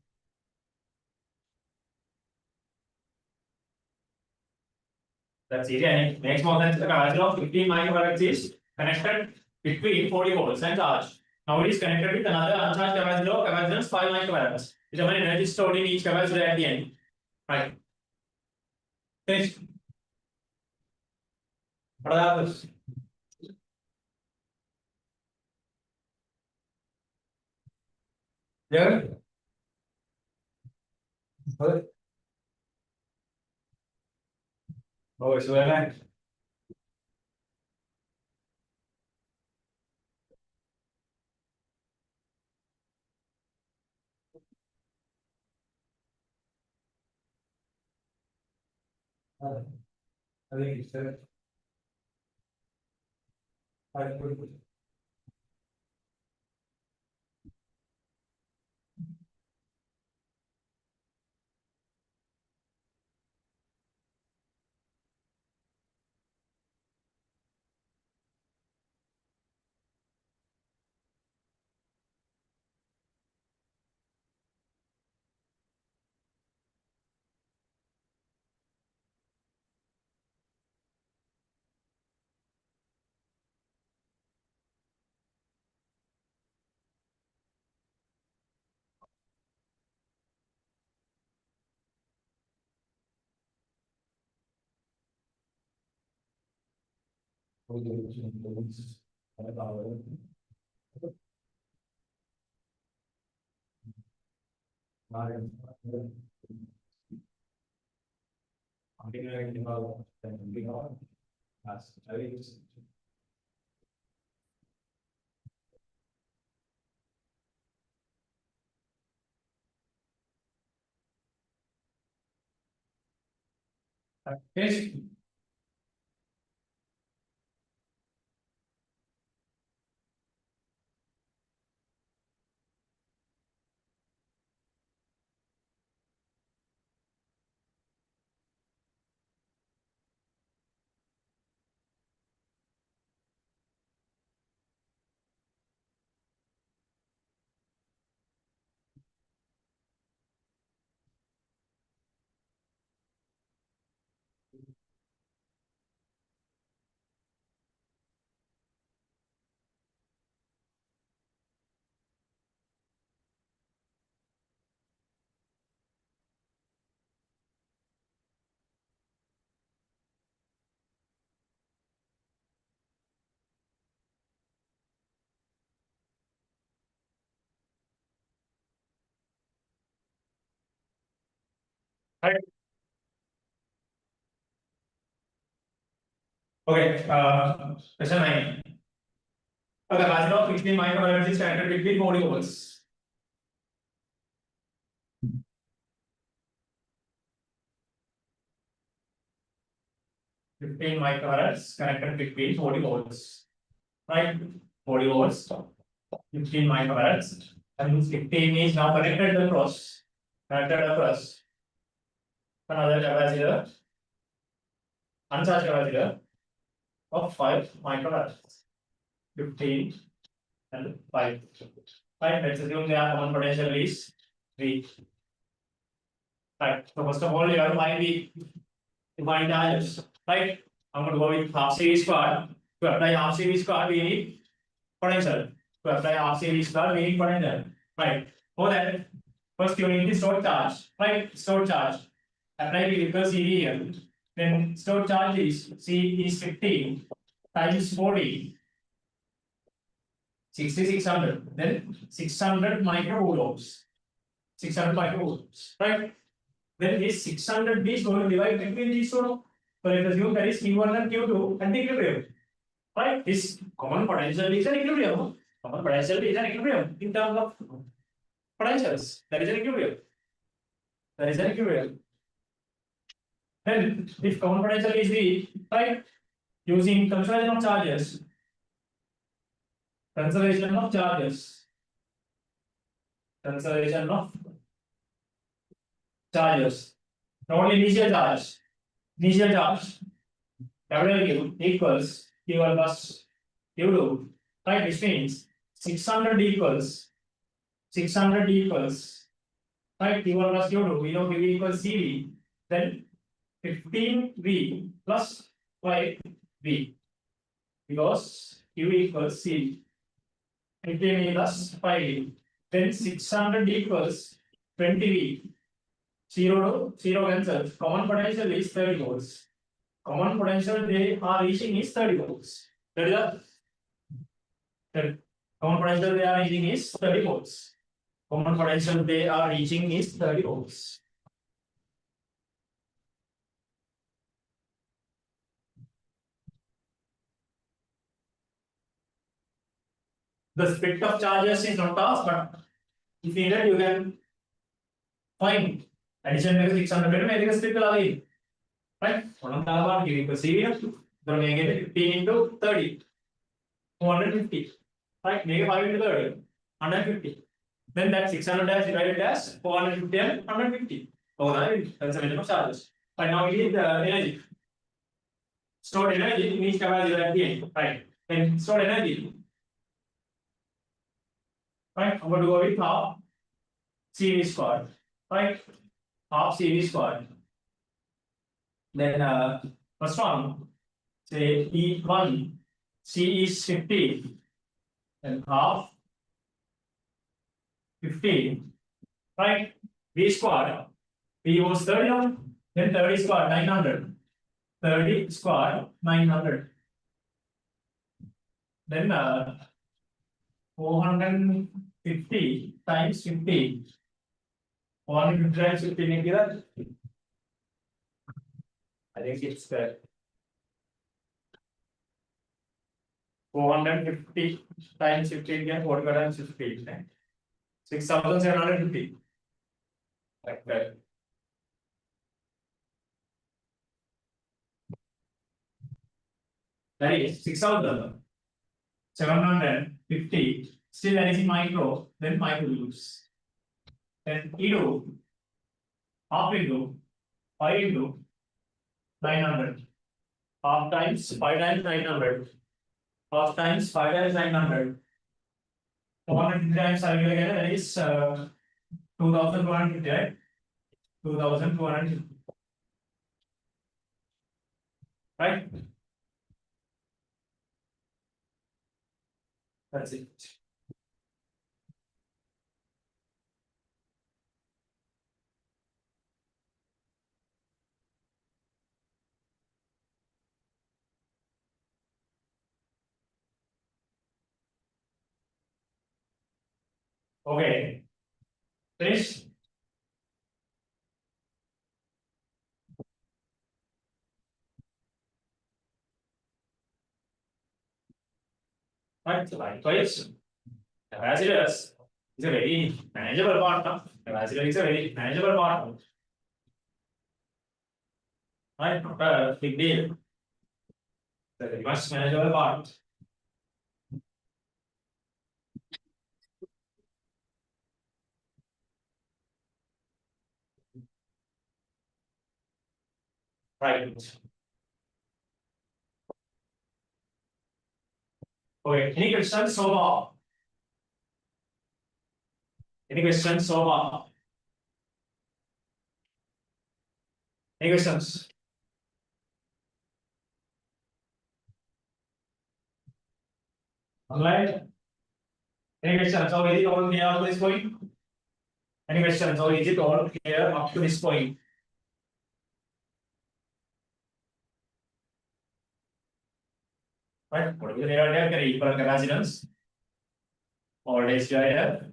That's it. And it makes more sense. The capacity of 15 microfarads is connected between 40 volts and charge. Now it is connected with another uncharged capacitor of capacitance 5 microfarads. Determine energy stored in each capacitor at the end. Right. Finish. What are the others? Yeah. Okay. Oh, so then. I think it's Yes. Right. Okay. Question 9. A capacitor of 16 microfarads is connected between 40 volts. 15 microfarads connected between 40 volts. Right? 40 volts. 15 microfarads. And 15 is now connected across. Connected across another capacitor. Uncharged capacitor of 5 microfarads. 15 and 5. Right? Let's assume the common potential is 3. Right. So first of all, you have to find charges. Right? I'm going to go with half series square. To apply half series square, we need potential. To apply half series square, we need potential. Right. For that, first you need the stored charge. Right? Stored charge. Apply the recursive here. Then stored charge is C is 15 times 40. 6600. Then 600 microcoulombs. 600 microcoulombs. Right? Then this 600 is going to divide between these two. So let us assume that is Q1 and Q2 and the equilibrium. Right? This common potential is an equilibrium. Common potential is an equilibrium in terms of potentials. That is an equilibrium. That is an equilibrium. Then if common potential is V, right? Using conservation of charges. Conservation of charges. Conservation of charges. Not only initial charge. Initial charge. W equals Q1 plus Q2. Right? Which means 600 equals 600 equals right Q1 plus Q2. We know V equals CV. Then 15V plus 5V because Q equals C. 15V plus 5V. Then 600 equals 20V. 0 to 0 cancels. Common potential is 30 volts. Common potential they are reaching is 30 volts. That is the common potential they are reaching is 30 volts. Common potential they are reaching is 30 volts. The split of charges is not asked, but if needed, you can find addition make 600 make a split again. Right? One of the serious, then make it 15 into 30. 250. Right? Make it 5 into 30. 150. Then that 600 as divided as 450 and 150. So that is conservation of charges. Right now we need the energy. Stored energy in each capacitor at the end. Right? Then stored energy. Right? I'm going to go with half CV squared. Right? Half CV squared. Then first one, say E1, C is 50, and half 15, right? V squared, V was 30, then 30 squared, 900. 30 squared, 900. then 450 times 50. 450 times 50 नहीं किया? I think it's 450 times 50 again. 45 times 50. 6,750. Like that. That is 6,750. Still that is in micro, then microjoules. Then into half into 5 into 900. Half times 5 times 900. Half times 5 times 900. 400 times I will get that is 2,250, right? 2,250. Right? That's it. Okay. Finish. Right. So likewise, capacitors is a very manageable part. Capacitor is a very manageable part. Right? Not a big deal. It's a very much manageable part. Right. Okay. Any questions so far? Any questions so far? Any questions? Online? Any questions? How is it all clear up to this point? Any questions? How is it all clear up to this point? Right? What is the data equal capacitance? Voltage divider.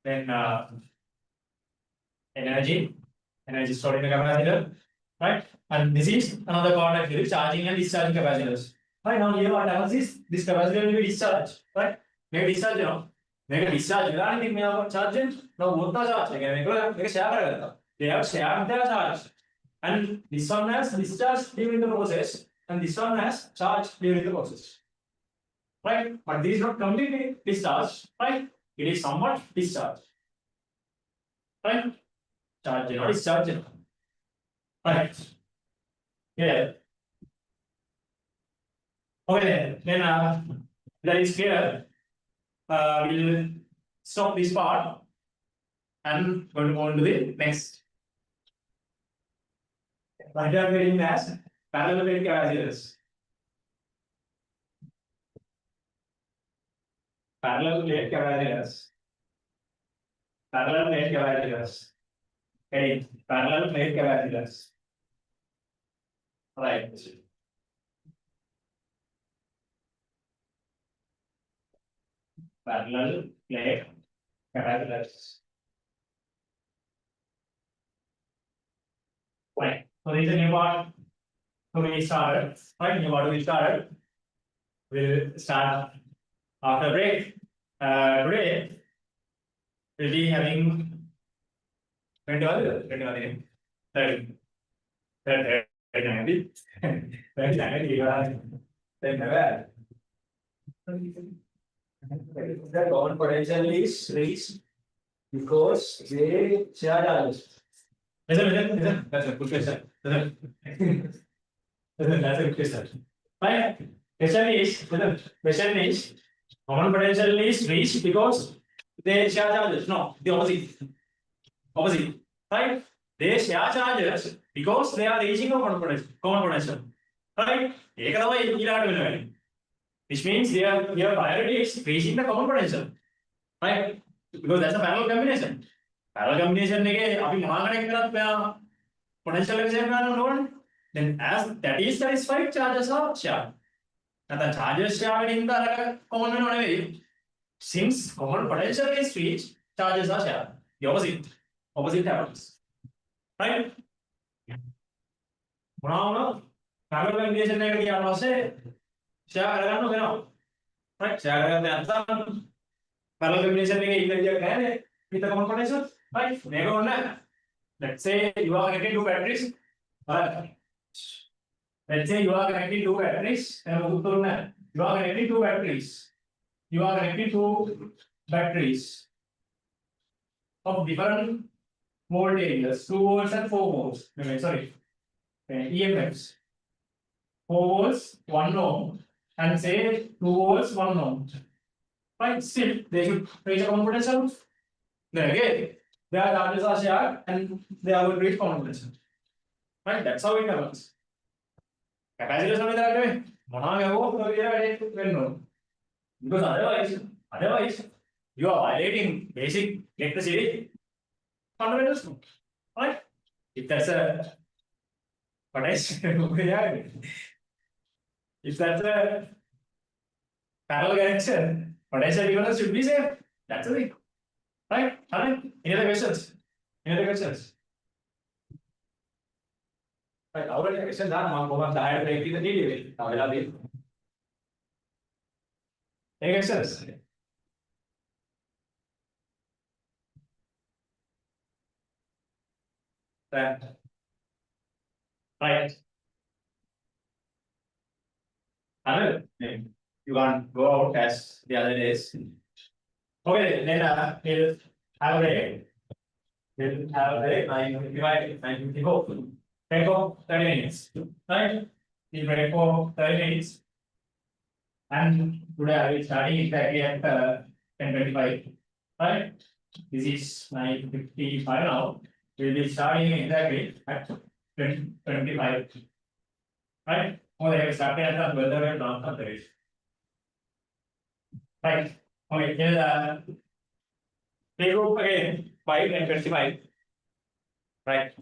Then energy stored in the capacitor. Right? And this is another part of charging and discharging capacitors. Right now, here what happens is this capacitor will be discharged. Right? Make discharge, you know. Make a discharge. You don't think we are charging. No, what not charge? Make a share. They have shared their charge. And this one has discharge during the process, and this one has charge during the process. Right? But this is not completely discharged. Right? It is somewhat discharged. Right? Charge, not discharge. Right. Yeah. Okay, then that is clear. We'll stop this part and going to go on to the next. Right now we're in as parallel plate capacitors. Parallel plate capacitors. Parallel plate capacitors. Okay, parallel plate capacitors. Right. Parallel plate capacitors. Right. So this is a new part. So we started. Right. New part we started. We'll start after break. Today we'll be having 30. The common potential is reached because they share charges. Listen. That's a good question. Listen, that's a good question. Fine. Question is common potential is reached because they share charges. No, the opposite. Opposite. Right? They share charges because they are reaching a common potential. Right? Which means their priority is reaching the common potential. Right? Because that's a parallel combination. Parallel combination potential then as that is satisfied, charges are shared. නැත්නම් charges share වෙන හින්දා අර common වෙනව නෙවෙයි. Since common potential is reached, charges are shared. The opposite. Opposite happens. Right? මොනවා parallel combination එකට ගියාම පස්සේ share කරගන්න වෙනවා. Right? share කරගන්න නැත්නම් parallel combination එකේ ඉන්න විදියක් නැහැ නේ. with the common potential. Right? මේක ඕනේ. Let's say you are connecting two batteries. Right? Let's say you are connecting two batteries. You are connecting two batteries. You are connecting two batteries of different voltages, 2 volts and 4 volts. Sorry, EMFs. 4 volts, 1 ohm, and say 2 volts, 1 ohm. Right? Still, they should reach a common potential. Then again, their charges are shared and they are going to reach common potential. Right? That's how it happens. Capacitors are there. Because otherwise, you are violating basic electricity fundamentals. Right? If that's a if that's a parallel connection, potential difference should be same. That's the thing. Right? Any other questions? Any other questions? Right, our questions are more the higher break the need. Any questions? Right. Anil, you can't go out as the other days. Okay, then we'll have a break. We'll have a break. 9:55, 9:54. Break for 30 minutes. Right? We'll break for 30 minutes. And today I will study exactly at 10:25. Right? This is 9:55 now. We'll be starting exactly at 10:25. Right? Oh, they have started at the weather and not the race. Right. Okay, here play group again 5 and 25. Right.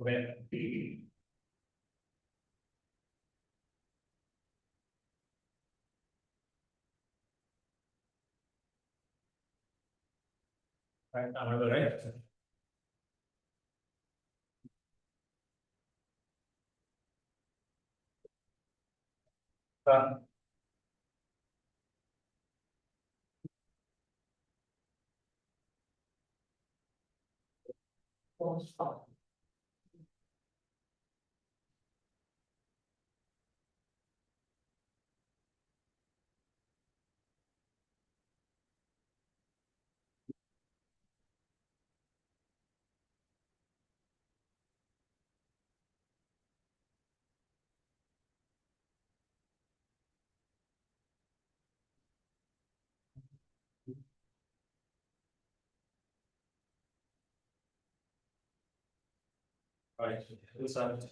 Okay. Right, another right. Right, this side.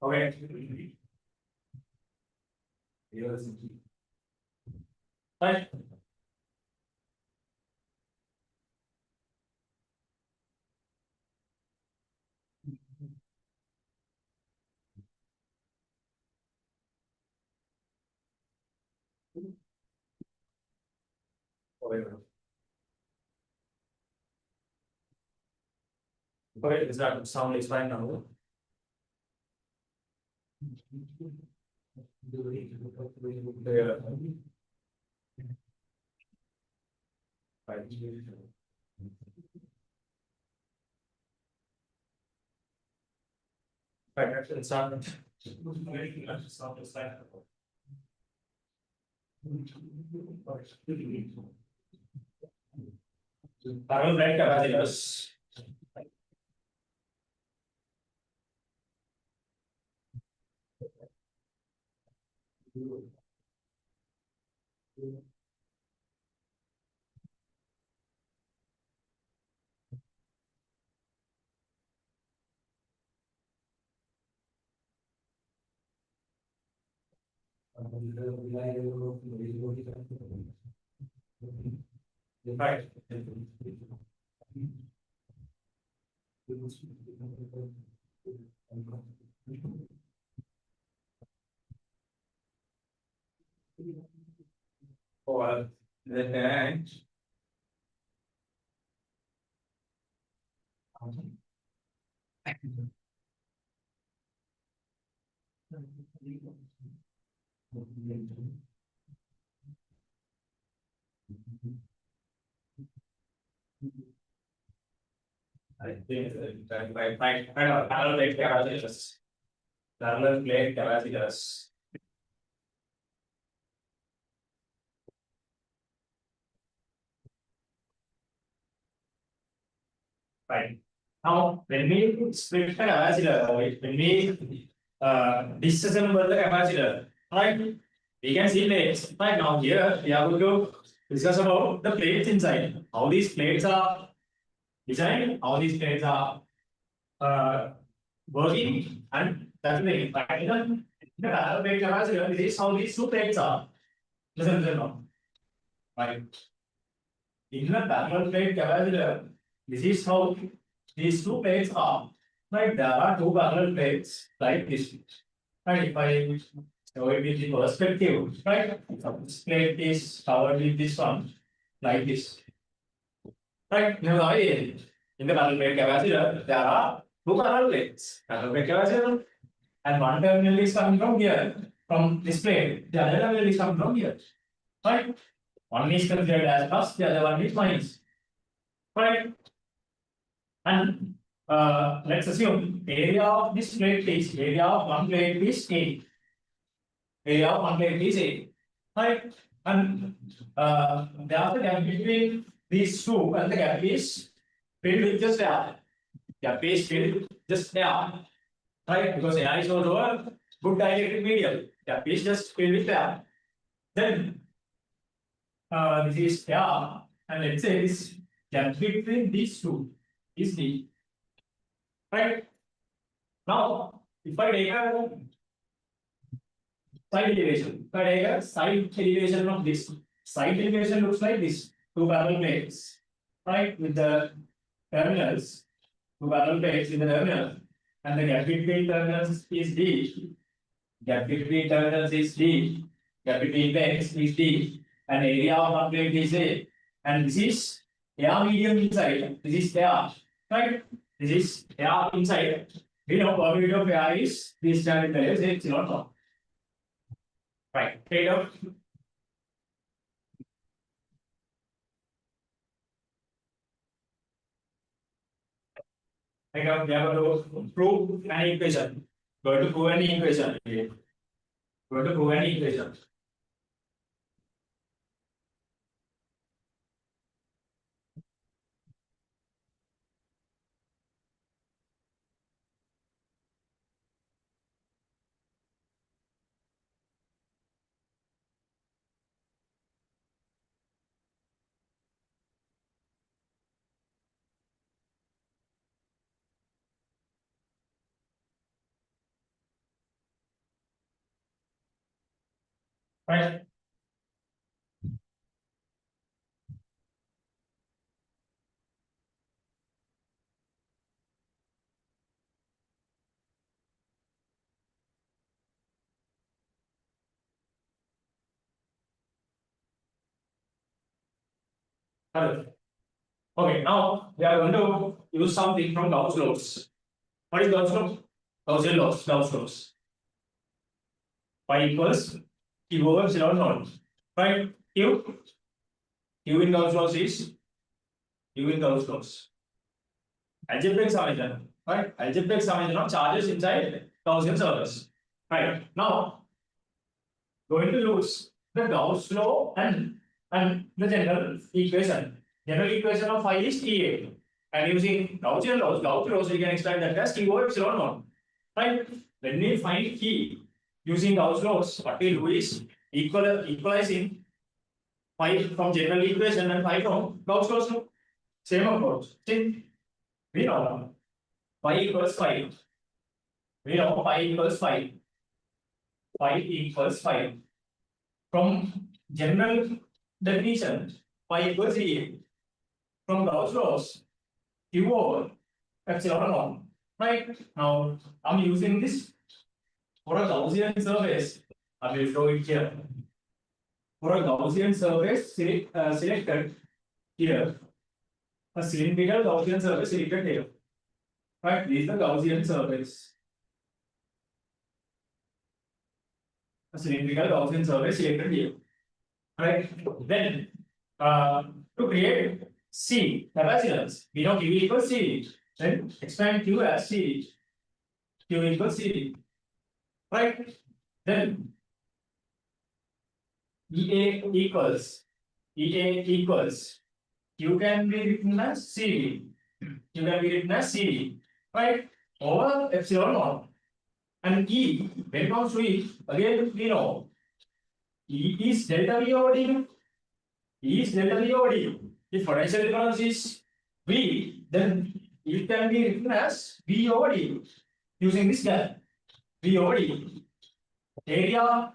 Okay. Right. Okay, is that sound is fine now? Yeah. Right. Right, actually, sound. Sound is fine. Parallel plate capacitors. Right. Oh, then I think that I know parallel plate capacitors. Parallel plate capacitors. Right. Now, when we split the capacitor, right, when we disassemble the capacitor, right, we can see plates. Right now, here we are going to discuss about the plates inside, how these plates are designed, how these plates are working, and that's the thing. Right? In the parallel plate capacitor, this is how these two plates are. Listen, now. Right. In the parallel plate capacitor, this is how these two plates are. Right, there are two parallel plates like this. Right, if I show it with the perspective, right, this plate is covered with this one, like this. Right, now in the parallel plate capacitor, there are two parallel plates. Parallel plate capacitor, and one terminal is coming from here, from this plate. The other terminal is coming from here. Right, one is considered as plus, the other one is minus. Right, and let's assume area of this plate is area of one plate is A. Area of one plate is A. Right, and thereafter gap between these two, and the gap is filled with just air. Gap is filled just air. Right, because air is also a good dielectric medium. Gap is just filled with air. Then this is air, and let's say this gap between these two is D. Right. Now, if I take a side elevation, if I take a side elevation of this, side elevation looks like this: two parallel plates, right, with the terminals, two parallel plates in the terminal, and the gap between terminals is D. Gap between terminals is D. Gap between plates is D, and area of one plate is A, and this is air medium inside. This is air, right? This is air inside. We know probability of air is this standard value is epsilon naught. Right. Take out. We are going to prove an equation. Going to prove an equation. Going to prove an equation. Right. Hello. Okay, now we are going to use something from Gauss laws. What is Gauss law? Gaussian laws. Gauss laws. Phi equals Q over epsilon naught. Right? Q in Gauss laws is Q in Gauss laws. Algebraic summation. Right? Algebraic summation of charges inside Gaussian surface. Right? Now, going to use the Gauss law and the general equation. General equation of phi is TA. And using Gaussian laws, we can extract that as Q over epsilon naught. Right? When we find key using Gauss laws, what we do is equalizing phi from general equation and phi from Gauss laws. Same approach. See, we know phi equals phi. We know phi equals phi. Phi equals phi. From general definition, phi equals E. From Gauss laws, Q over epsilon naught. Right? Now, I'm using this for a Gaussian surface. I will show it here. For a Gaussian surface selected here, a cylindrical Gaussian surface selected here. Right? This is the Gaussian surface. A cylindrical Gaussian surface selected here. Right? Then, to create C capacitance, we know Q equals C. Then expand Q as C. Q equals C. Right? Then EA equals Q can be written as CD. Q can be written as CD. Right? Over epsilon naught. And E, when it comes to E, again we know E is delta V over D. E is delta V over D. If potential difference is V, then it can be written as V over D using this gap. V over D. Area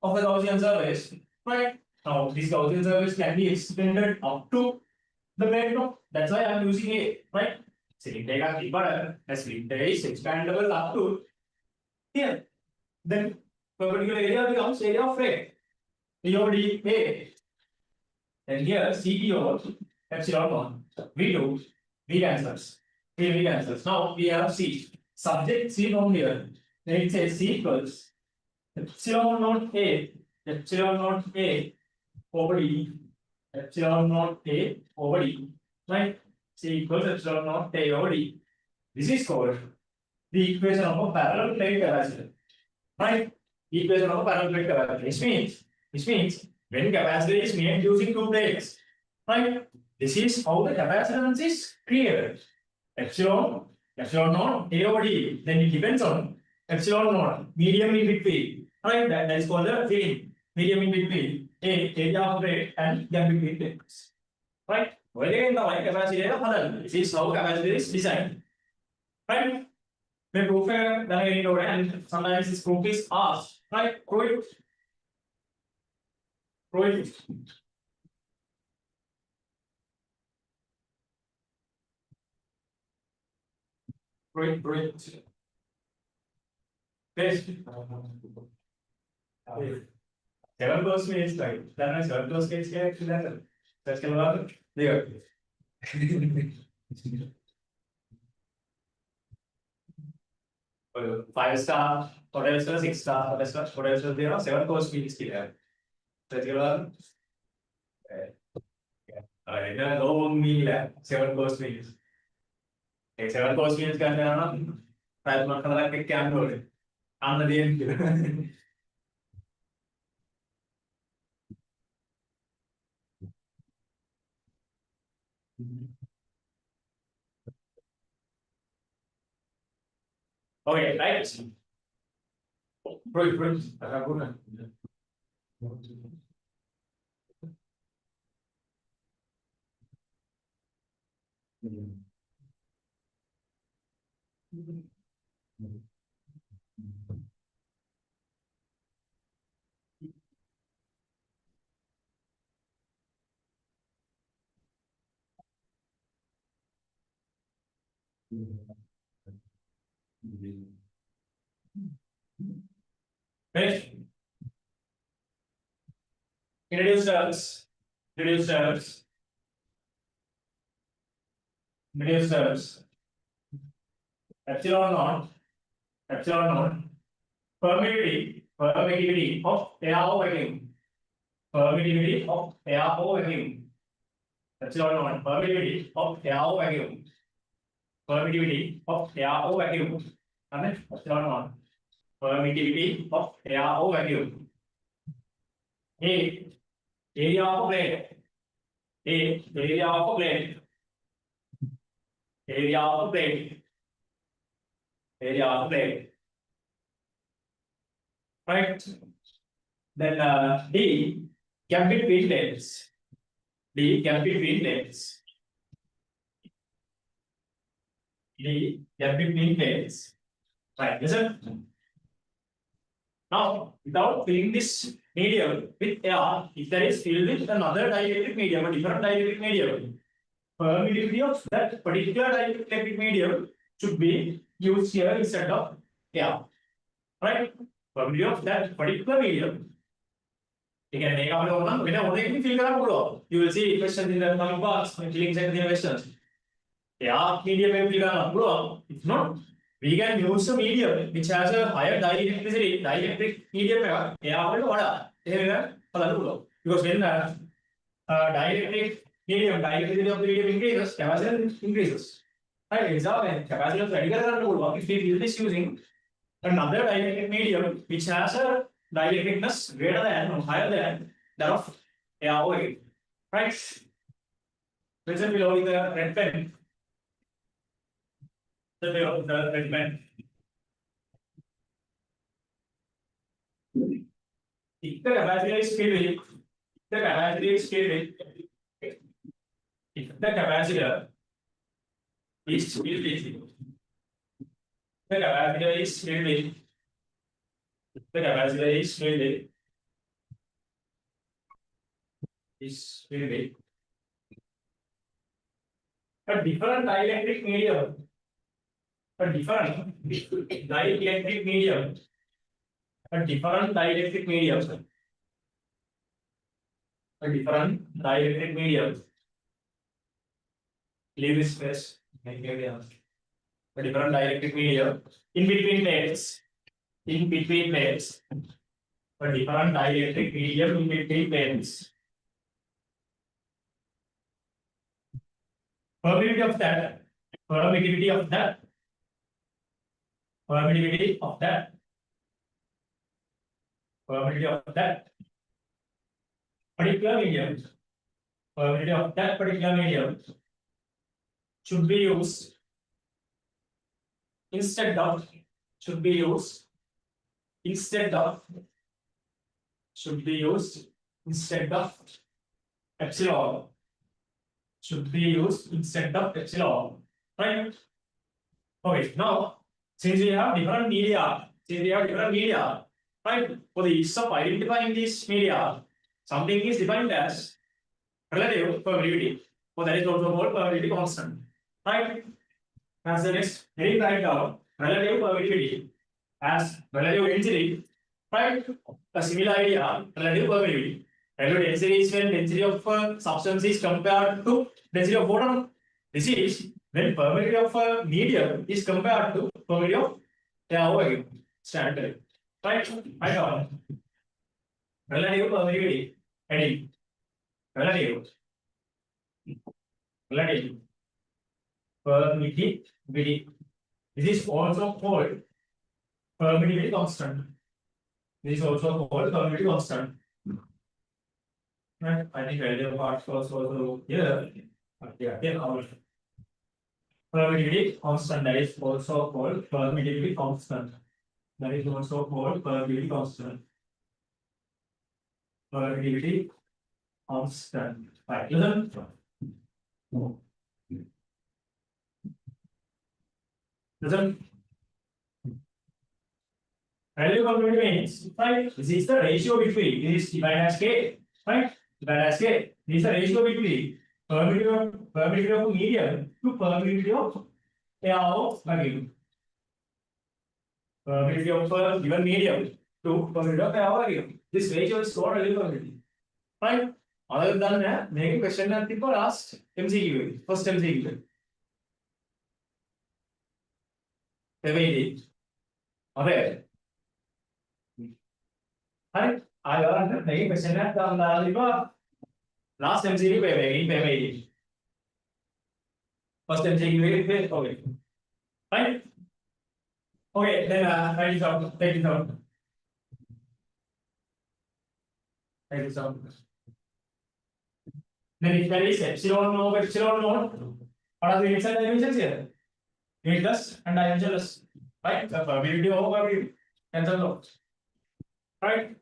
of a Gaussian surface, right? Now, this Gaussian surface can be extended up to the breadcrumb. That's why I'm using A, right? Cylinder का clipper, a cylinder is expandable up to here. Then perpendicular area becomes area of A. V over D A. And here CP over epsilon 1. We do V cancels. V cancels. Now we have C. Subject C from here. Then it says C equals epsilon naught A. Epsilon naught A over D. Epsilon naught A over D. Right? C equals epsilon naught A over D. This is called the equation of a parallel plate capacitor. Right? Equation of a parallel plate capacitor. Which means when capacitor is made using two plates, right? This is how the capacitance is created. Epsilon naught A over D. Then it depends on epsilon naught, medium in between. Right? That is called the filling. Medium in between area of plate and gap between plates. Right? Well, again, the capacitor this is how capacitor is designed. Right? The proof and sometimes this proof is asked. Right? Prove it. Prove it. Prove it. Yes. 7 close means right. Then 7 close case here. That's can there. 5 star, hotel star, 6 star, hotel star, there are 7 course meals here. That's good. No meal, 7 course meals. 7 course meals can be on. 5 months like a camera. I'm the end. Okay, right. Right. I have good. Right. Reduce terms. Epsilon naught. Permittivity of air over vacuum. Permittivity of air over vacuum. Epsilon naught. Permittivity of air over vacuum. Permittivity of air over vacuum. And epsilon naught. Permittivity of air over vacuum. A. Area of plate. Area of plate. Area of plate. Area of plate. Right. Then D. Gap between plates. D. Gap between plates. D. Gap between plates. Right. Listen. Now, without filling this medium with air, if there is filled with another dielectric medium, a different dielectric medium, permittivity of that particular dielectric medium should be used here instead of air. Right? Permittivity of that particular medium. Again, you will see questions in the coming parts, filling second questions. Yeah, medium if not, we can use a medium which has a higher dielectric medium. Because when dielectric medium, dielectricity of the medium increases, capacitance increases. Right? Example, capacitance radical if we fill this using another dielectric medium which has a dielectricness greater than or higher than that of AROA. Right? Listen below with the red pen. The red pen. If the capacitor is filled with the capacitor is filled with, if the capacitor is filled with, the capacitor is filled with, the capacitor is filled with, is filled with a different dielectric medium, a different dielectric medium, a different dielectric medium, a different dielectric medium. Leave this space. A different dielectric medium in between plates. In between plates. A different dielectric medium in between plates. Permittivity of that. Permittivity of that. Permittivity of that. Permittivity of that particular medium. Permittivity of that particular medium should be used instead of should be used instead of should be used instead of epsilon should be used instead of epsilon, right? Okay, now since we have different media, right? For the ease of identifying this media, something is defined as relative permittivity. So that is also called permittivity constant, right? As the next heading write down relative permittivity as relative density, right? A similar idea, relative permittivity. Relative density is when density of a substance is compared to density of water. This is when permittivity of a medium is compared to permittivity of air standard. Right? Right on. Relative permittivity. Heading. Relative. Relative permittivity. This is also called permittivity constant. This is also called permittivity constant. Right? I think relative parts also here. Yeah, permittivity constant. That is also called permittivity constant. That is also called permittivity constant. Permittivity constant. Right. Listen. Listen. Relative permittivity means, right? This is the ratio between, this is defined as K, right? Defined as K. This is the ratio between permittivity of medium to permittivity of air of vacuum. Permittivity of a given medium to permittivity of air vacuum. This ratio is called relative permittivity, right? Other than that, make a question at the last MCQ, first MCQ. Okay. Right? I learned making question at the last MCQ pay. First MCQ okay. Right? Okay, then write it out. Take it out. Write it out. Then if there is epsilon naught, what are the units and dimensions here? Unitless and dimensionless. Right? The permittivity over permittivity. Cancel out. Right?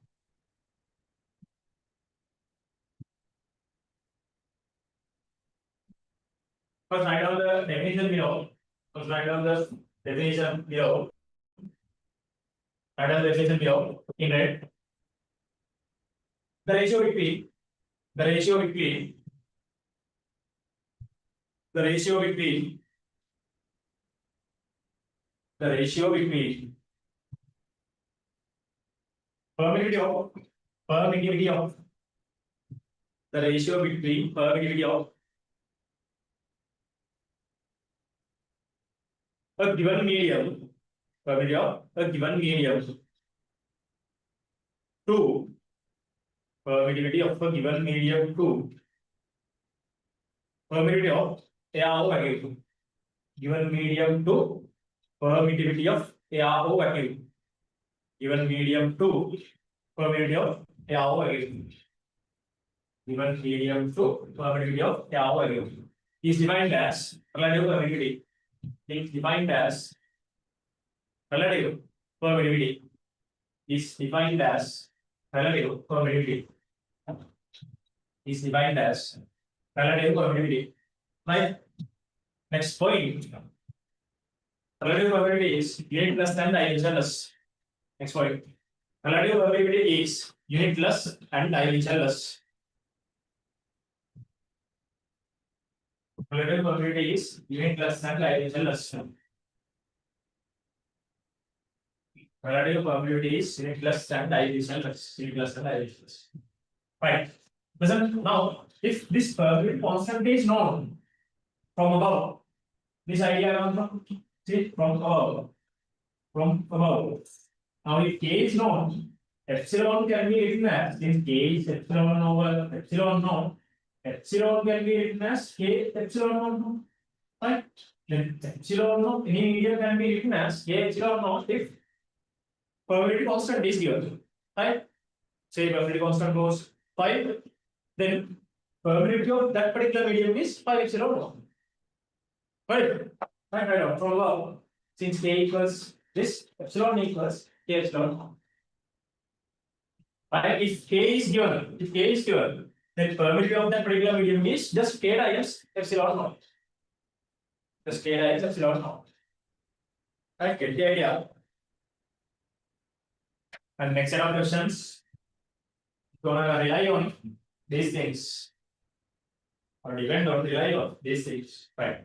First write down the definition below. First write down the definition below. Write down the definition below in red. The ratio between the ratio between the ratio between the ratio between permittivity of the ratio between permittivity of a given medium, permittivity of a given medium to permittivity of a given medium to permittivity of air vacuum. Given medium to permittivity of air vacuum. Given medium to permittivity of air vacuum. Given medium to permittivity of air vacuum is defined as relative permittivity. Is defined as relative permittivity. Is defined as relative permittivity. is defined as relative permittivity. Right? Next point. Relative permittivity is unit plus and dimensionless. Next point. Relative permittivity is unitless and dimensionless. Relative permittivity is unitless and dimensionless. Relative permittivity is unitless and dimensionless. Unitless and dimensionless. Right. Listen, now, if this permittivity constant is known from above, this idea comes from, see, from above. From above. Now, if K is known, epsilon can be written as, since K is epsilon over epsilon known, epsilon can be written as K epsilon known, right? Then epsilon known, any medium can be written as K epsilon known if permittivity constant is given, right? Say permittivity constant goes 5, then permittivity of that particular medium is 5 epsilon known, right? Right, from above, since K equals this, epsilon equals K epsilon known. Right? If K is given, then permittivity of that particular medium is just K times epsilon naught. Just K times epsilon naught. Right? Get the idea. And next set of questions, gonna rely on these things. Or depend on rely on these things. Right.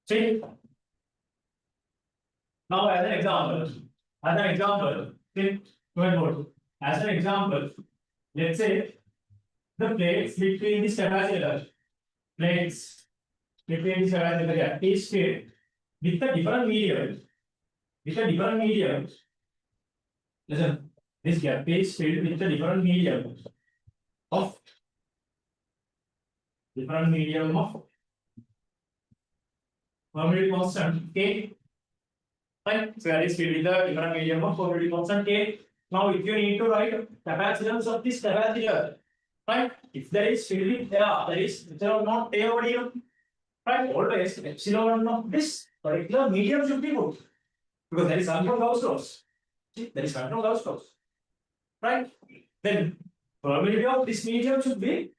See. Now as an example, see, as an example, let's say the plates between this capacitor, plates between this capacitor is filled with a different medium. Listen, this gap is filled with a different medium of permittivity constant K. Right? So that is filled with a different medium of permittivity constant K. Now, if you need to write capacitance of this capacitor, right? If there is filled with air, there is epsilon not A over D, right? Always epsilon of this particular medium should be put because there is control Gauss laws. See, there is control Gauss laws, right? Then permittivity of this medium should be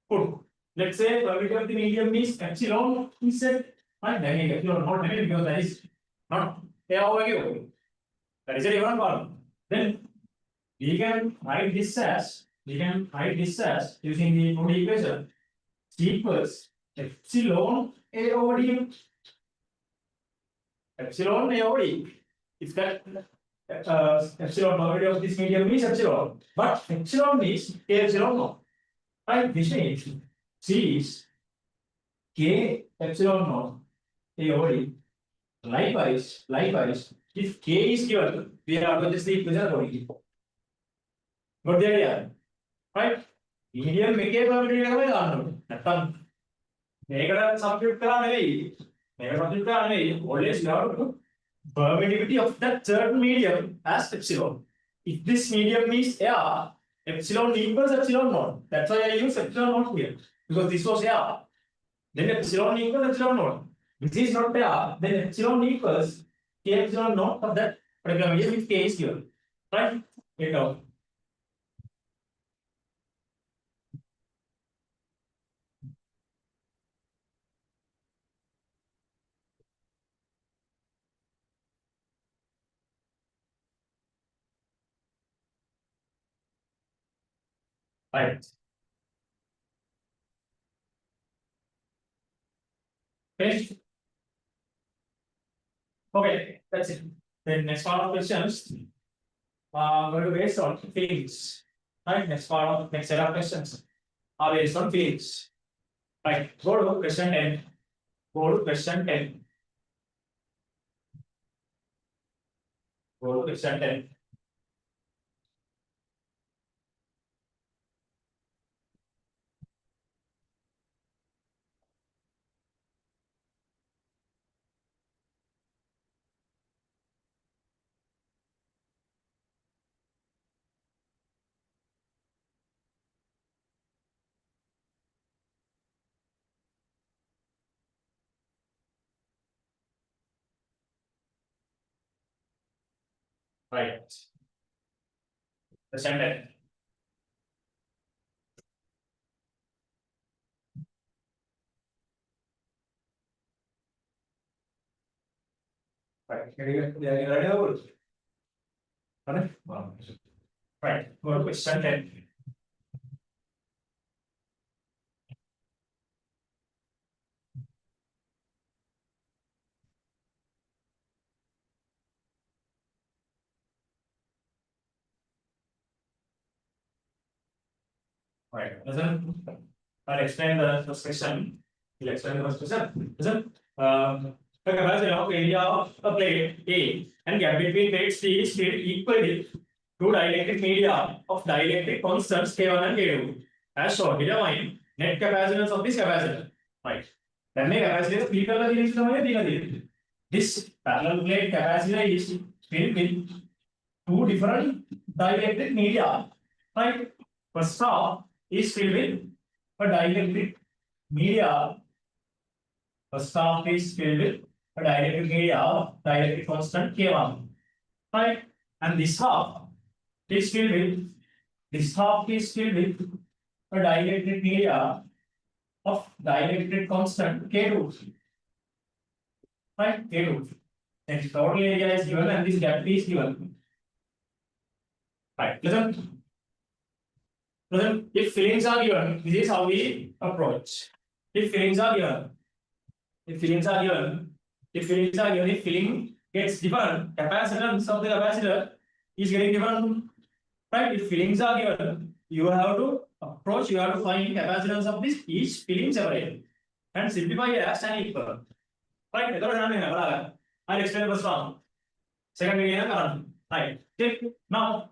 put. Let's say permittivity of the medium is epsilon instead, right? Then epsilon not negative because that is not A over Q. That is a different problem. Then we can write this as using the node equation equals epsilon A over D. Epsilon A over D. If that epsilon permittivity of this medium is epsilon, but epsilon is K epsilon naught. Right? Which means C is K epsilon naught A over D. Likewise, if K is given, we are going to see equation accordingly. Got the idea? Right? Medium K permittivity එකමයි ගන්න නැත්තම් මේකට සබ්ස්ටිටියුට් කරා නෙවෙයි. Always you have to put permittivity of that certain medium as epsilon. If this medium is air, epsilon equals epsilon naught. That's why I use epsilon naught here because this was air. Then epsilon equals epsilon naught. This is not air. Then epsilon equals K epsilon naught of that particular medium if K is given. Right? Get out. Right. Okay. Okay, that's it. Then next part of questions going to be based on fields. Right? Next set of questions are based on fields. Right. Go to question 10. Go to question 10. Go to question 10. Right. Question 10. Right. Ready? Right. Go to question 10. Right. I'll explain the first question. We'll explain the first question. The capacity of area of a plate A and gap between plates T is split equally to dielectric media of dielectric constants K1 and K2. As shown, determine net capacitance of this capacitor. Right. Then the capacitor P color is this parallel plate capacitor is filled with two different dielectric media. Right. First half is filled with a dielectric media. First half is filled with a dielectric media, dielectric constant K1. Right? And this half is filled with a dielectric media of dielectric constant K2. Right? K2. Next total area is given and this gap is given. Right. Listen. If fillings are given, this is how we approach. If fillings are given, if filling gets different, capacitance of the capacitor is getting different. Right? If fillings are given, you have to find capacitance of this each filling separate and simplify it as tan equal. Right? I'll explain the first one. Second current. Right. Now,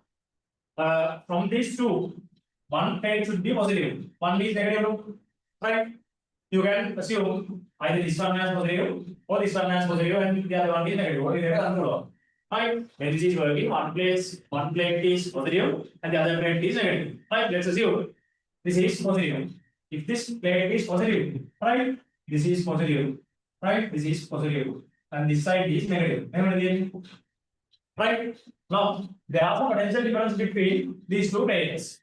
from these two, one plate should be positive, one is negative. Right? You can assume either this one has positive or this one has positive and the other one is negative. What is the right? When this is working, one plate is positive and the other plate is negative. Right? Let's assume this is positive. If this plate is positive, right? This is positive, right? This is positive, and this side is negative. Right? Now, there are some potential difference between these two plates.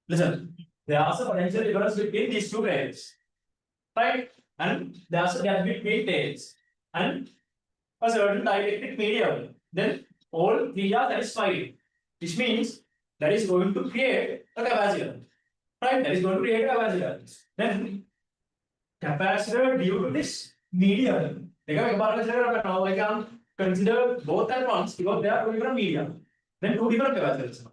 Listen, there are some potential difference between these two plates. Right? And there are some gap between plates and a certain dielectric medium. Then all three are satisfied, which means that is going to create a capacitor. Right? That is going to create a capacitor. Then capacitor due to this medium. Now I can consider both at once because they are two different medium. Then two different capacitors.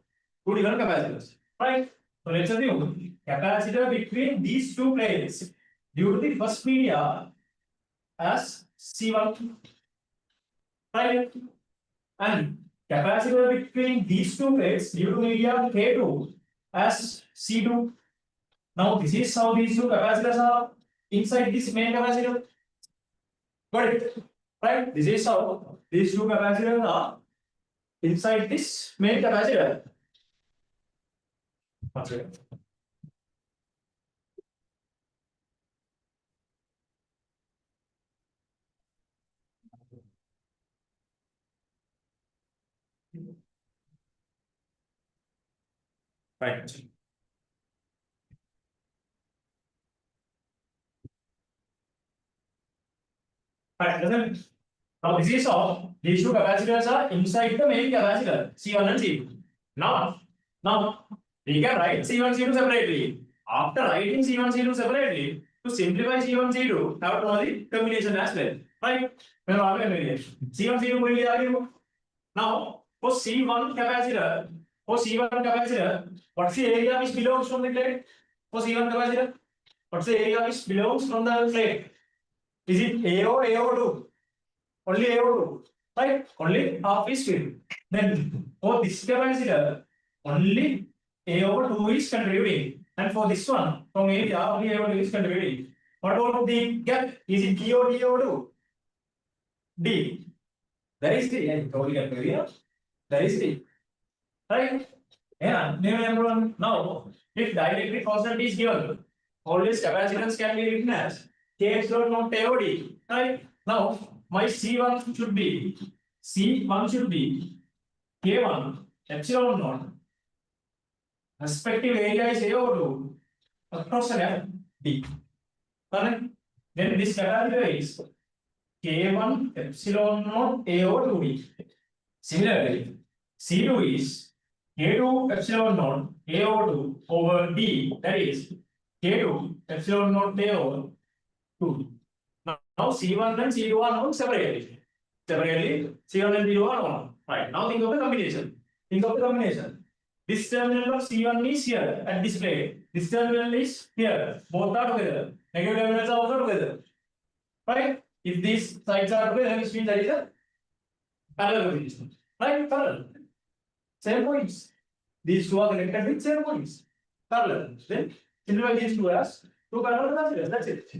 Right? So let's assume capacitor between these two plates due to the first media as C1. Right? And capacitor between these two plates due to media K2 as C2. Now this is how these two capacitors are inside this main capacitor. Got it? Right? This is how these two capacitors are inside this main capacitor. Okay. Right. Right. Now this is how these two capacitors are inside the main capacitor C1 and C2. Now we can write C1 C2 separately. After writing C1 C2 separately, to simplify C1 C2, have to know the combination as well. Right? C1 C2 now for C1 capacitor, what's the area which belongs from the plate? For C1 capacitor, what's the area which belongs from the plate? Is it A or A2? Only A2, right? Only half is filled. Then for this capacitor, only A2 is contributing, and for this one, from area only A2 is contributing. What about the gap? Is it D or D2? D. That is D. I told you earlier. That is D. Right? Yeah. Now, if dielectric constant is given, always capacitance can be written as K epsilon naught AOD. Right? Now, my C1 should be K1 epsilon naught. Respective area is AO2 across the gap D. Correct? Then this capacitor is K1 epsilon naught A over 2D. Similarly, C2 is K2 epsilon naught A over 2 over D, that is K2 epsilon naught A over 2. Now C1 and C2 are known separately. C1 and C2 are known. Right. Now think of the combination. This terminal of C1 is here at this plane. This terminal is here. Both are together. Negative terminals are also together. Right? If these sides are together, which means that is a parallel combination. Right? Parallel. Same points. These two are connected with same points. Parallel. Then simplify these two as two parallel capacitors. That's it.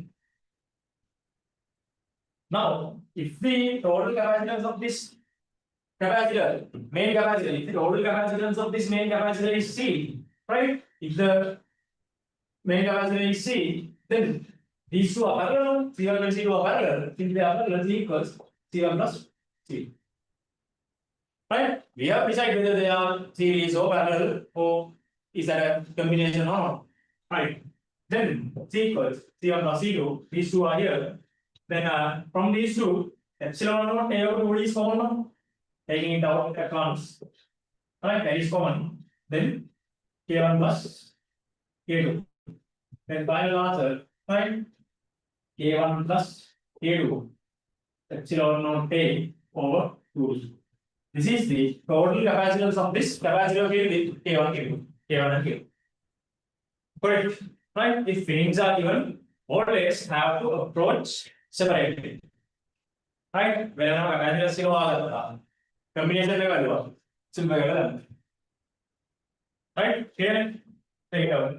Now, if the total capacitance of this capacitor, main capacitor, if the total capacitance of this main capacitor is C, right? If the main capacitor is C, then these two are parallel, C1 and C2 are parallel. Since they are parallel, C equals C1 plus C. Right? We have decided whether they are series or parallel or is that a combination or not. Right? Then C equals C1 plus C2, these two are here. Then from these two, epsilon naught A over 2 is common. Taking it out accounts. Right, that is common. Then K1 plus K2. Then final answer, right? K1 plus K2. Epsilon naught A over 2. This is the total capacitance of this capacitor field with K1, K2, K1 and K2. Correct. Right? If fields are given, always have to approach separately. Right? Whenever capacitor zero combination level, simple level. Right? Here, take it out.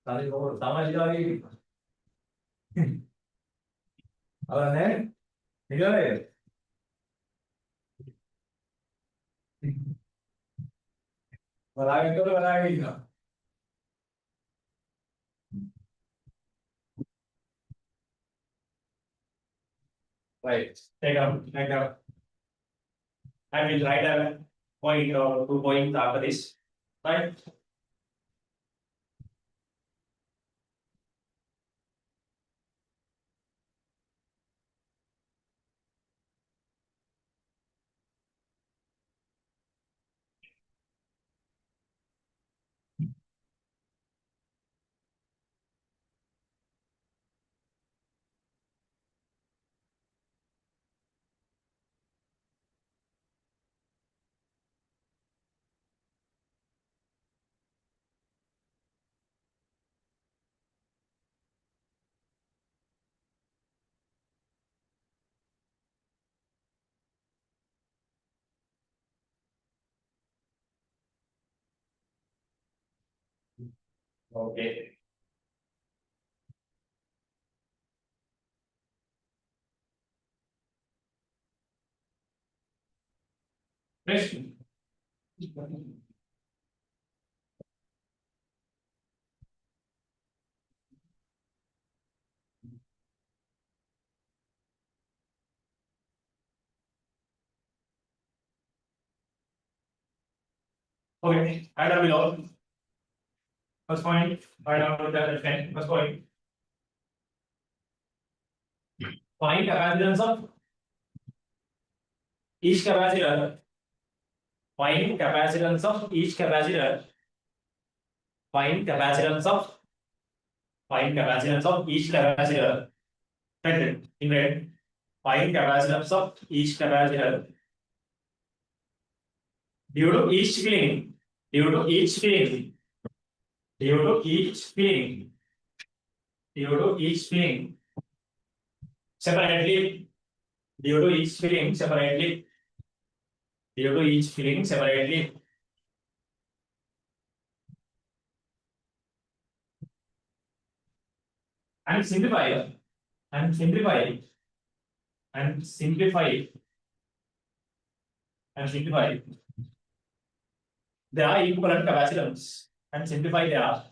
Sama lagi. Apa nih? Tinggal ya. Malagi. Right. Take out. I will write a point or 2 points after this. Right? Okay. Next. Okay. Add up below. First point. Add up with the defend. First point. Find capacitance of each capacitor. Find capacitance of each capacitor. Find capacitance of each capacitor. In red. Find capacitance of each capacitor. Due to each filling. Separately. Due to each filling separately. And simplify. They are equivalent capacitance. And simplify their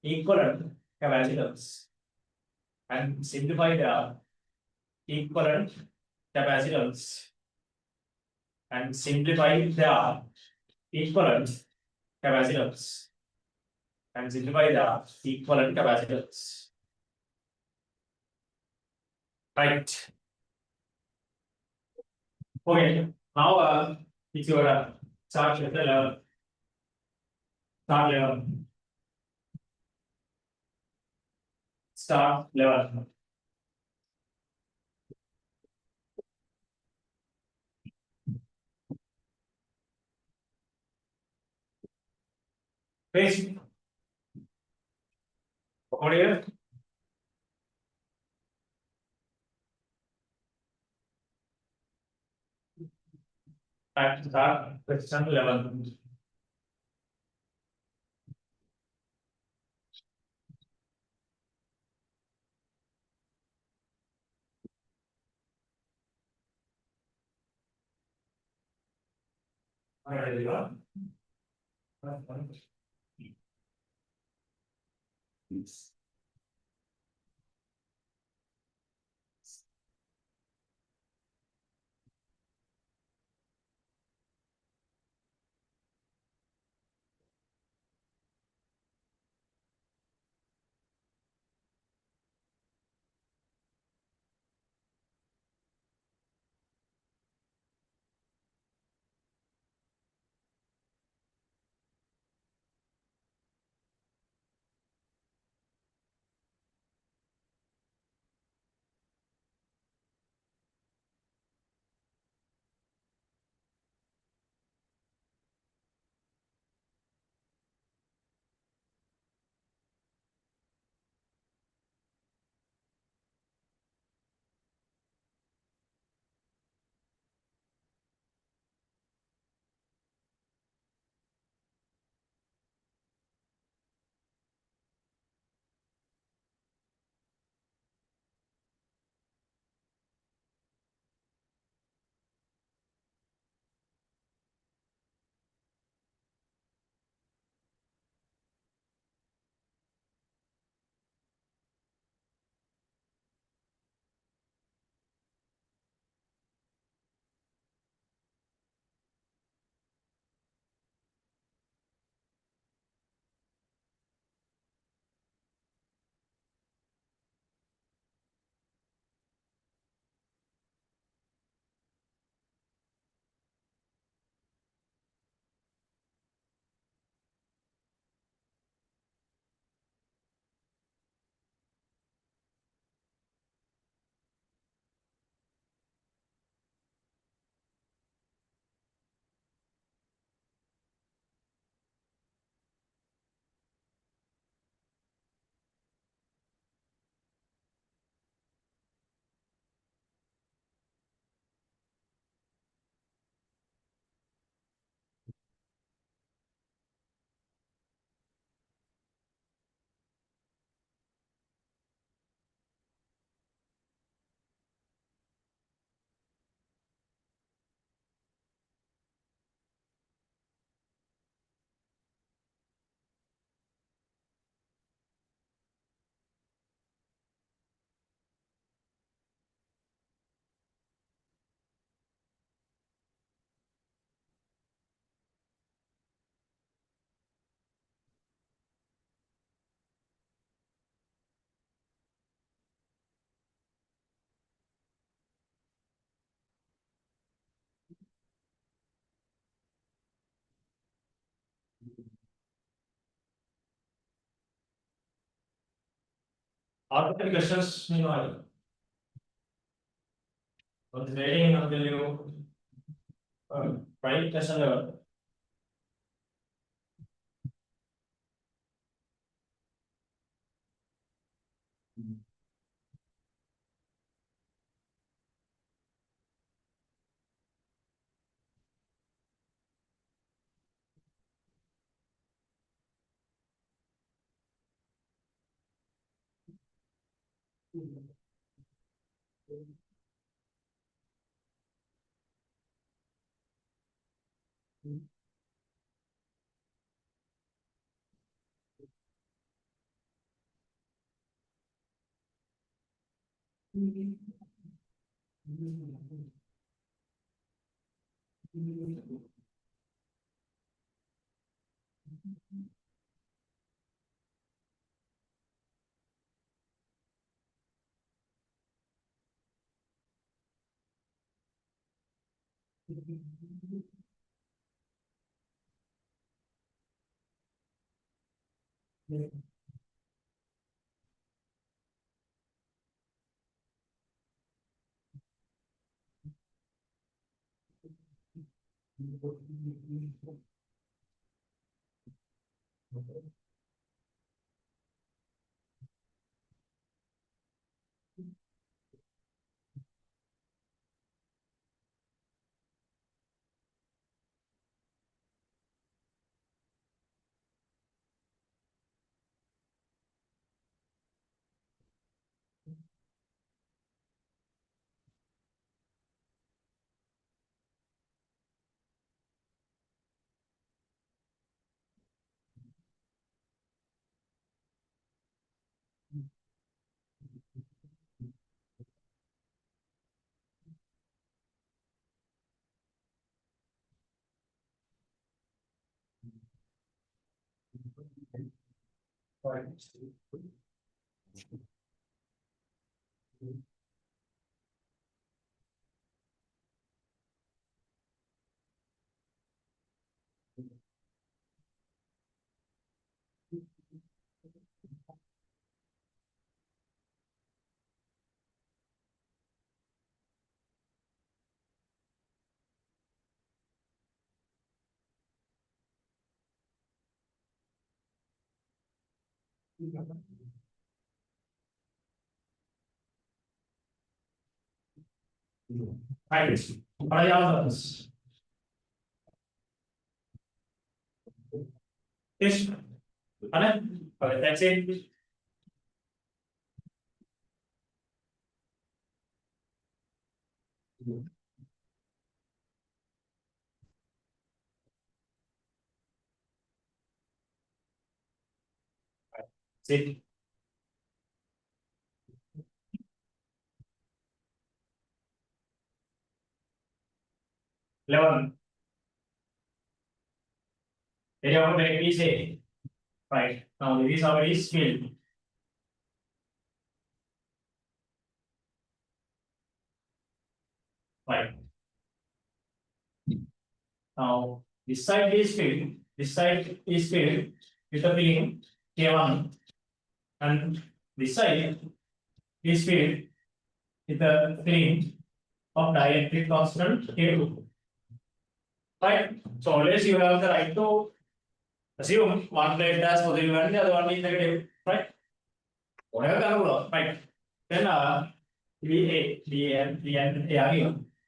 equivalent capacitance. And simplify their equivalent capacitance. And simplify their equivalent capacitors and simplify the equivalent capacitors. Right. Okay. Now it's your start level. Start level. Start level. Page. What here? Start question level. Are there any questions? Meanwhile, on the waiting until you try question level. Right. What are your answers? Yes. Okay, that's it. See. 11. Area of the is A. Right. Now this is our is field. Right. Now this side is filled. This side is filled with the filling K1, and this side is filled with the filling of dielectric constant K2. Right. So always you have the right to assume one plate as positive and the other one is negative. Right. Whatever the rule, right? Then B A here.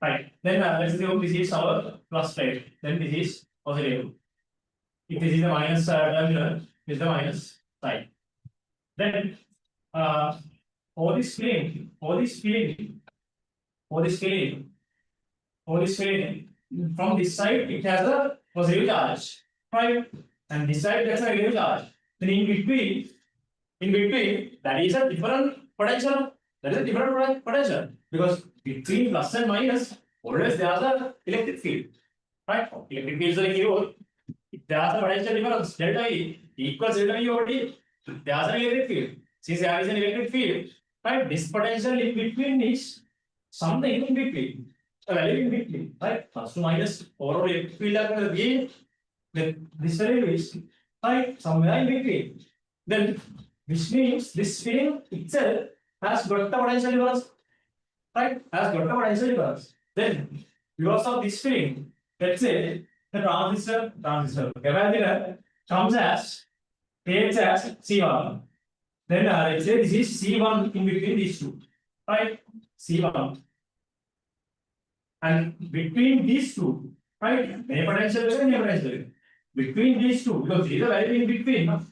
Right. Then let's assume this is our plus plate. Then this is positive. If this is the minus terminal, this is the minus side. Then for this filling, from this side it has a positive charge, right? And this side has a negative charge. Then in between, that is a different potential. That is a different potential because between plus and minus, always there is a electric field, right? Electric field is like here. If there is a potential difference, delta E equals delta E over D. There is an electric field. Since there is an electric field, right? This potential in between is something in between. A value in between, right? Plus to minus overall electric field will be this value is right somewhere in between. Then which means this field itself has got the potential difference, right? Has got the potential difference. Then because of this field, let's say the transistor capacitor comes as takes as C1. Then let's say this is C1 in between these two, right? C1. And between these two, right? May potential. Between these two, because these are value in between.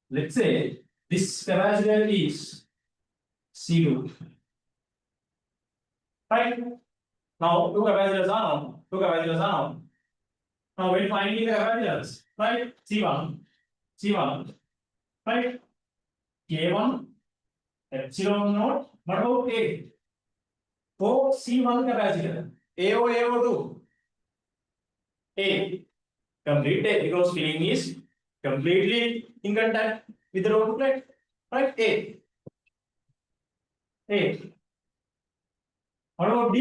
Let's say this capacitor is C2. Right? Now two capacitors are known. Now when finding the capacitors, right? C1, right? K1, epsilon naught. What about A? For C1 capacitor, AO2. A complete tape because film is completely in contact with the rotor plate. Right? A. A. What about D?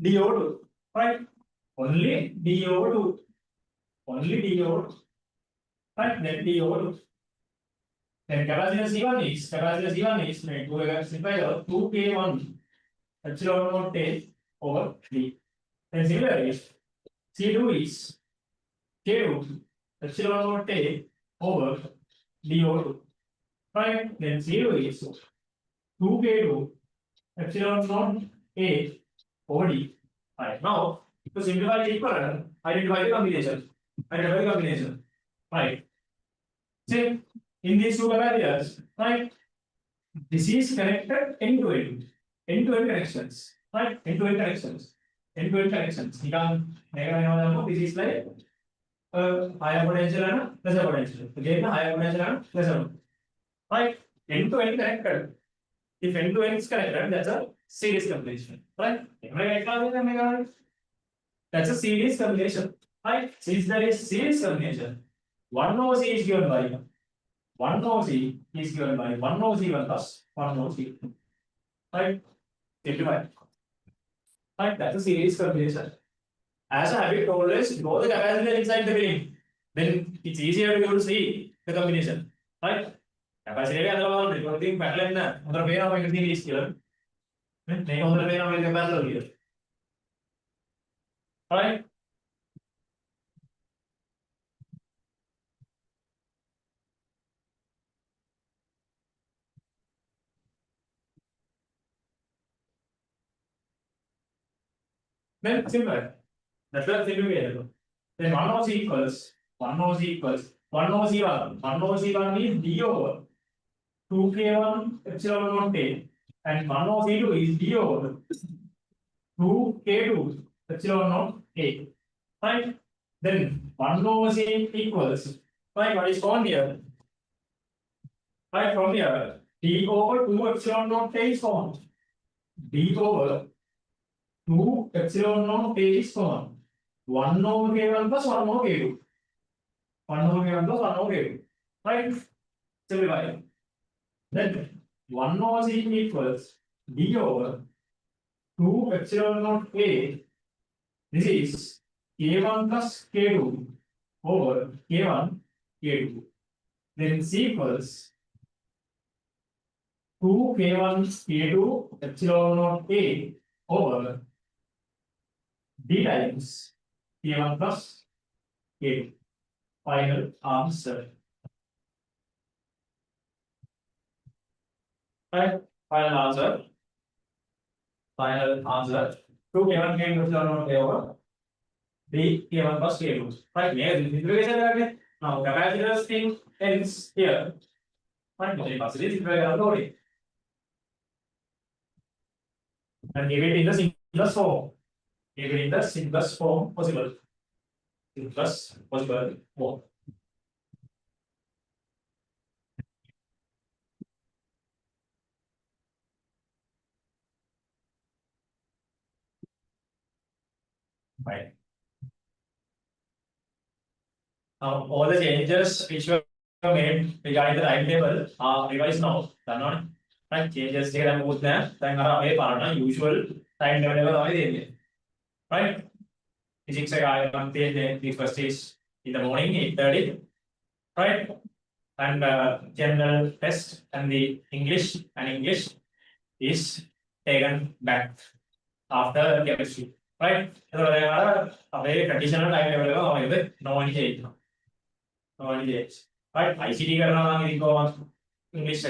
DO2. Right? Only DO2. Only DO2. Right? Then DO2. Then capacitor C1 is made to simplify 2K1 epsilon naught A over D. Then similarly, C2 is K2 epsilon naught A over DO2. Right? Then C2 is 2K2 epsilon naught A over D. Right. Now, to simplify the equivalent, identify the combination. Identify the combination. Right. See, in these two capacitors, right? This is connected end to end. End to end connections. Right? End to end connections. End to end connections. You can this is like higher potential and lesser potential. Again, higher potential and lesser. Right? End to end connected. If end to end is connected, that's a series combination. Right? That's a series combination. Right? Since there is series combination, 1 over C is given by 1 over C is given by 1 over C1 plus 1 over C. Right? Simplify. Right? That's a series combination. As I have it always know the capacitor inside the ring, then it's easier to be able to see the combination. Right? Capacitor is another one. Think parallel na. Other way of making series here. Make other way of making parallel here. Right? Then similar. That's what simple. Then 1 over C equals 1 over C equals 1 over C1. 1 over C1 is D over 2K1 epsilon naught A, and 1 over C2 is D over 2K2 epsilon naught A. Right? Then 1 over C equals, right? What is found here? Right from here, D over 2 epsilon naught A is found. D over 2 epsilon naught A is found. 1 over K1 plus 1 over K2. 1 over K1 plus 1 over K2. Right? Simplify. Then 1 over C equals D over 2 epsilon naught A. This is K1 plus K2 over K1 K2. Then C equals 2 K1 K2 epsilon naught A over D times K1 plus K2. Final answer. Right? Final answer. Final answer. 2 K1 K2 epsilon naught A over D K1 plus K2. Right? Now capacitors thing ends here. Right? And give it in the simplest form. Give it in the simplest form possible. Simplest possible form. Right. All the changes which were made regarding the timetable are revised now. Done on. Right? Changes here and both there. Then away parana usual timetable. Right? Physics I am the first is in the morning 8:30. Right? And general test and the English is taken back after chemistry. Right? So there are a very traditional timetable no one change. No one change. Right? ICT English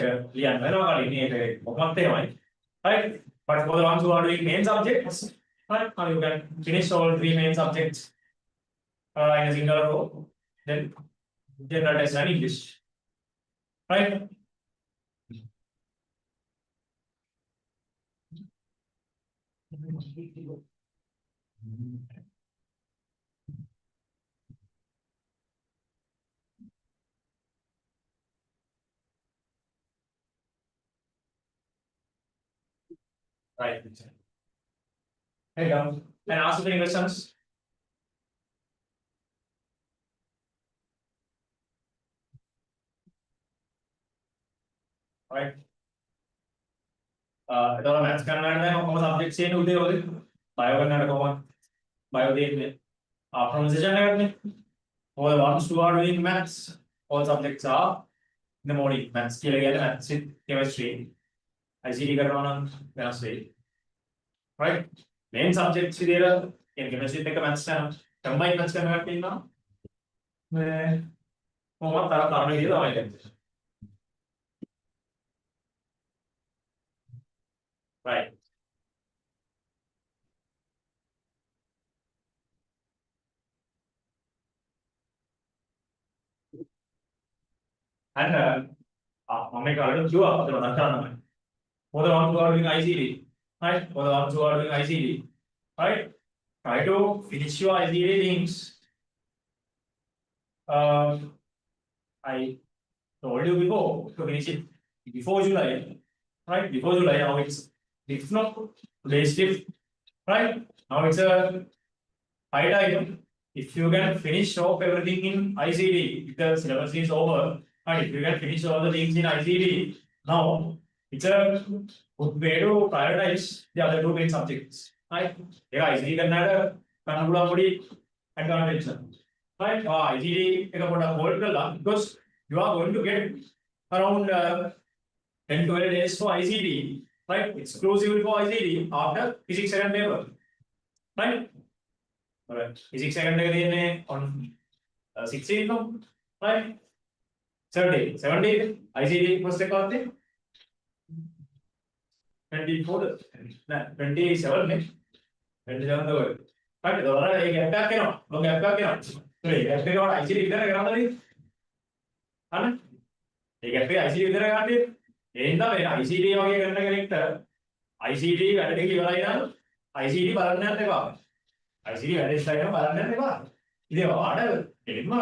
right? But for the ones who are doing main subjects, right? You can finish all 3 main subjects in a single row. Then general test and English. Right? Right. Hey, and ask any questions. right? එතකොට maths කරන්න නම් ඔක්කොම subjects තියෙන උදේ ඔය bio කරන්නට කොහොමද? bio දෙන්නේ optimization එකනේ. all the ones who are doing maths, all subjects are in the morning. Maths කියලා කියන්නේ maths with chemistry. ICT කරනවා නම් වෙනස් වෙයි. right? main subjects විදියට කියන්නේ chemistry එක maths කරනවා. combined maths කරන කට්ටිය ඉන්නවා. මේ කොහොමද අර කරන විදිය තමයි කියන්නේ. right? and මම මේක අරගෙන කිව්වා අපිට මතක් කරගන්න. for the ones who are doing ICT, right? For the ones who are doing ICT, right? Try to finish your ICT things. I told you before to finish it before July, right? Before July, now it's fifth, no? Today is fifth, right? Now it's a high item. If you can finish off everything in ICT, if the syllabus is over, right? If you can finish all the things in ICT, now it's a good way to prioritize the other two main subjects, right? Yeah, ICT කරනට කරන්න පුළුවන් පොඩි advantage. Right? ICT එක පොඩ්ඩක් hold කරලා because you are going to get around 10 to 12 days for ICT, right? Exclusively for ICT after physics second paper, right? Alright. Physics second එක තියෙන්නේ on 16th, no? Right? 17th ICT first එක ආන්නේ 24 නෑ 27 නේ 27 ද ඔය. right? ඒතකොට ඒ gap එකක් එනවා. ලොකු gap එකක් එනවා. ඒ gap එක වල ICT විතර කරන්නද? හරි? ඒ gap එක ICT විතර ගන්නනේ. ඒ හින්දා මේ ICT වගේ කරන කෙනෙක්ට ICT වැඩ ටික ඉවරයි නම් ICT බලන්න යන්න එපා. ICT වැඩ ඉස්සරහ යන බලන්න යන්න එපා. ඉතින් ඔයාට එලින්ම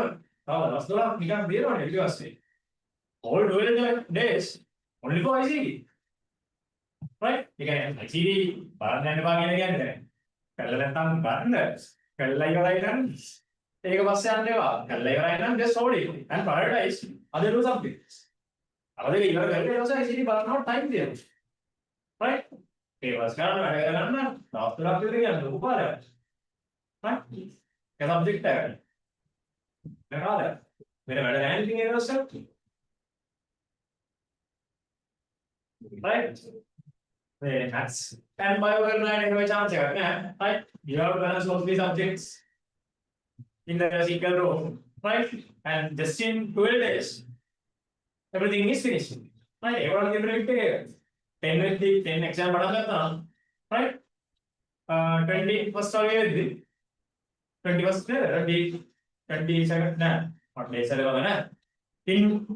තව දවස් 12ක් නිකන් බේරවන්නේ ඊට පස්සේ. all 12 days only for ICT. right? ඒ කියන්නේ ICT බලන්න යන්න එපා කියන කියන්නේ කළා නැත්නම් ගන්න කළා ඉවරයි නම් ඒක පස්සේ යන්න එපා. කළා ඉවරයි නම් just hold it and prioritize other two subjects. අරදේ ඉවර කරලා ඊට පස්සේ ICT බලනවා time දෙන්න. right? ඒ වස් ගන්න වැඩ කරගන්න දවස් 3ක් විතර කියන්නේ ලොකු පාරයක්. right? ඒ subject එක. නේද? වෙන වැඩ නැහැ ඉතින් ඒ දවස්වල. right? Maths and bio කරනවා නේ chance එකක් නෑ. right? You have to balance both these subjects in the equal row, right? And just in 12 days everything is finished. right? ඒවල කියන එක 10 වෙද්දි 10 exam පටන් ගත්තා නම් right? 21st වගේ වෙද්දි 21st නේද? 22nd නෑ. what days are වගේ නෑ. in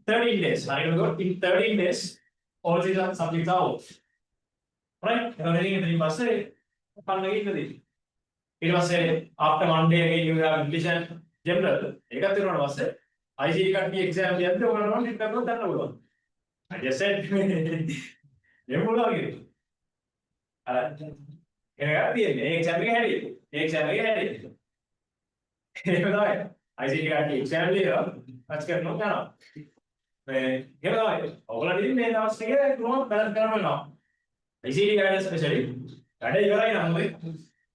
13 days. I will go in 13 days all these subjects are out. right? එතකොට ඉතින් පස්සේ කන්න ගිහින්දී ඊට පස්සේ after Monday again you have English and general ඒකත් වෙනවාට පස්සේ ICT කට්ටිය exam දෙද්දී ඔයගොල්ලෝ නම් ටික කරනවා ගන්න පුළුවන්. I just said එහෙම මොනවද අර එනවා තියෙන්නේ ඒ exam එක හැදී ඒ exam එක හැදී ඒක තමයි ICT කට්ටිය exam ලියලා අච් කරනවා කරනවා මේ එහෙම තමයි ඔයගොල්ලෝ ඉතින් මේ දවස් ටිකේ කොහොමද බැලන්ස් කරන්න වෙනවා ICT guide especially වැඩ ඉවරයි නම් ඔය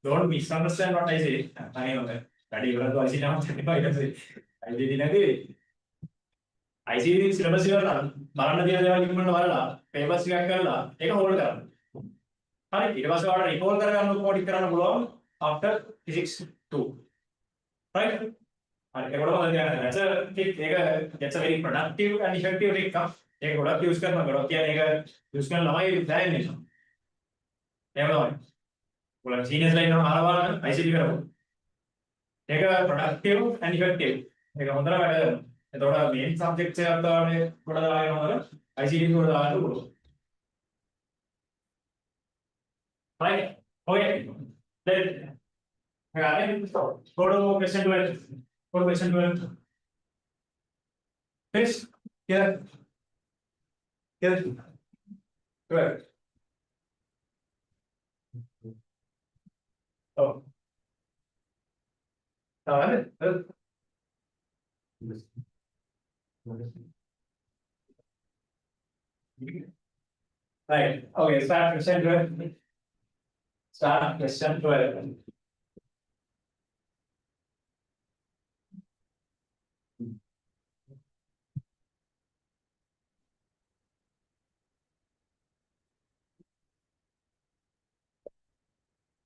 don't misunderstand what I say. අනේ ඔය වැඩ ඉවරද ICT නම් තේරෙනවා ඊට පස්සේ ICT නැති ICT syllabus ඉවර නම් බලන්න තියෙන දේවල් ඉක්මනට බලලා papers ටිකක් කරලා ඒක හෝල්ඩ් කරන්න. හරි ඊට පස්සේ ඔයාලට recall කරගන්න කොටික් කරන්න පුළුවන් after physics 2. right? හරි ඒක ගොඩක් හොඳ දෙයක්. that's a tip. That's a very productive and effective trick. ඒක ගොඩක් use කරනවා. ගොඩක් කියන්නේ ඒක use කරන ළමයි දැනෙන්නේ නැහැ. එහෙම තමයි. ඔයාලා සීනියර්ස් ලයින් එක අහලා ICT කරමු. ඒක productive and effective. ඒක හොඳට වැඩ කරනවා. එතකොට main subjects එකක් තමයි කොට දාගෙන හොඳට ICT කොට දාන්න පුළුවන්. right? okay. then go to question 12. Go to question 12. Finish? Yeah. Yeah. 12. Oh. Right. Okay, start question 12. Start question 12.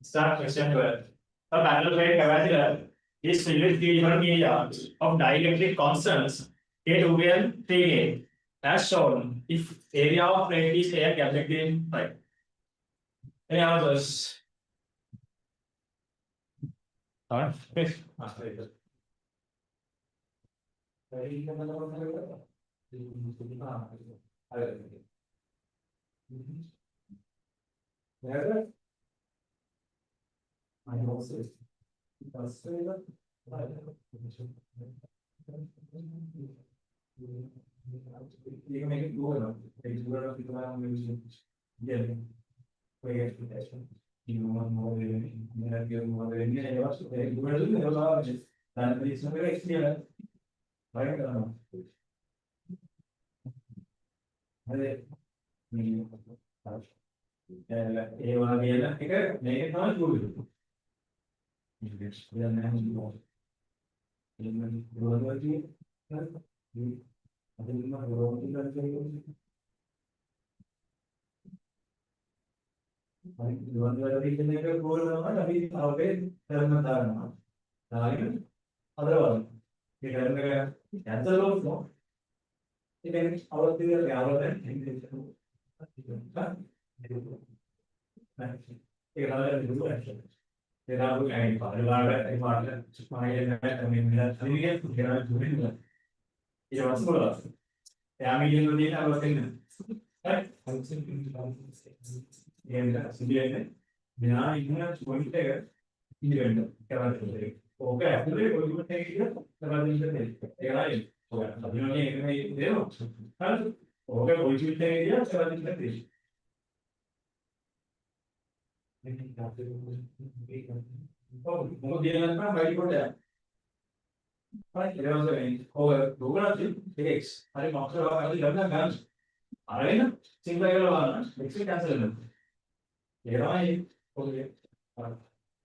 Start question 12. A parallel plate capacitor is filled with three different area of dielectric constants K, 2K, and 3K. As shown, if area of plate is A, capital K, right? Any answers? Alright, please. You make it go around. It's good of people are using. Yeah. You want more than you have given more than you have also. They do it a lot. And it's not very clear. Right? ये वाला भी है ना ठीक है नहीं ना जोड़ दो ये ना हम जोड़ ये ना जोड़ दो जी ये अभी ना जोड़ दो करके अभी जोड़ दो अभी कितने का बोल रहा हूँ ना अभी आगे term बता रहा हूँ ताकि otherwise ये term का cancel हो तो ये मैंने आवाज़ दिया क्या आवाज़ है ये वाला है Era algo que mi padre va a ver, va a ver, también me da trivia, porque era muy bien. Y yo vas a ver, ya me dio bien a los que no. Y entra, si viene, mira, y una chuponita y vendo, que va a ser. O que a poder, o yo tengo que ir, que va a ser. Que va a ir, o sea, no tiene que ir de otro. O que hoy tú tengo que ir, que va a ser. Oh, dia kan bagi kode. Right, there was a over Google takes. I master I learn kan. Arena single one. Next cancel. Here I okay.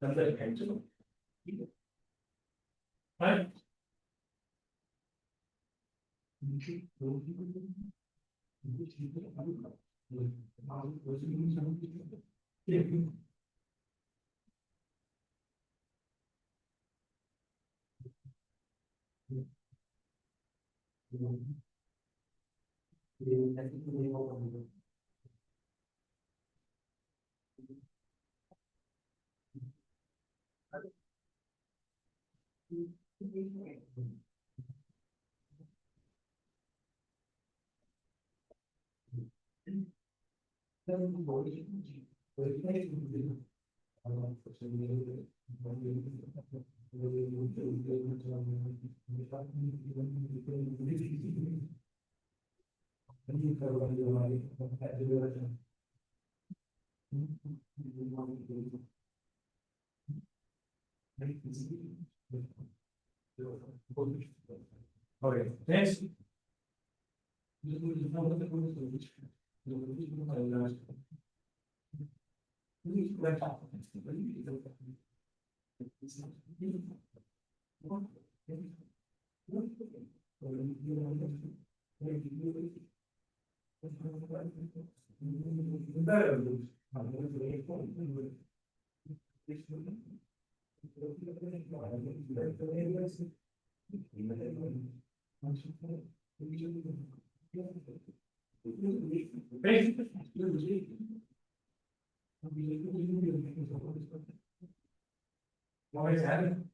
Cancel cancel. Right. Okay, next. What is happening?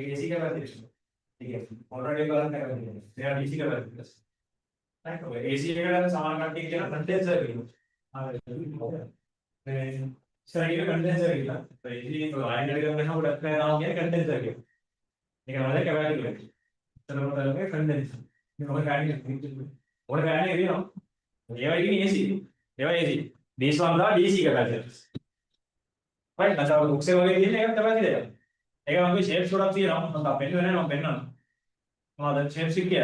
AC capacitor ठीक है already current capacitor मेरा DC capacitor right हो गया AC का समान करके क्या condenser है हां इस तरह के कंडेंसर है तो AC तो आयन का में हम रखते हैं नाम क्या कंडेंसर के ठीक है मतलब कैपेसिटर चलो मतलब है कंडेंसर ये और गाड़ी है ना ये वाली AC ये वाली AC this one the DC capacitor right अच्छा बुक से वगैरह ये नहीं कैपेसिटर ಈಗ ನಮಗೆ ಶೇಪ್ಸ್ ಕೊಡೋದು ನಮ್ಮ ಪೆನ್ ನಾವು ಪೆನ್ ಅದರ ಶೇಪ್ ಸಿಕ್ಕಿದೆ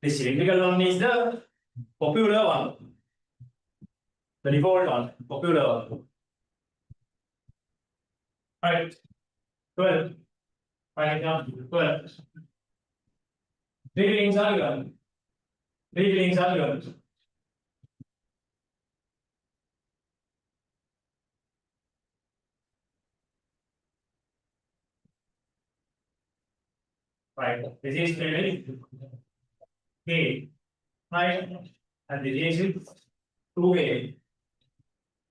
the cylindrical one is the popular one the default one popular one right 12 right now 12 three rings are given three rings are given right this is really K right and this is 2A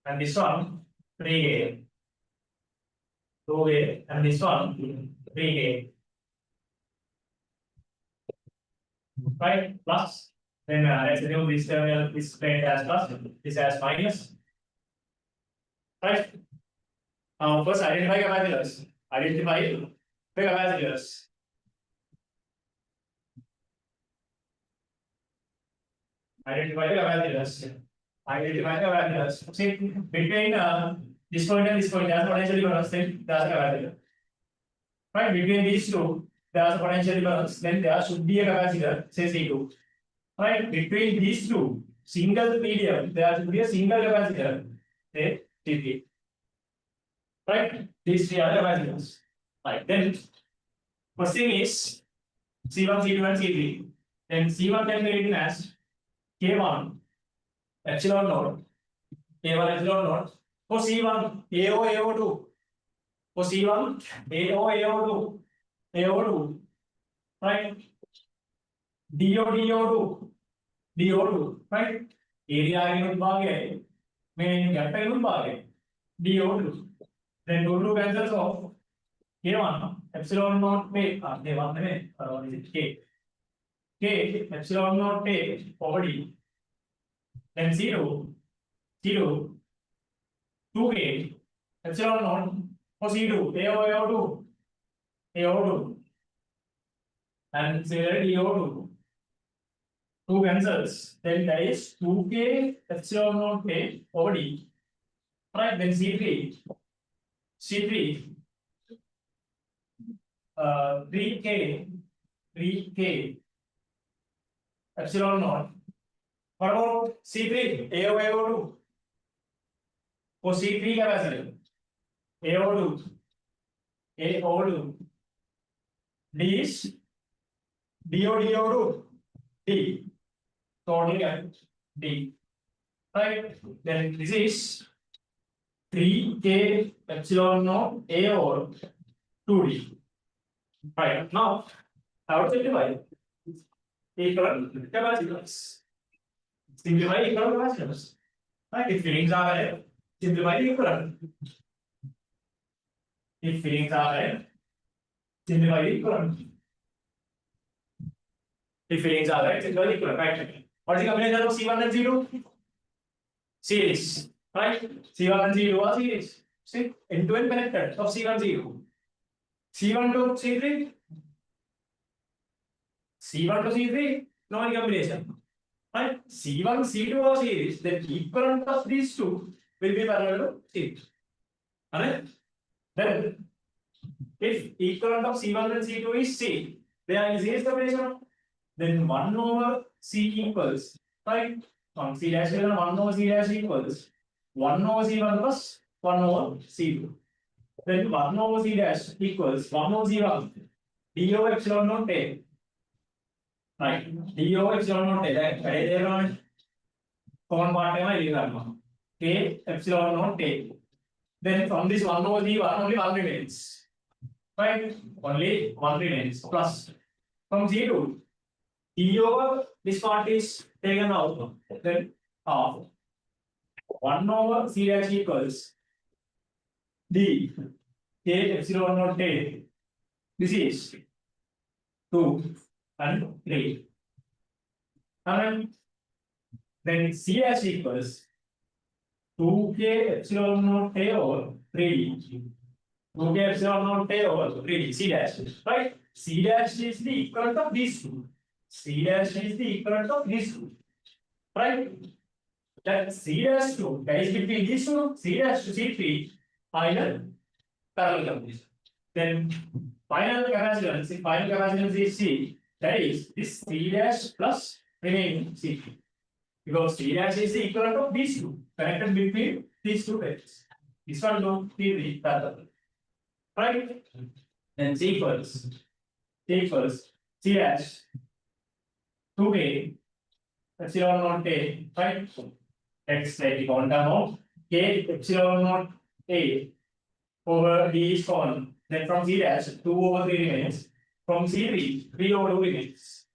and this one 3A 2A and this one 3A right plus then let's remove this terminal this plate as plus this as minus right first identify capacitors identify the capacitors identify the capacitors identify the capacitors see between this point and this point there's a potential difference then there's a capacitor right between these two there's a potential difference then there should be a capacitor say C2 right between these two single medium there should be a single capacitor say C3 right these three are capacitors right then first thing is C1 C2 and C3 then C1 can be written as K1 epsilon naught K1 epsilon naught for C1 AO AO2 for C1 AO AO2 AO2 right DO DO2 DO2 right area इन भाग है मैं gap in भाग है DO2 then DO2 cancels off K1 epsilon naught में K1 में और is it K epsilon naught A over D then 0 2A epsilon naught for C2 AO2 and similarly AO2 2 cancels then that is 2K epsilon naught A over D right then C3 3K epsilon naught what about C3 AO2 for C3 capacitor AO2 D is DO2 D total gap D right then this is 3K epsilon naught A over 2D right now I would simplify equivalent capacitors simplify equivalent capacitors right if fittings are there simplify the equivalent if fittings are there simplify the equivalent if fittings are there simplify the equivalent right what is the combination of C1 and C2 series right C1 and C2 are series see end-to-end connected of C1 C2 C1 to C3 no any combination right C1 C2 are series the equivalent of these two will be parallel to series right then If equivalent of C1 and C2 is C, they are in series separation. Then 1 over C equals, right? On C dash 1 over C dash equals 1 over C1 plus 1 over C2. Then 1 over C dash equals 1 over C1 d over epsilon naught A. Right? D over epsilon naught A. That common part K epsilon naught A. Then from this 1 over C1 only 1 remains. Right? Only 1 remains. Plus from C2 D over this part is taken out. Then half 1 over C dash equals D K epsilon naught A. This is 2 and 3. And then C dash equals 2K epsilon naught A over 3D. 2K epsilon naught A over 3D. C dash. Right? C dash is the equivalent of these two. C dash is the equivalent of these two. Right? That C dash 2 that is between these two, C dash to C3 are in a parallel combination. Then final capacitance is C, that is this C dash plus remaining C3. Because C dash is the equivalent of these two, connected between these two pairs. This one no T3 parallel. Right? Then C equals C dash 2K epsilon naught A, right? X slightly quantum of K epsilon naught A over D is common. Then from C dash 2 over 3 remains. From C3 3 over 2 remains.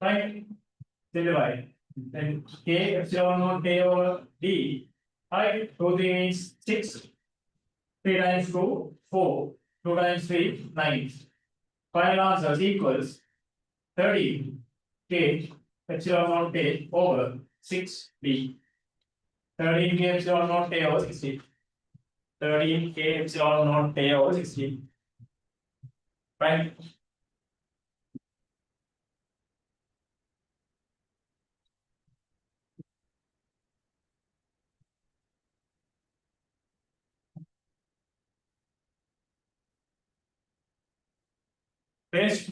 Right? Simplify. Then K epsilon naught A over D. Right? 2 3 means 6. 3 times 2 4. 2 times 3 9. Final answer equals 13 K epsilon naught A over 6B. 13 K epsilon naught A over 60. 13 K epsilon naught A over 60. Right? Finished?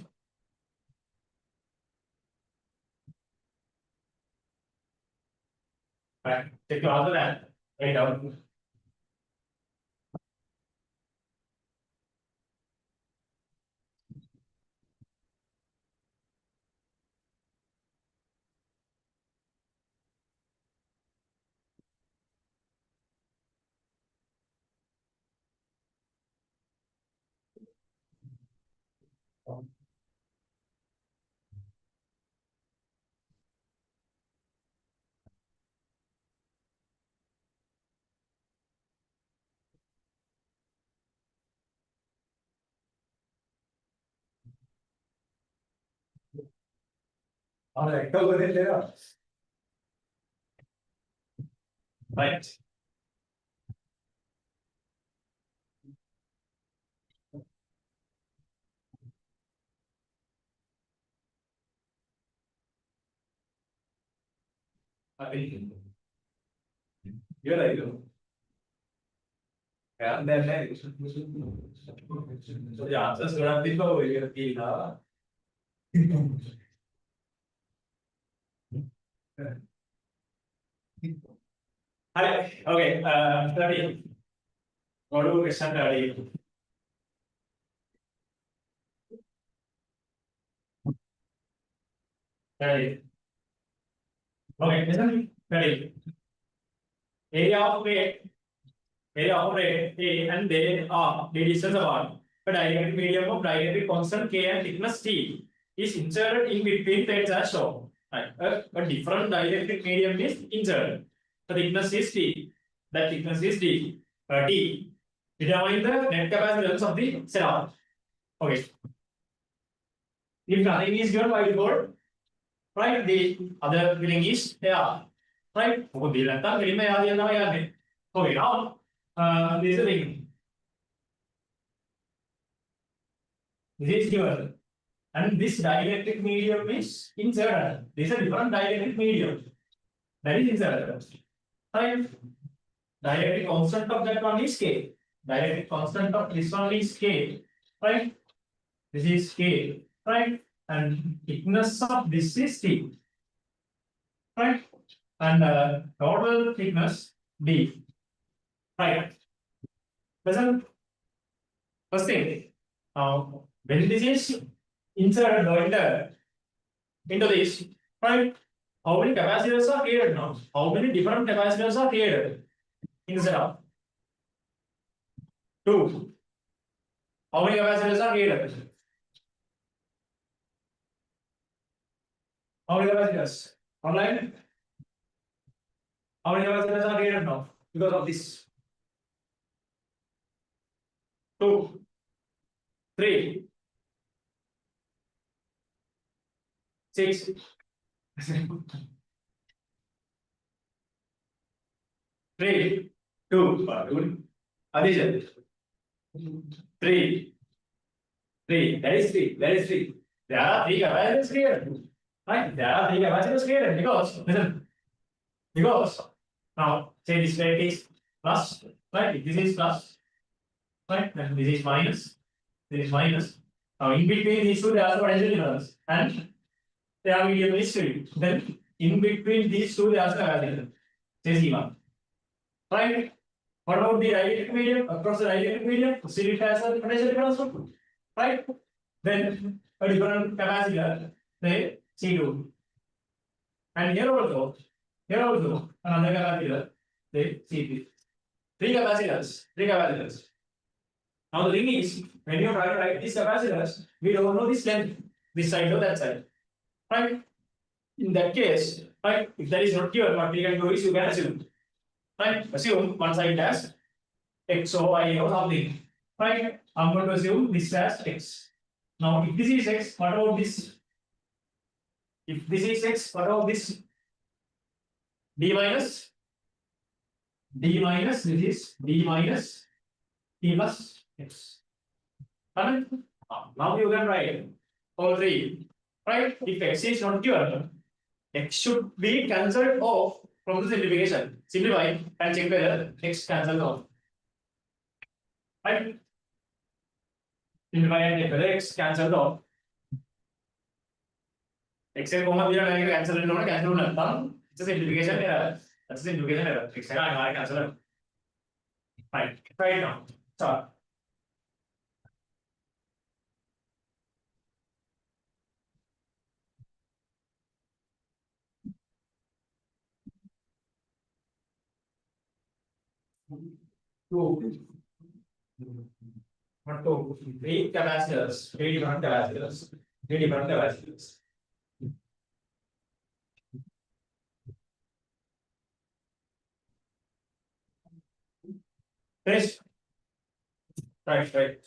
Right. Take your answer and write down. All right. Go with it there. Right. I think you're right. And then so the answers are going to be over here. Hi. Okay. 30. Go to question 30. Okay. Listen. 30. Area of A and they are the distance apart. A dielectric medium of dielectric constant K and thickness T is inserted in between plates as shown. Right. A different dielectric medium is inserted. The thickness is T. That thickness is D. T. Determine the net capacitance of the cell. Okay. If nothing is given by default, right? The other filling is there. Right? Okay, now this is the thing. This is given. And this dielectric medium is inserted. This is a different dielectric medium. That is inserted. Right? Dielectric constant of that one is K. dielectric constant of this one is K, right? This is K, right? And thickness of this is T, right? And total thickness D, right? Present. First thing, when this is inserted or into this, right? How many capacitors are created now? How many different capacitors are created instead of two? How many capacitors are created? How many capacitors? Online? How many capacitors are created now? Because of this. 2, 3, 6. 3, 2, addition. 3, 3. That is 3. That is 3. There are 3 capacitors created. Right? There are 3 capacitors created because, listen, because now say this plate is plus, right? This is plus, right? And this is minus. This is minus. Now in between these two, there are potential difference, and they are medium is steady. Then in between these two, there are capacitors. Say C1. Right? What about the right medium? Across the right medium, still it has a potential difference, right? Then a different capacitor, say C2. And here also another capacitor, say C3. Three capacitors, three capacitors. Now the thing is, when you try to write these capacitors, we don't know this length, this side or that side, right? In that case, right, if that is not clear, what we can do is you can assume, right? Assume one side has X or Y or something, right? I'm going to assume this has X. Now, if this is X, what about this? If this is X, what about this? D minus, this is D minus T plus X. Correct? Now you can write all three, right? If X is not given, X should be cancelled off from the simplification. Simplify and check whether X cancels off. Right? Simplify and check whether X cancels off. X and comma zero cancel no cancel no. It's a simplification error. That's a simplification error. X and I cancel. Right. Right now. Start. Two. One, two, three capacitors, three different capacitors, three different capacitors. Finish. Right, right.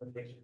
Okay.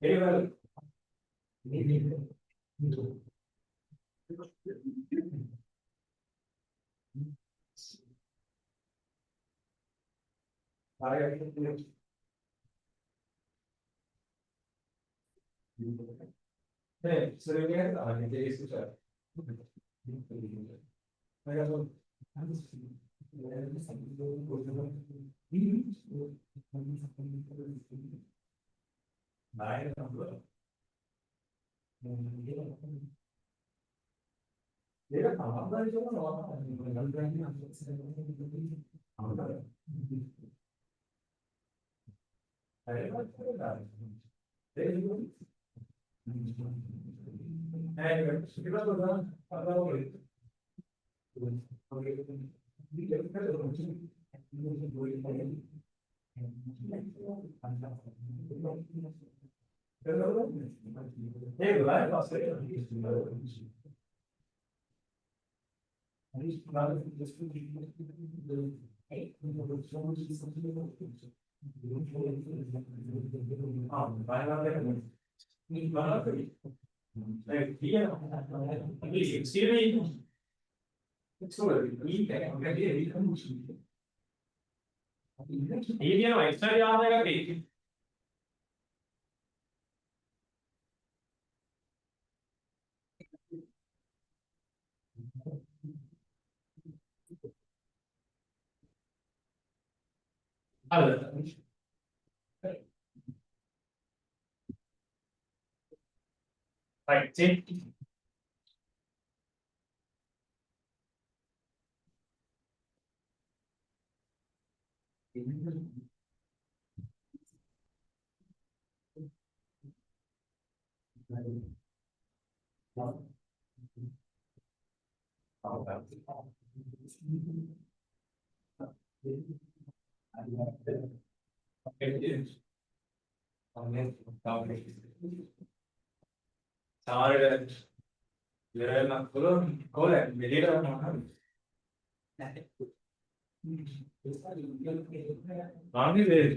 Very well. Right, see?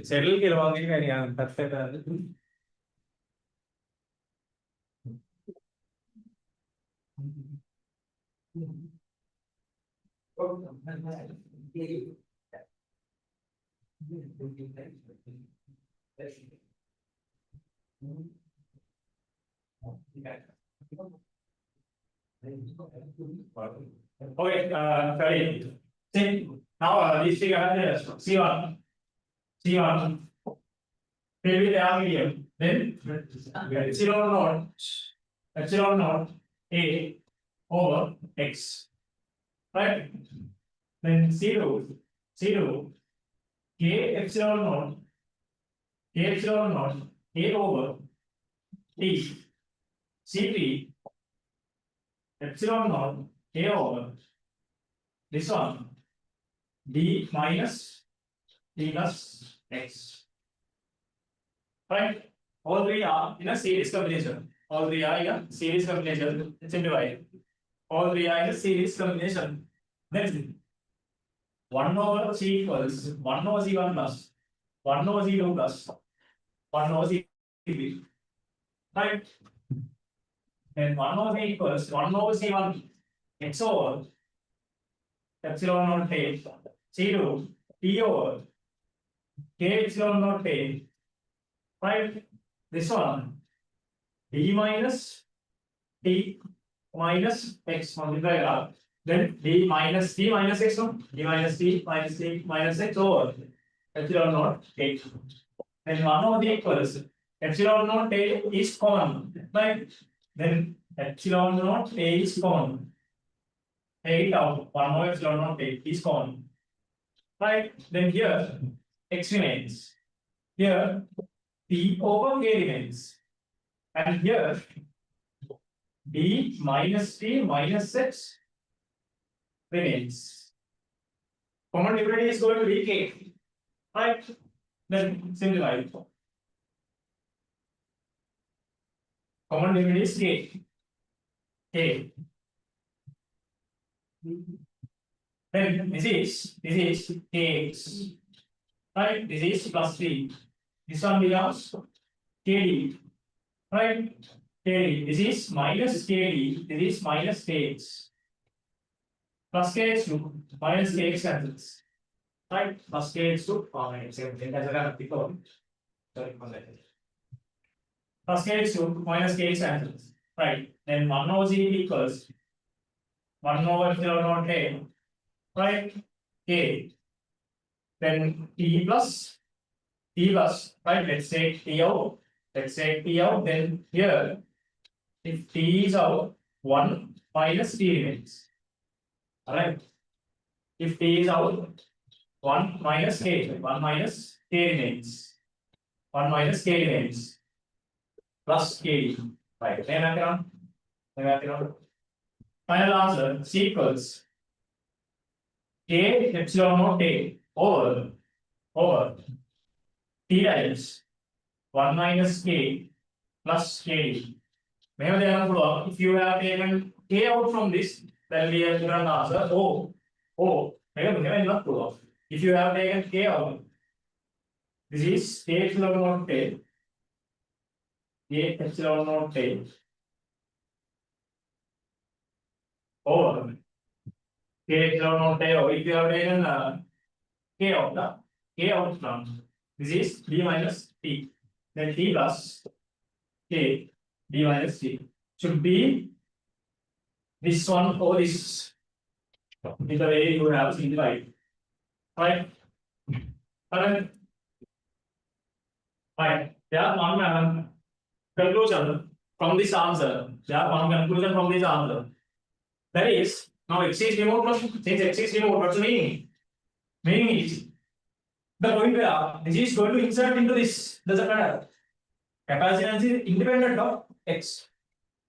Settle kilowang Okay, sorry. See, now these figure has C1, C1, fill with the medium, then epsilon naught A over X, right? Then C2, K epsilon naught A over T, C3, epsilon naught A over this one, D minus T plus X. Right? All three are in a series combination. All three are in a series combination. Simplify. All three are in a series combination. Then 1 over C equals 1 over C1 plus 1 over C2 plus 1 over C3. Right? And 1 over C equals 1 over C1 X over epsilon naught A C2 T over K epsilon naught A. Right? This one D minus T minus X multiplied up. Then D minus T minus X one, D minus T minus X over epsilon naught A. Then 1 over the equals epsilon naught A is common, right? Then epsilon naught A is common. Take it out. 1 over epsilon naught A is common, right? Then here X remains. Here T over K remains. And here D minus T minus X remains. Common dividend is going to be K, right? Then simplify. Common dividend is K. K. Then this is Kx, right? This is plus 3. This one becomes KD. right? KD. This is minus KD. This is minus KX. Plus KX2 minus KX cancels. Right? Plus KX2. Oh, same thing. That's a before. Sorry, plus KX2 minus KX cancels. Right? Then 1 over Z equals 1 over epsilon naught A. Right? K. Then T plus, right? Let's take T out. Let's take T out. Then here, if T is out, 1 minus T remains. Alright. If T is out, 1 minus K. 1 minus K remains. 1 minus K remains. Plus K. Right. Final answer is equals K epsilon naught A over T times 1 minus K plus KD. If you have taken K out from this, then we have given answer O. If you have taken K out, this is K epsilon naught A. K epsilon naught A over K epsilon naught A. If you have taken K out from this is D minus T. Then T plus K D minus T should be this one or this in the way you have simplified. Right? Alright. Right. There are one conclusion from this answer. That is, now X is removed from, since X is removed, what's the meaning? Meaning is the point where this is going to insert into this. Doesn't matter. Capacitance is independent of X.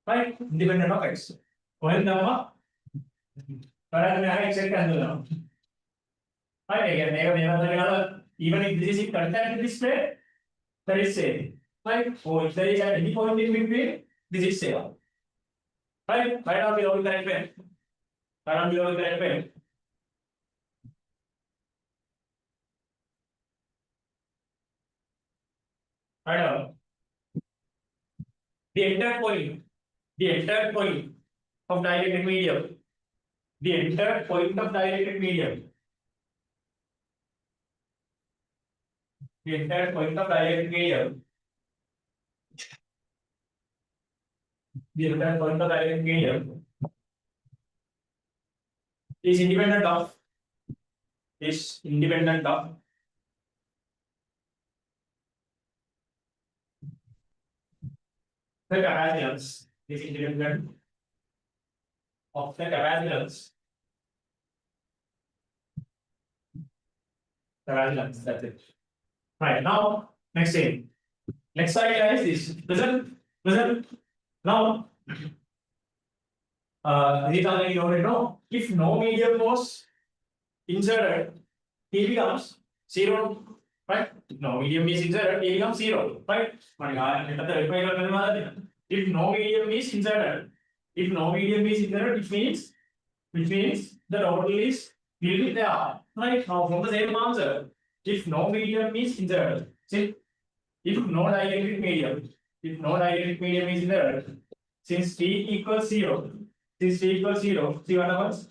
Right? Independent of X. When the X cancel now. Right? Again, even if this is contact display, that is same. Right? Or if there is at any point in between, this is same. Right? Right now below the correct pen. Right now below the correct pen. Right now. The entire point of dielectric medium. The entire point of dielectric medium. The entire point of dielectric medium. The entire point of dielectric medium is independent of the capacitance. Is independent of the capacitance. Capacitance. That's it. Right now, next thing. Next idea is this. Listen. Now, this is something you already know. If no medium was inserted, T becomes 0. Right? If no medium is inserted, T becomes 0. Right? If no medium is inserted, which means the total is will be there. Right? Now, from the same answer, if no medium is inserted, see, if no dielectric medium is inserted, since T equals 0, see what happens?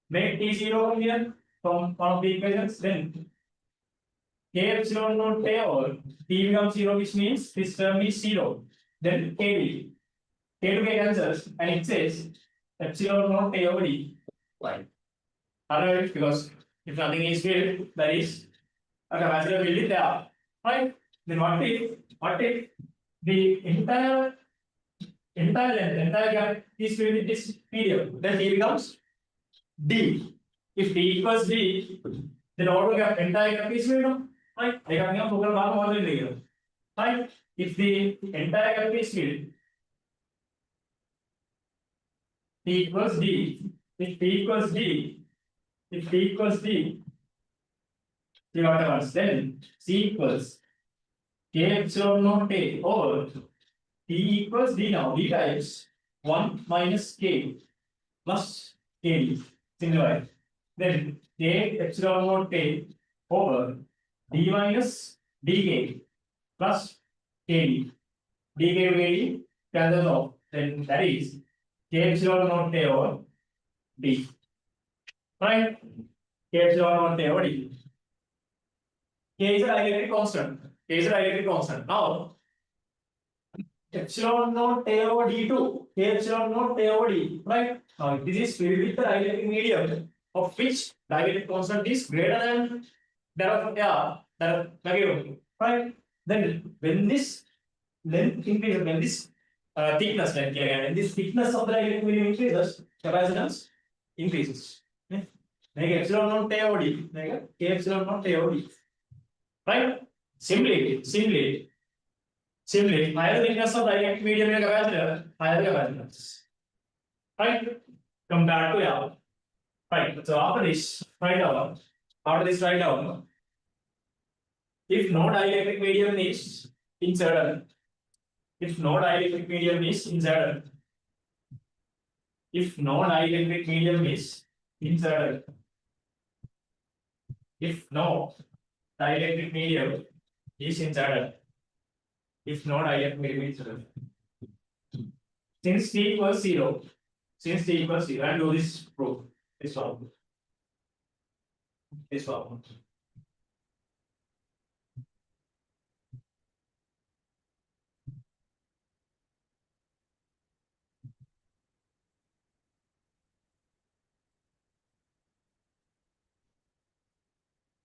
Make T 0 here from one of the equations, then K epsilon naught A or T becomes 0, which means this term is 0. Then K to K cancels, and it says epsilon naught A over D. Why? Alright, because if nothing is filled, that is a capacitor will be there. Right? Then what if the entire gap is filled with this medium? Then T becomes D. If T equals D, then auto gap entire gap is filled. Right? Right? If the entire gap is filled, T equals D. If T equals D, see what happens? Then C equals K epsilon naught A over T equals D now. D times 1 minus K plus KD. Simplify. Then K epsilon naught A over D minus DK plus KD. dk by cancels off. Then that is k epsilon naught a over d. Right? K epsilon naught a over d. K is a dielectric constant. K is a dielectric constant. Now epsilon naught a over d2. K epsilon naught a over d. Right? Now this is filled with the dielectric medium of which dielectric constant is greater than that of that vacuum. Right? Then when this length increases, when this thickness, when this thickness of the dielectric medium increases, capacitance increases. Like epsilon naught a over d. Like K epsilon naught a over d. Right? Simply, higher the thickness of dielectric medium in a capacitor, higher the capacitance. Right? Compared to Right. So after this, write down. If no dielectric medium is inserted, if no dielectric medium is inserted, if no dielectric medium is inserted, if no dielectric medium is inserted, if no dielectric medium is inserted, since t equals 0, and do this proof, this one.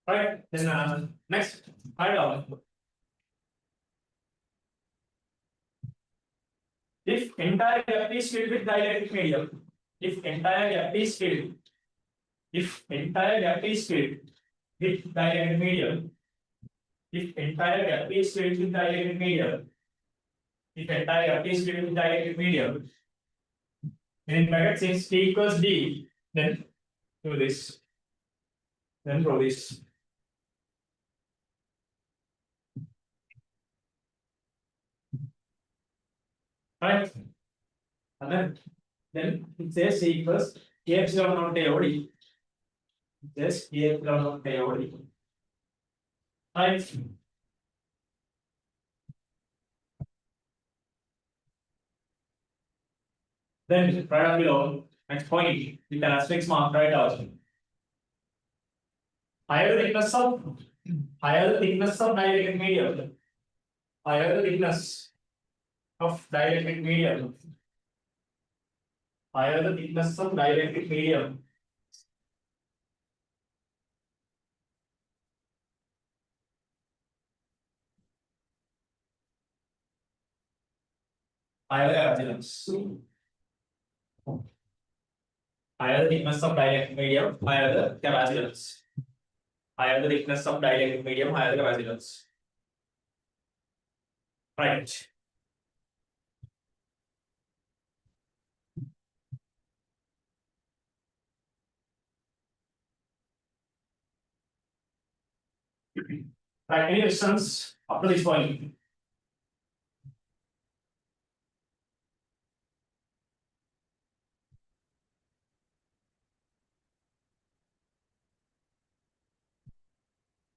Right, then next, write down. If entire gap is filled with dielectric medium, if entire gap is filled with dielectric medium, if entire gap is filled with dielectric medium, then in bracket since t equals d, then do this, then draw this. Right? And then it says c equals k epsilon naught a over d. It says k epsilon naught a over d. Right? Then right up below, next point, with an asterisk mark right out. Higher the thickness of dielectric medium, higher the thickness of dielectric medium, higher the thickness of dielectric medium, higher the capacitance. Higher the thickness of dielectric medium, higher the capacitance. Higher the thickness of dielectric medium, higher the capacitance. Right. Right. Any questions up to this point?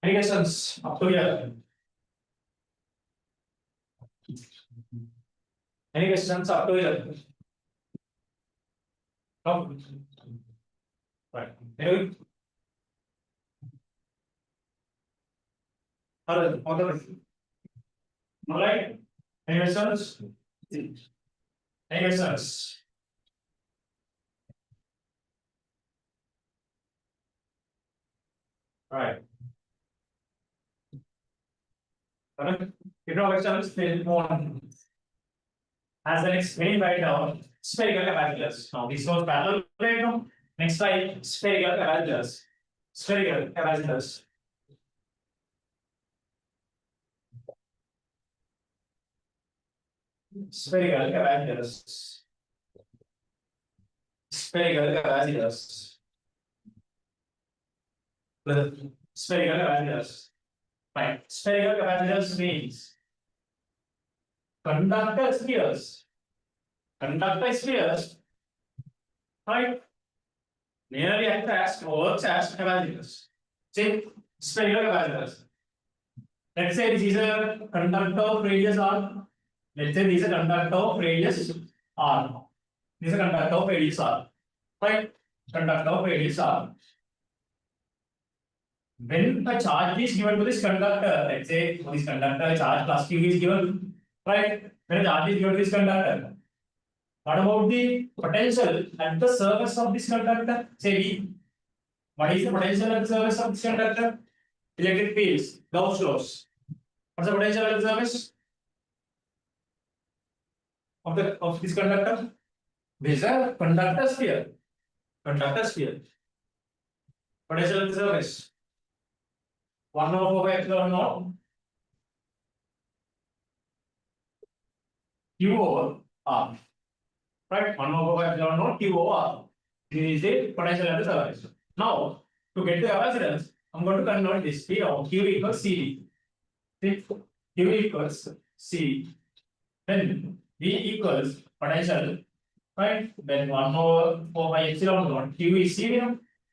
Any questions up to here? Any questions up to here? No. Right. Anyway. All right. Any questions? Any questions? Right. If no questions, we'll move on. As the next main right now, spherical capacitors. Now this was parallel right now. Next slide, spherical capacitors. Spherical capacitors. Spherical capacitors. Spherical capacitors. Spherical capacitors. Right. Spherical capacitors means conductor spheres. Conductor spheres, right? Nearly act as works as capacitors. Say spherical capacitors. Let's say this is a conductor of radius r. let's say this is a conductor of radius r. This is a conductor of radius r. Right? Conductor of radius r. When a charge is given to this conductor, let's say this conductor charge plus q is given, right? When a charge is given to this conductor, what about the potential at the surface of this conductor? Say V. What is the potential at the surface of this conductor? Electric fields, Gauss laws. What's the potential at the surface of this conductor? This is a conductor sphere. Conductor sphere. Potential at the surface. 1 over epsilon naught q over r. Right? 1 over epsilon naught q over r. This is the potential at the surface. Now, to get the capacitance, I'm going to convert this P of q equals CD. Q equals C. Then V equals potential, right? Then 1 over 4 by epsilon naught Q is C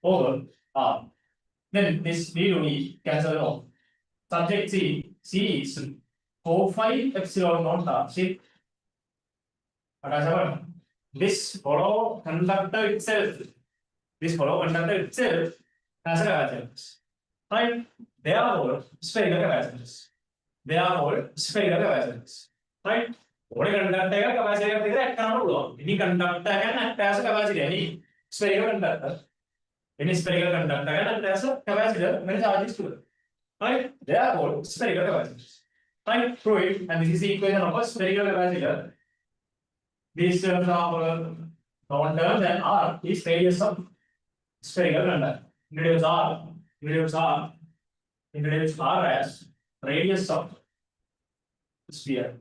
over R. Then this V to V cancel off. Subject C is 4 5 epsilon naught R. See? This hollow conductor itself has a capacitance. Right? They are all spherical capacitors. Right? What a conductor capacitor is that kind any conductor can act as a capacitor, any spherical conductor. Any spherical conductor can act as a capacitor when charge is full. Right? They are all spherical capacitors. Right? Prove it, and this is the equation of a spherical capacitor. These terms are known terms, and R is radius of spherical conductor. Introduce R as radius of sphere.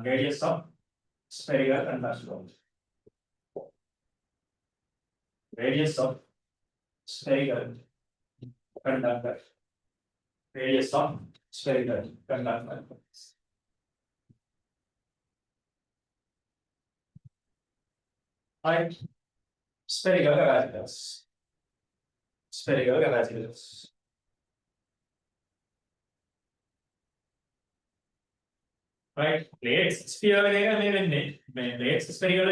Radius of spherical conductor. Radius of spherical conductor. Radius of spherical conductor. Right? Spherical capacitors. Spherical capacitors. Right? Plates sphere plates spherical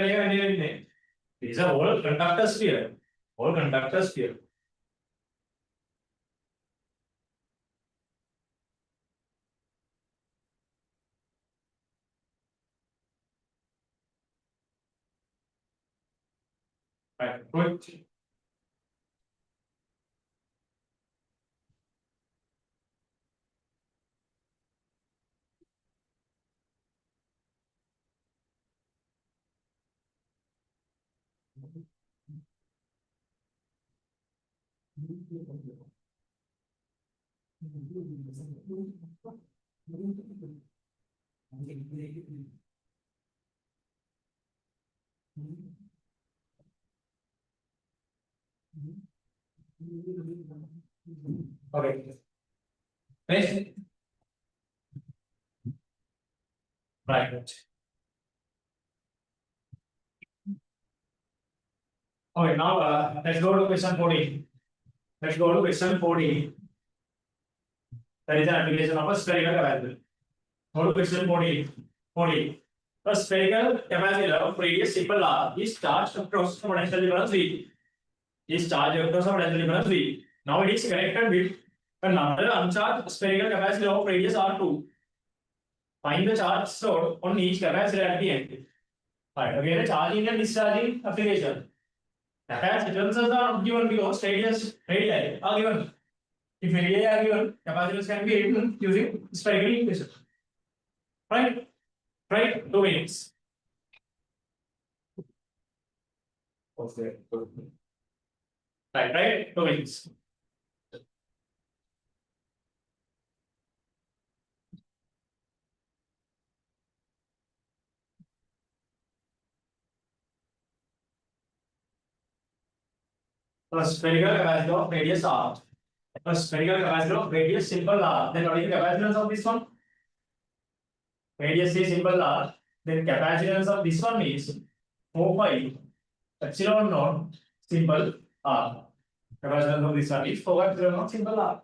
these are all conductor sphere. All conductor sphere. Right. Good. Okay. Next. Right. Okay, now let's go to question 14. Let's go to question 14. That is an application of a spherical capacitor. Go to question 14. A spherical capacitor of radius simple r is charged across the potential difference V. Now it is connected with another uncharged spherical capacitor of radius R2. Find the charge stored on each capacitor at the end. Right, again a charging and discharging application. Capacitors are not given because radii are given. If radii are given, capacitors can be written using spherical equation. Right? 2 minutes. Okay. Right? 2 minutes. A spherical capacitor of radius r. A spherical capacitor of radius simple r. Then what is the capacitance of this one? Radius is simple r. Then capacitance of this one is 4 pi epsilon naught simple r. Capacitance of this one is 4 pi epsilon naught simple r.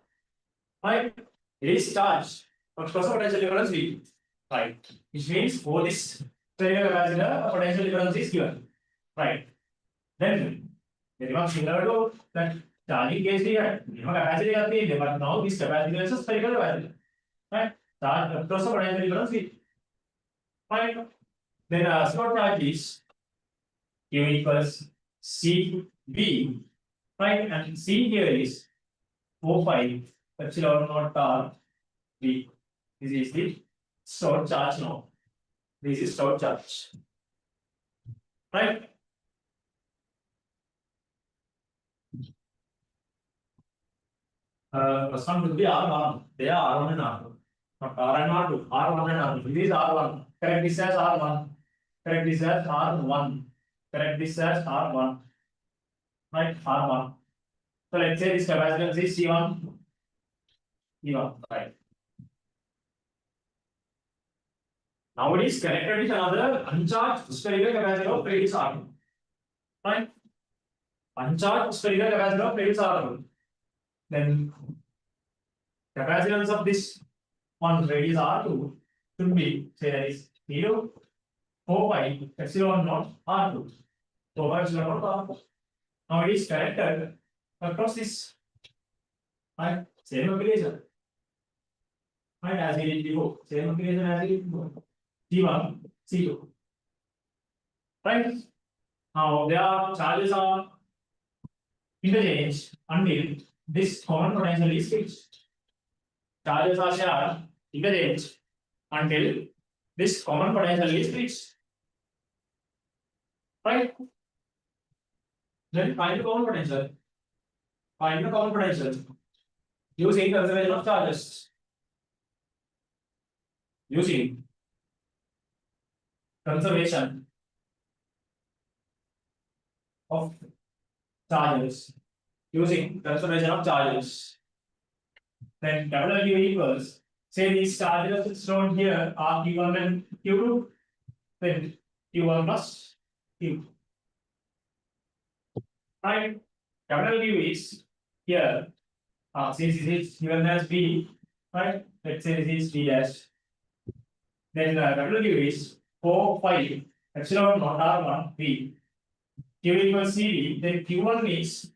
Right? It is charged. Of course, potential difference V. Right. Which means for this spherical capacitor, potential difference is given. Right. Then, very much similar to that charging case we had. Capacity but now this capacitor is a spherical capacitor. Right. Charge across the potential difference is. Right. Then slot charge is Q equals CV. Right. And C here is 4 pi epsilon naught R V. This is the stored charge now. This is stored charge. Right. First one will be R1. They are R1 and R2. Not R and R2. R1 and R2. This is R1. Correct this as R1. Correct this as R1. Correct this as R1. Right? R1. So let's say this capacitance is C1. C1. Right. Now it is connected with another uncharged spherical capacitor of radius R2. Right? Uncharged spherical capacitor of radius R2. Then capacitance of this one radius R2 should be, say that is 0, 4 pi epsilon naught R2. 4 pi epsilon naught R2. Now it is connected across this, right? Same application. Right, as we did before. Same application as we did before. C1, C2. Right? Now their charges are interchanged until this common potential is fixed. Charges are shared, interchanged until this common potential is fixed. Right? Then find the common potential. Find the common potential using conservation of charges. Using conservation of charges. Using conservation of charges. Then W equals, say these charges shown here are Q1 and Q2. Then Q1 plus Q. Right? W is here. Since this is given as B, right? Let's say this is B dash. Then W is 4 5 epsilon naught R1 B. Q equals CD. Then Q1 is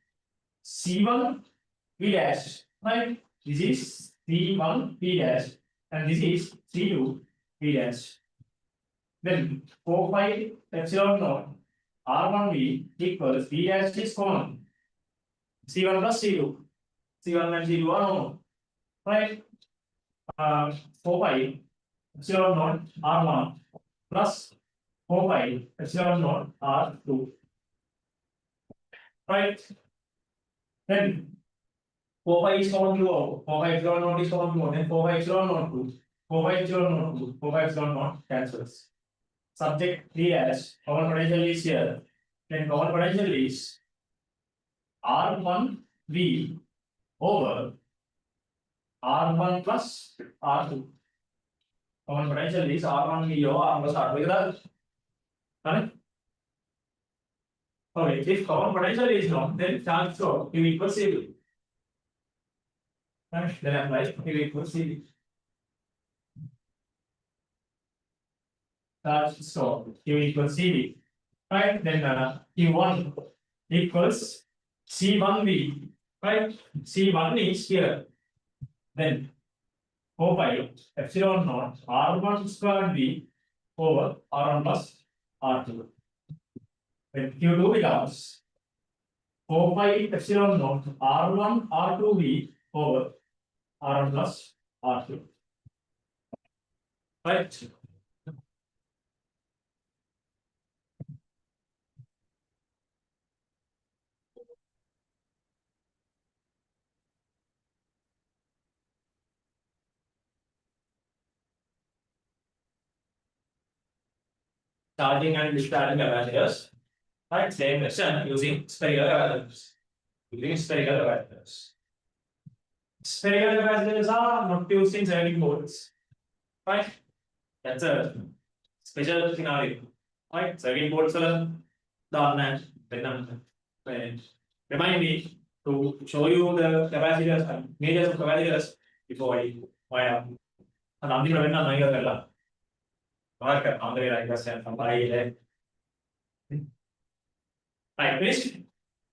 C1 B dash. Right? This is C1 B dash. And this is C2 B dash. Then 4 5 epsilon naught R1 B equals B dash is common. C1 plus C2. C1 and C2 are known. Right? 4 pi epsilon naught R1 plus 4 pi epsilon naught R2. Right? Then 4 pi is common to all. 4 pi epsilon naught is common to all. Then 4 pi epsilon naught 2. 4 pi epsilon naught 2. 4 pi epsilon naught cancels. Subject 3 as common potential is here. Then common potential is R1 V over R1 plus R2. Common potential is R1 V over R1 plus R2. Correct? Okay, if common potential is known, then charge flow Q equals CV. Right? Then apply Q equals CV. Charge flow Q equals CV. Right? Then Q1 equals C1V. Right? C1 is here. Then 4 pi epsilon naught R1 squared V over R1 plus R2. Then Q2 becomes 4 pi epsilon naught R1 R2V over R1 plus R2. Right? Charging and discharging capacitors. Right? Same question using spherical capacitors. Using spherical capacitors. Spherical capacitors are not used in circuit boards. Right? That's a special scenario. Right? Circuit boards are done and then remind me to show you the capacitors and measures of capacitors before I wind up. And I'm going to Marker on the right question from right. Right, please.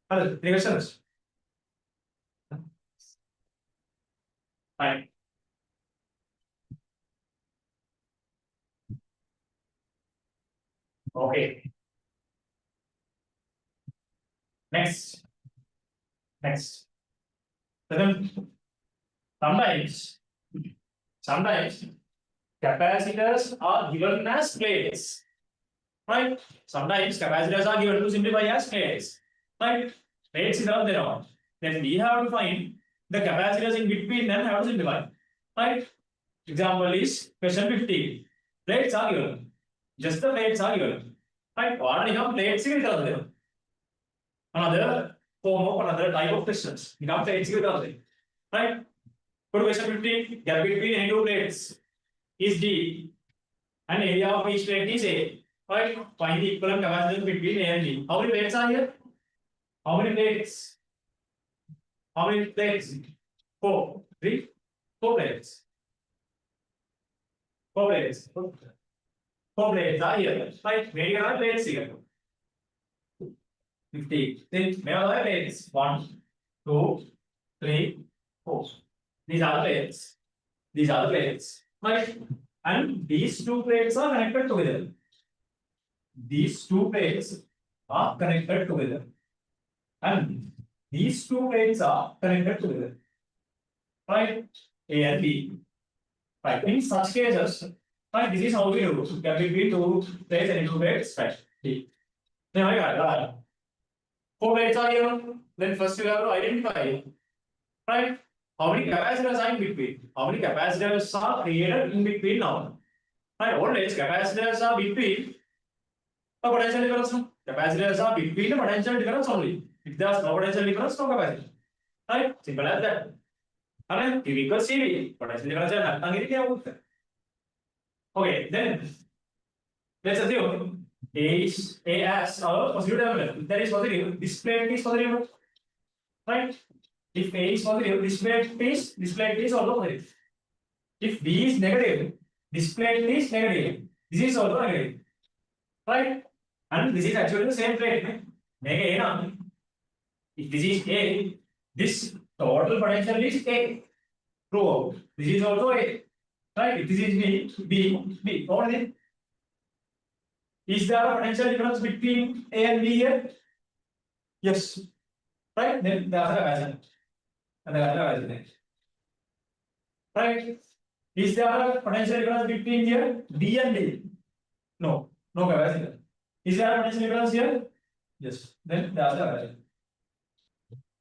Hello, any questions? Right. Okay. Next. Next. So then sometimes capacitors are given as plates. Right? Sometimes capacitors are given to simplify as plates. Right? Plates is all there are. Then we have to find the capacitors in between them have to simplify. Right? Example is question 50. Plates are given. Just the plates are given. Right? What are plates in there? Another form of another type of questions. Become plates in there. Right? Go to question 50. Gap between any two plates is D and area of each plate is A. Right? Find the equivalent capacitance between A and D. How many plates are here? How many plates? How many plates? Four. Three? Four plates. Four plates. Four plates are here. Right? Many other plates here. 50. Then many other plates. 1, 2, 3, 4. These are the plates. These are the plates. Right? And these two plates are connected together. These two plates are connected together. And these two plates are connected together. Right? A and B. Right. In such cases, right, this is how we do. Can between two plates and two plates, right? D. Then I got it. Four plates are here. Then first you have to identify, right? How many capacitors are in between? How many capacitors are created in between now? Right? Always capacitors are between the potential difference. Capacitors are between the potential difference only. If there is no potential difference, no capacity. Right? Simple as that. And if equals CV, potential difference is not. Okay, then let's assume A as our positive terminal. If that is positive, this plate is positive. Right? If A is positive, this plate is also positive. If B is negative, this plate is negative. This is also negative. Right? And this is actually the same plate. Make A. If this is A, this total potential is A. Throughout. This is also A. Right? If this is B. What is it? Is there a potential difference between A and B here? Yes. Right? Then the other capacitance. And the other capacitance. Right? Is there a potential difference between here B and D? No. No capacitance. Is there a potential difference here? Yes. Then the other capacitance.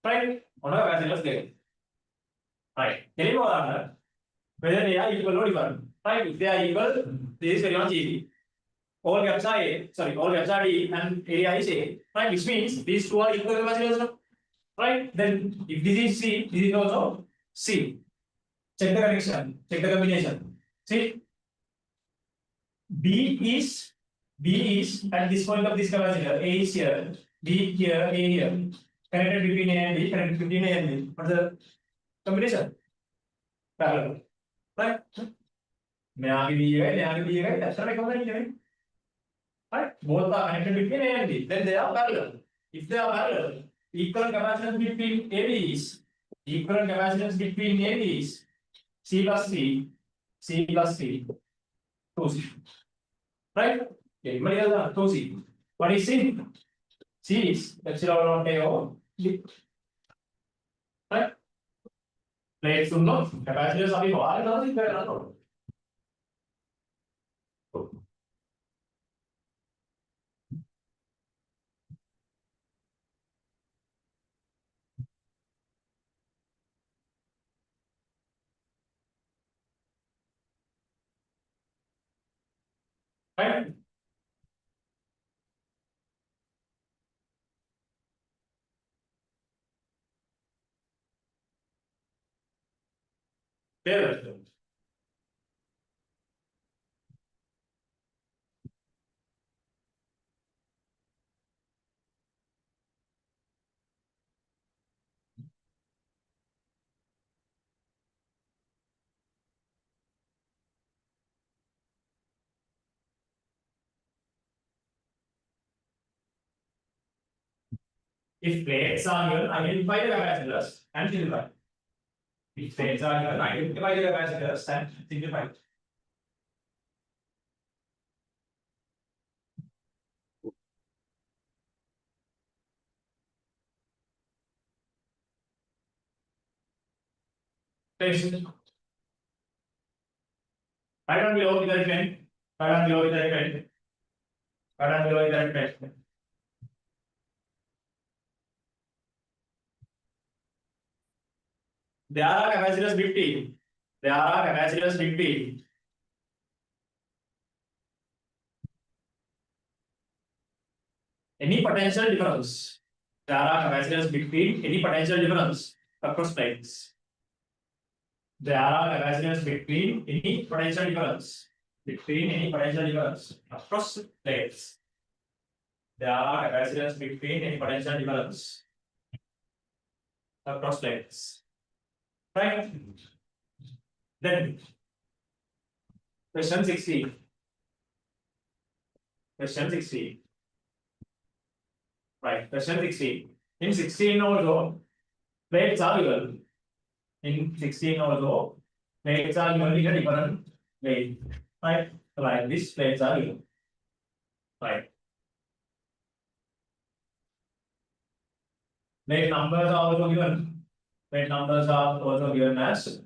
Right? One capacitance there. Right. Telling about whether they are equal or different. Right? If they are equal, this is very much easy. All gaps are A, sorry, all gaps are D and area is A. Right? Which means these two are equal capacitors. Right? Then if this is C, this is also C. Check the connection, check the combination. See, B is at this point of this capacitor. A is here, B here, A here. Connected between A and B, connected between A and B. What's the combination? Parallel. Right? मैं आगे दिए गए ऐसा नहीं कहूँगा right? Both are connected between A and B. Then they are parallel. If they are parallel, equivalent capacitance between AB is C plus C plus C, 2C. Right? Okay, 2C. What is C? C is epsilon naught A over D. Right? Plates capacitors are the right? There. If plates are given, identify the capacitors and simplify. If plates are given, identify the capacitors and simplify. Place. Right on below with the reference. Right on below with the reference. Right on below with the reference. There are capacitors 50. There are capacitors 50. Any potential difference. There are capacitors between any potential difference across plates. There are capacitors between any potential difference. Between any potential difference across plates. There are capacitors between any potential difference across plates. Right? Then question 60. Question 60. Right, question 16. In 16 also, plates are given. In 16 also, plates are given in a different way. Right? Like this plates are given. Right. Plate numbers are also given. Plate numbers are also given as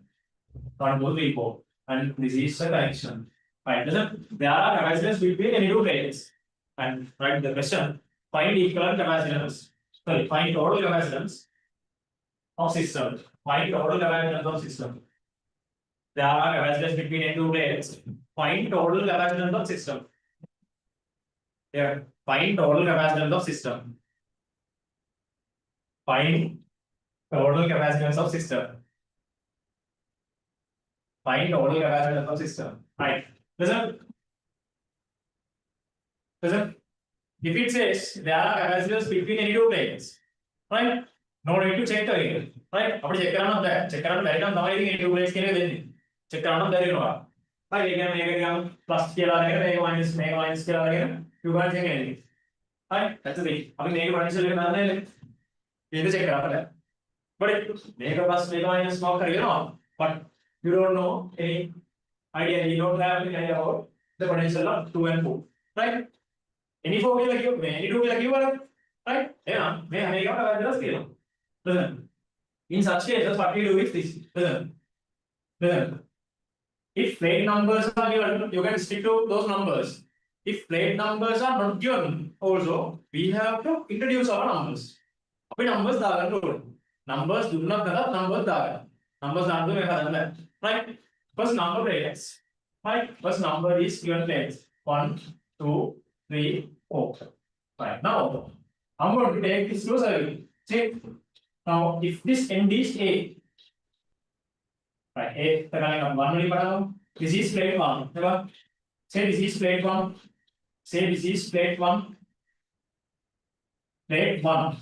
1, 2, 3, 4. And this is the connection. Right. There are capacitors between any two plates. And write the question. Find equivalent capacitance. Sorry, find total capacitance of system. Find total capacitance of system. There are capacitors between any two plates. Find total capacitance of system. Here, find total capacitance of system. Find total capacitance of system. Find total capacitance of system. Right. Listen. If it says there are capacitors between any two plates, right? No need to check the again. Right? Apni check karana hota. Check karana bhai nam tamari any two plates ke liye denne. Check karana dari no. Right? Again plus kila lagena, minus kila lagena. You can't check anything. Right? That's the thing. Abhi mega potential le maarne le. Ye check karana. But mega plus mega minus not kariye no. But you don't know any idea. You don't have any idea about the potential of 2 and 4. Right? Any 4 will give, any 2 will give, right? Yeah, may I have a scale. Listen. In such cases, what we do is this. Listen. If plate numbers are given, you can stick to those numbers. If plate numbers are not given, also, we have to introduce our numbers. What numbers are numbers do not have numbers. Numbers are the right? First number plates. Right? First number is given plates. 1, 2, 3, 4. Right. Now, I'm going to take this closer. Check. Now, if this end is A, right? A, the one. This is plate 1. Say this is plate 1. Say this is plate 1. Plate 1.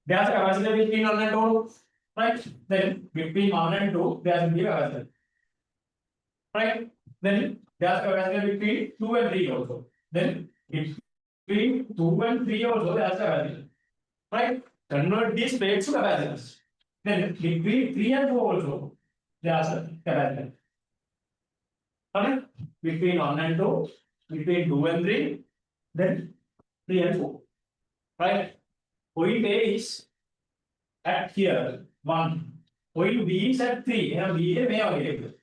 There's a capacitor between 1 and 2. Right? Then between 1 and 2, there's a capacitor. Right? Then there's a capacitor between 2 and 3 also. Then between 2 and 3 also there's a capacitor. Right? Convert these plates to capacitors. Then between 3 and 4 also there's a capacitor. Okay? Between 1 and 2, between 2 and 3, then 3 and 4. Right? Point A is at here 1. Point B is at 3. And B is here.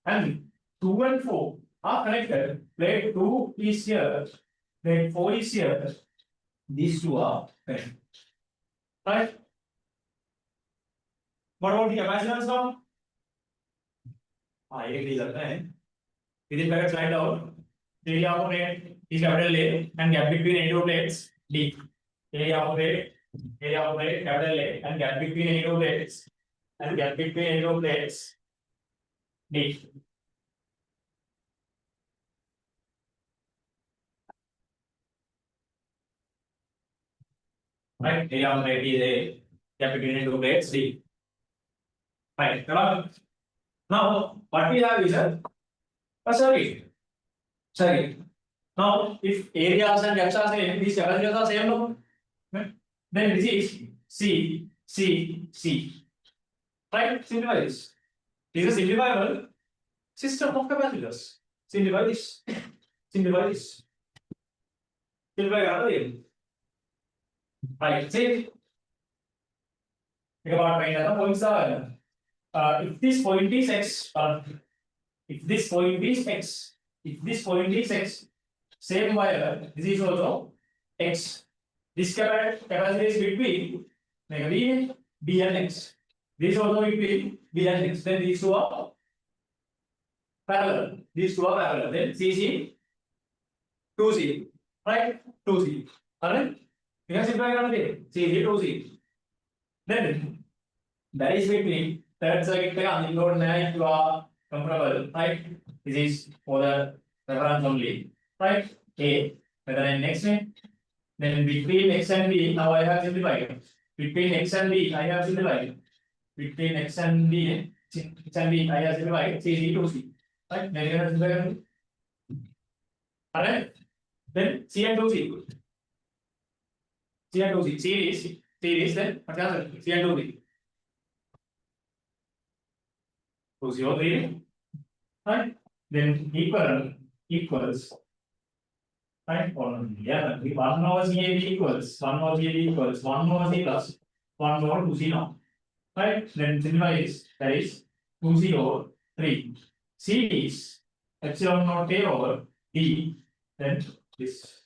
And 2 and 4 are connected. Plate 2 is here. Plate 4 is here. These two are connected. Right? What about the capacitance now? Within brackets, write down area of plate is capital A and gap between any two plates D. Area of plate, capital A and gap between any two plates D. Right? Area of plate is A, gap between any two plates D. Right. Now, what we have is sorry. Now, if areas and gaps are same, these capacitors are same, no? Then this is C. Right? Simplify this. This is a simplifiable system of capacitors. Simplify this. Simplify this. Simplify another way. Right. See. Think about another points are if this point is x, if this point is x, if this point is x, same wire, this is also x. This capacitor is between maybe B and x. This also between B and x. Then these two are parallel. These two are parallel. Then CC 2C, right? 2C. Alright? You can simplify it. CC 2C. Then that is between third circuit unload to a comparable, right? This is for the reference only, right? A. Then next one. Then between x and b, now I have simplified. Between x and b, I have simplified. Between x and b, I have simplified. C to C. Right? Then you have simplified. Alright? Then C and 2C. C and 2C. Series, then what else? C and 2C. 203. Right? Then equals. Right? Yeah, 1 over CAB equals 1 over CAB equals 1 over C plus 1 over 2C now. Right? Then simplify this. That is 2C over 3. C is epsilon naught A over D. Then this.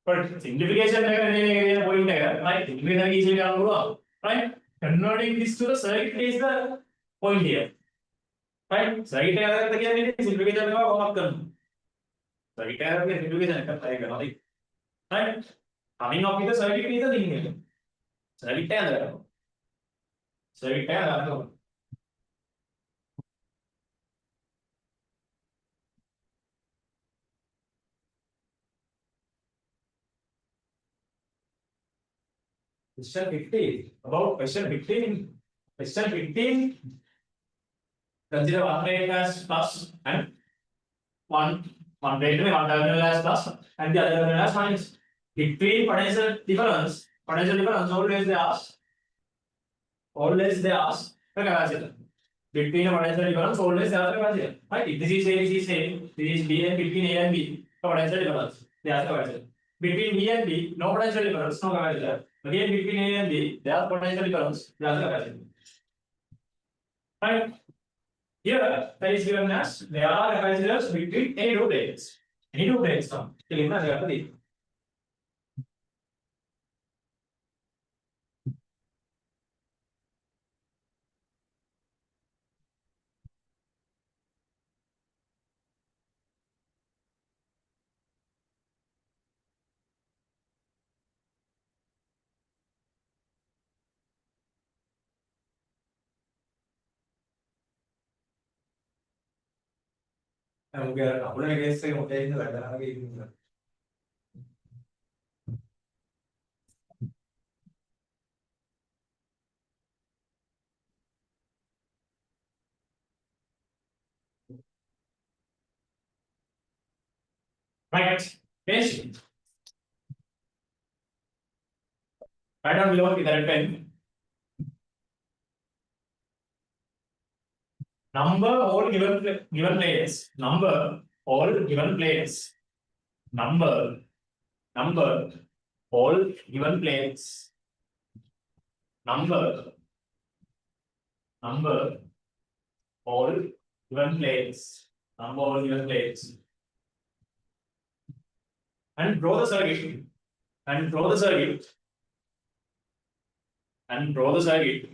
But simplification right? Simplification easily right? Converting this to the circuit is the point here. Right? Circuit simplification circuit simplification right? Coming up with the circuit is the thing here. Circuit Question 15. About question 15. Question 15. Consider one plate as plus and one plate one terminal as plus and the other terminal as minus. Between potential difference always they ask the capacitor. Between the potential difference always they ask the capacitor. Right? If this is A, this is B, and between A and B, the potential difference they ask the capacitor. Between B and B, no potential difference, no capacitor. Again, between A and B, there are potential difference, there are capacitor. Right? Here, that is given as there are capacitors between any two plates. Any two plates now. Right. Patient. Right down below with that pen. Number all given players. Number all given players. Number all given players. Number all given players. Number all given players. And draw the circuit. And draw the circuit. And draw the circuit.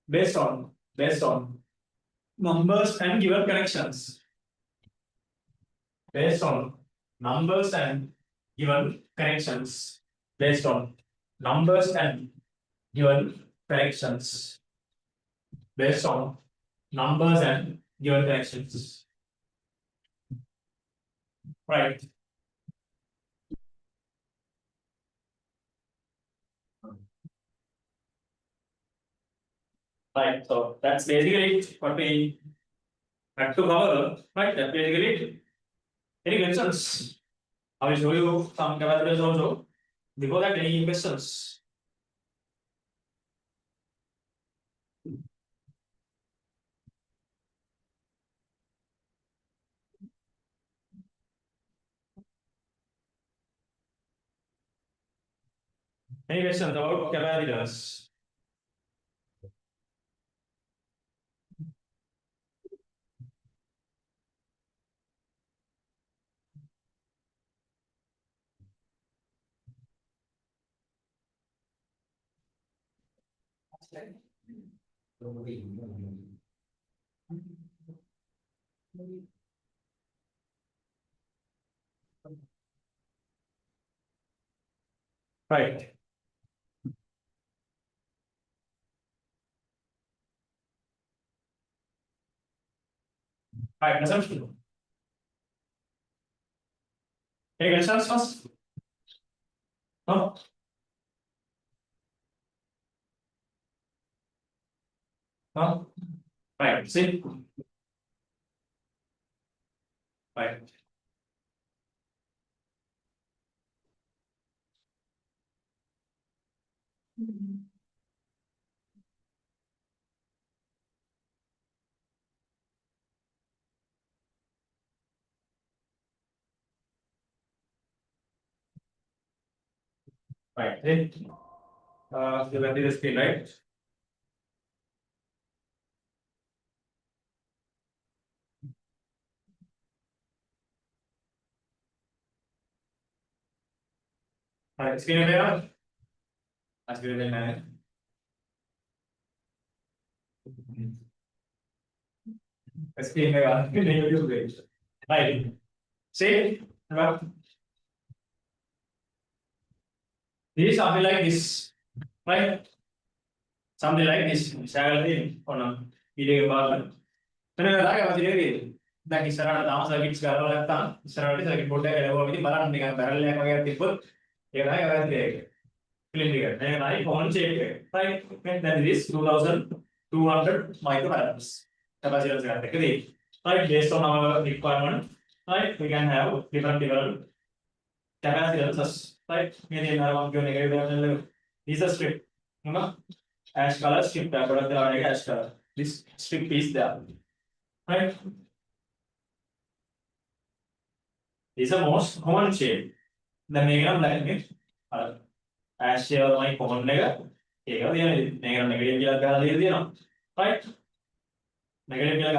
Based on numbers and given connections. Based on numbers and given connections. Based on numbers and given connections. Based on numbers and given connections. Right. Right. So that's basically what we had to cover. Right. That's basically it. Any questions? I will show you some capacitors also. Before that, any questions? Any questions about capacitors? Right. Right. Assumption. Any questions first? No. No. Right. See. Right. Right. See. You can see the screen, right? Right. Screen there. Screen there. Screen there. Right. See. This is something like this, right? Something like this. Salary on a video bar. Then I was really that is around the circuits got left on. Surrounding circuit board with the baran barrel like a put. Here I was there. Clean and I found check, right? That is 2200 microfarad capacitors. Right, based on our requirement, right? We can have different capacitors, right? Maybe negative. These are strip, you know, ash color strip, ash color. This strip is there, right? These are most common shade. The negative like it, ash shade my common negative. Negative, right? Negative,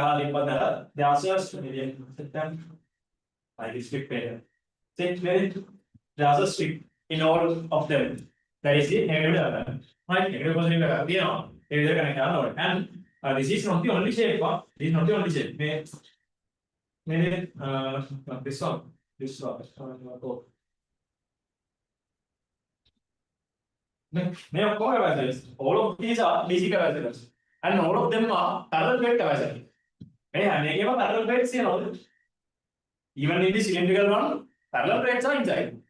the answers, I strip pair. There are strict in all of them. That is the negative element. Right? Negative positive, either connect or and this is not the only shape. This is not the only shape. May this one, this one. May of course capacitors. All of these are DC capacitors, and all of them are parallel plate capacitors. May I make a parallel plates? Even in the cylindrical one, parallel plates are inside.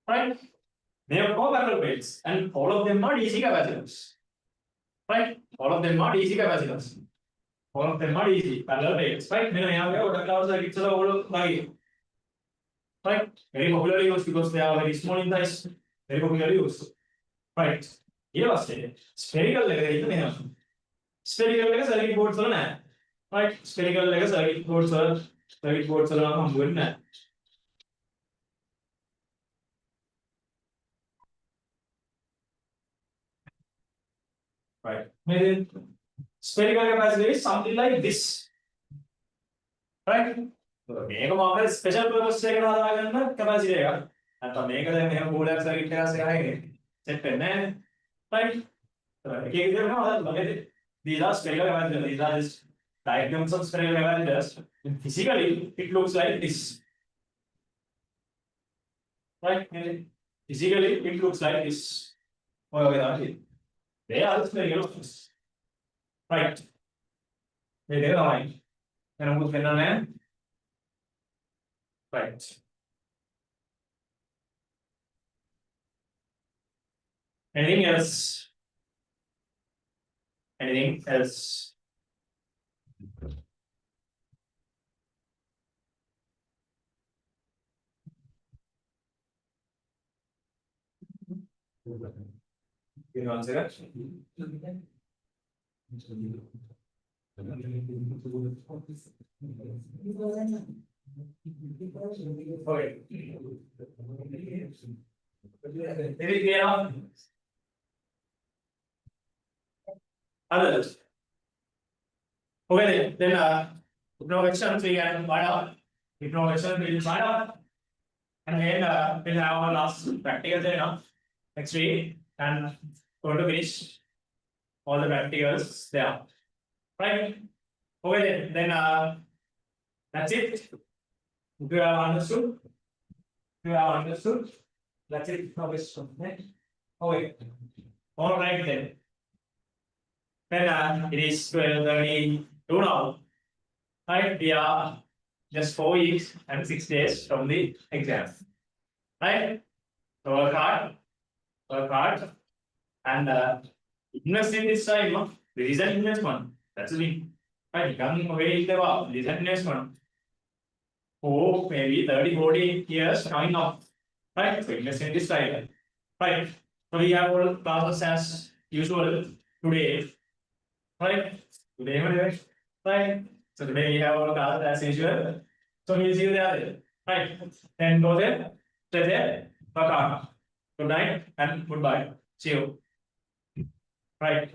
Right? They have four parallel plates, and all of them are DC capacitors. Right? All of them are DC capacitors. All of them are DC parallel plates. Right? Right? Very popularly used because they are very small in size. Very popularly used. Right? Here was spherical spherical circuit boards right? Spherical circuit boards right? Maybe spherical capacitor is something like this, right? මේක මොකද special purpose එකකට හදාගන්න capacitor එකක්. නැත්නම් මේක දැන් මෙහෙම බෝලයක් circuit එකක් ගහගෙන සෙට් වෙන්නේ නැහැ. right? එක එක විදිහට හදාගන්න. These are spherical capacitors. These are just diagrams of spherical capacitors. Physically, it looks like this. Right? Physically, it looks like this. They are spherical. Right? They are right. Can I move the right? Anything else? Anything else? Give me 1 second. Okay. Is it clear now? Others. Okay, then no questions we can find out. If no questions, we will find out. And then we'll have our last practical day now next week, and going to finish all the practicals there. Right? Okay, then that's it. If you have understood, that's it. No question. Okay. All right then. Then it is 12:32 now. Right? We are just 4 weeks and 6 days from the exam. Right? So work hard, and invest in this time. There is an investment. That's the thing. Right? Coming away, there is an investment. Oh, maybe 30, 40 years coming up. Right? So invest in this time. Right? So we have all classes as usual today. Right? Today, right? So today we have all classes as usual. So we'll see you there. Right? Then go there, stay there, work hard. Good night and goodbye. See you. Right.